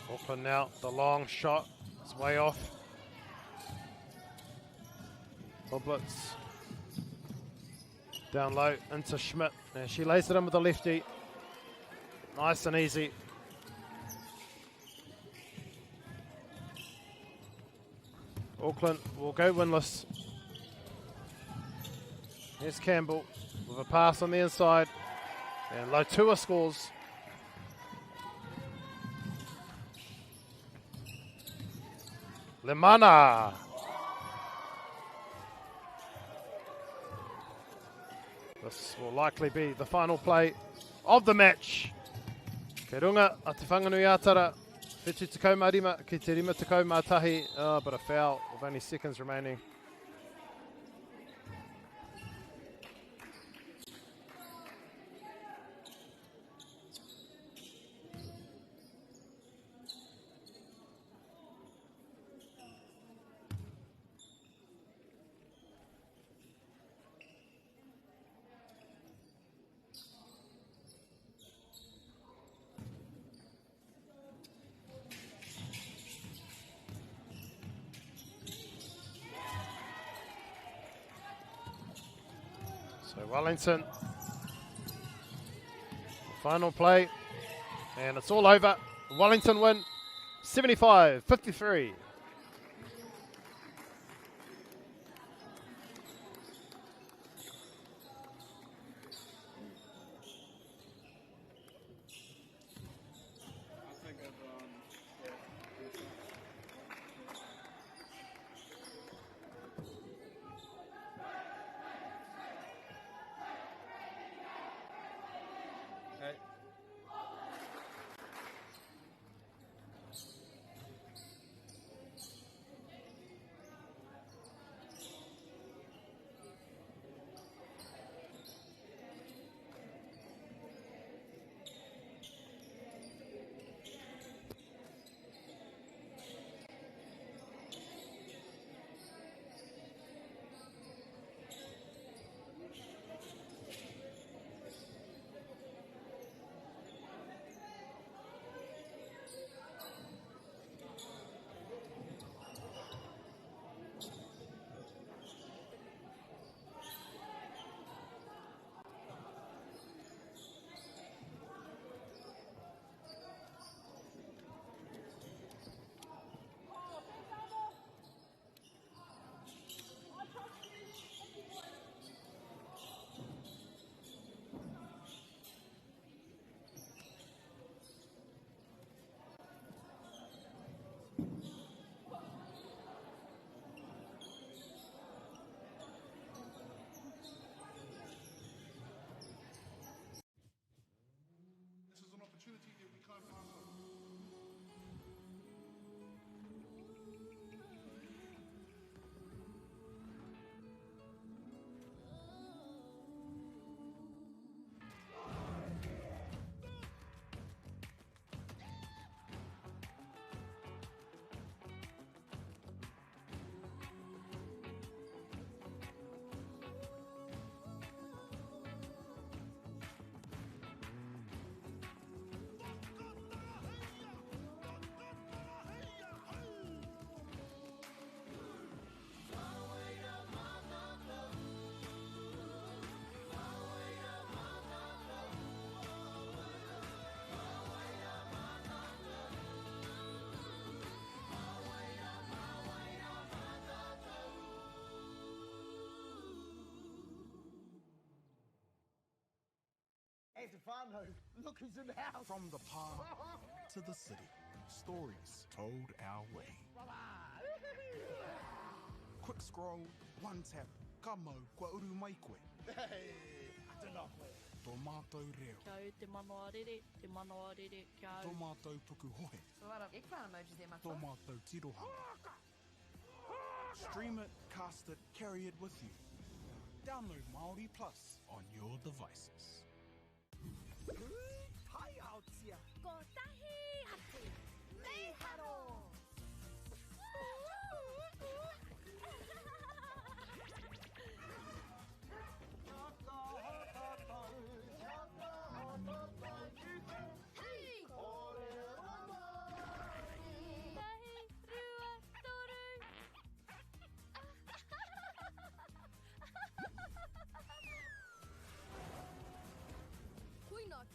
Speaker 1: Auckland now, the long shot is way off. Bublitz. Down low into Schmidt. And she lays it in with the lefty. Nice and easy. Auckland will go winless. Here's Campbell with a pass on the inside. And Lotua scores. Lemana. This will likely be the final play of the match. Kei runga a te whanganui ātara. Whitu tekau mā rima, ki te rima tekau mā tahi. Oh, but a foul with only seconds remaining. So Wellington, final play, and it's all over. Wellington win 75-53.
Speaker 3: Stefano, look who's in the house. From the park to the city, stories told our way. Quick scroll, one tap. Kamo, kua uru mai koe. Hey, atana koe. Tomato reo.
Speaker 4: Kia au te mano arere, kia au.
Speaker 3: Tomato puku hohe.
Speaker 6: So what up, ekwana emojis e mako?
Speaker 3: Tomato tirohanga. Stream it, cast it, carry it with you. Download Māori Plus on your devices.
Speaker 6: Pai out here. Ko tahi atu. Me haro.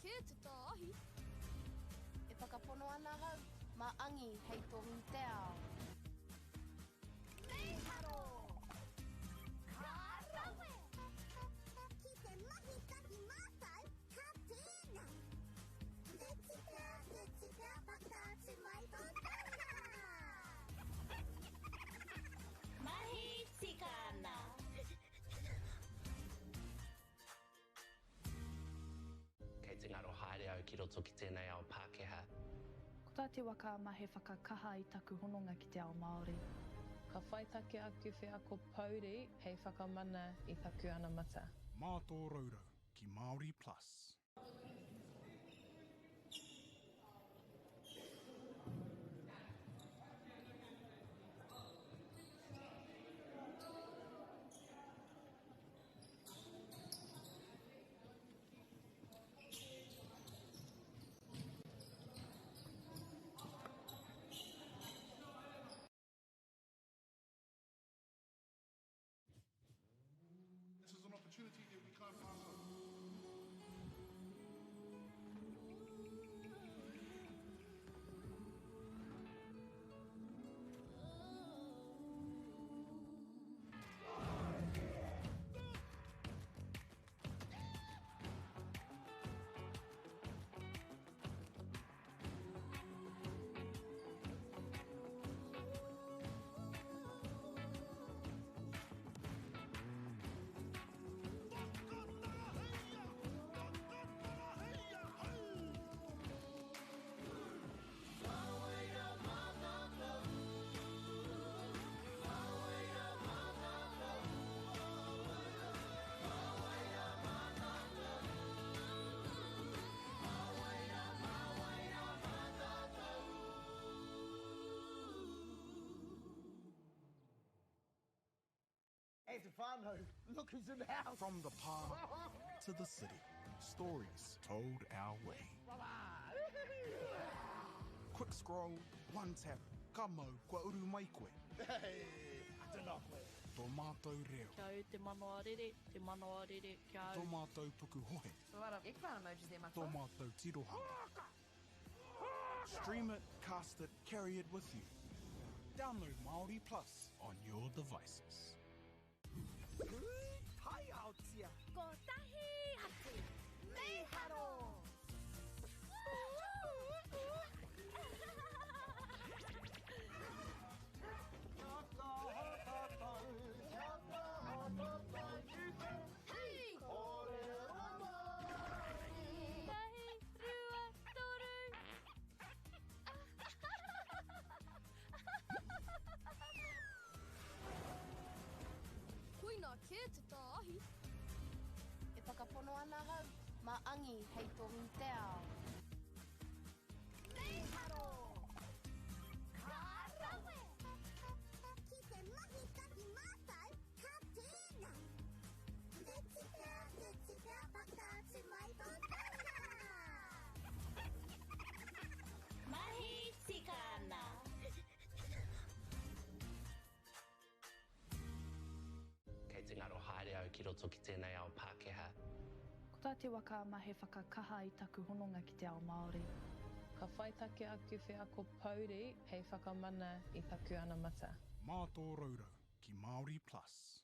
Speaker 5: Kia te tāhi. E whakapono ana hau, ma angi hei tohu te ao.
Speaker 7: ki roto ki tēnei ao Pākehā.
Speaker 8: Ko tā te waka ma he whakakaha i taku hononga ki te ao Māori.
Speaker 9: Ka whai take atu whiako pauri hei whakamana i taku ana mata.
Speaker 3: Mā tō raurau ki Māori Plus.
Speaker 12: This is an opportunity that we can't pass on.
Speaker 13: Hey, Stefano, look who's in the house.
Speaker 3: From the park to the city, stories told our way. Quick scroll, one tap, kamo, kua uru mai koe.
Speaker 13: Hey, atana koe.
Speaker 3: Tō mātou reo.
Speaker 4: Kia au te manoa rere, kia au.
Speaker 3: Tō mātou puku hohe.
Speaker 14: So what up, ekpana emojis there, my
Speaker 3: Tō mātou tirohanga. Stream it, cast it, carry it with you. Download Māori Plus on your devices.
Speaker 13: Hai aotia.
Speaker 6: Ko tahi atu. Meiharo.
Speaker 5: Kuina ke te tāhi. E whakapono ana hau, ma angi hei tohu te ao.
Speaker 6: Meiharo. Ka rawe. Ki te mahi taki mātai, ka tēnā. Te tika, pakātu mai tō tāna. Mahi tikana.
Speaker 7: Kei te ngaro haere au ki roto ki tēnei ao Pākehā.
Speaker 8: Ko tā te waka ma he whakakaha i taku hononga ki te ao Māori.
Speaker 9: Ka whai take atu whiako pauri hei whakamana i taku ana mata.
Speaker 3: Mā tō raurau ki Māori Plus.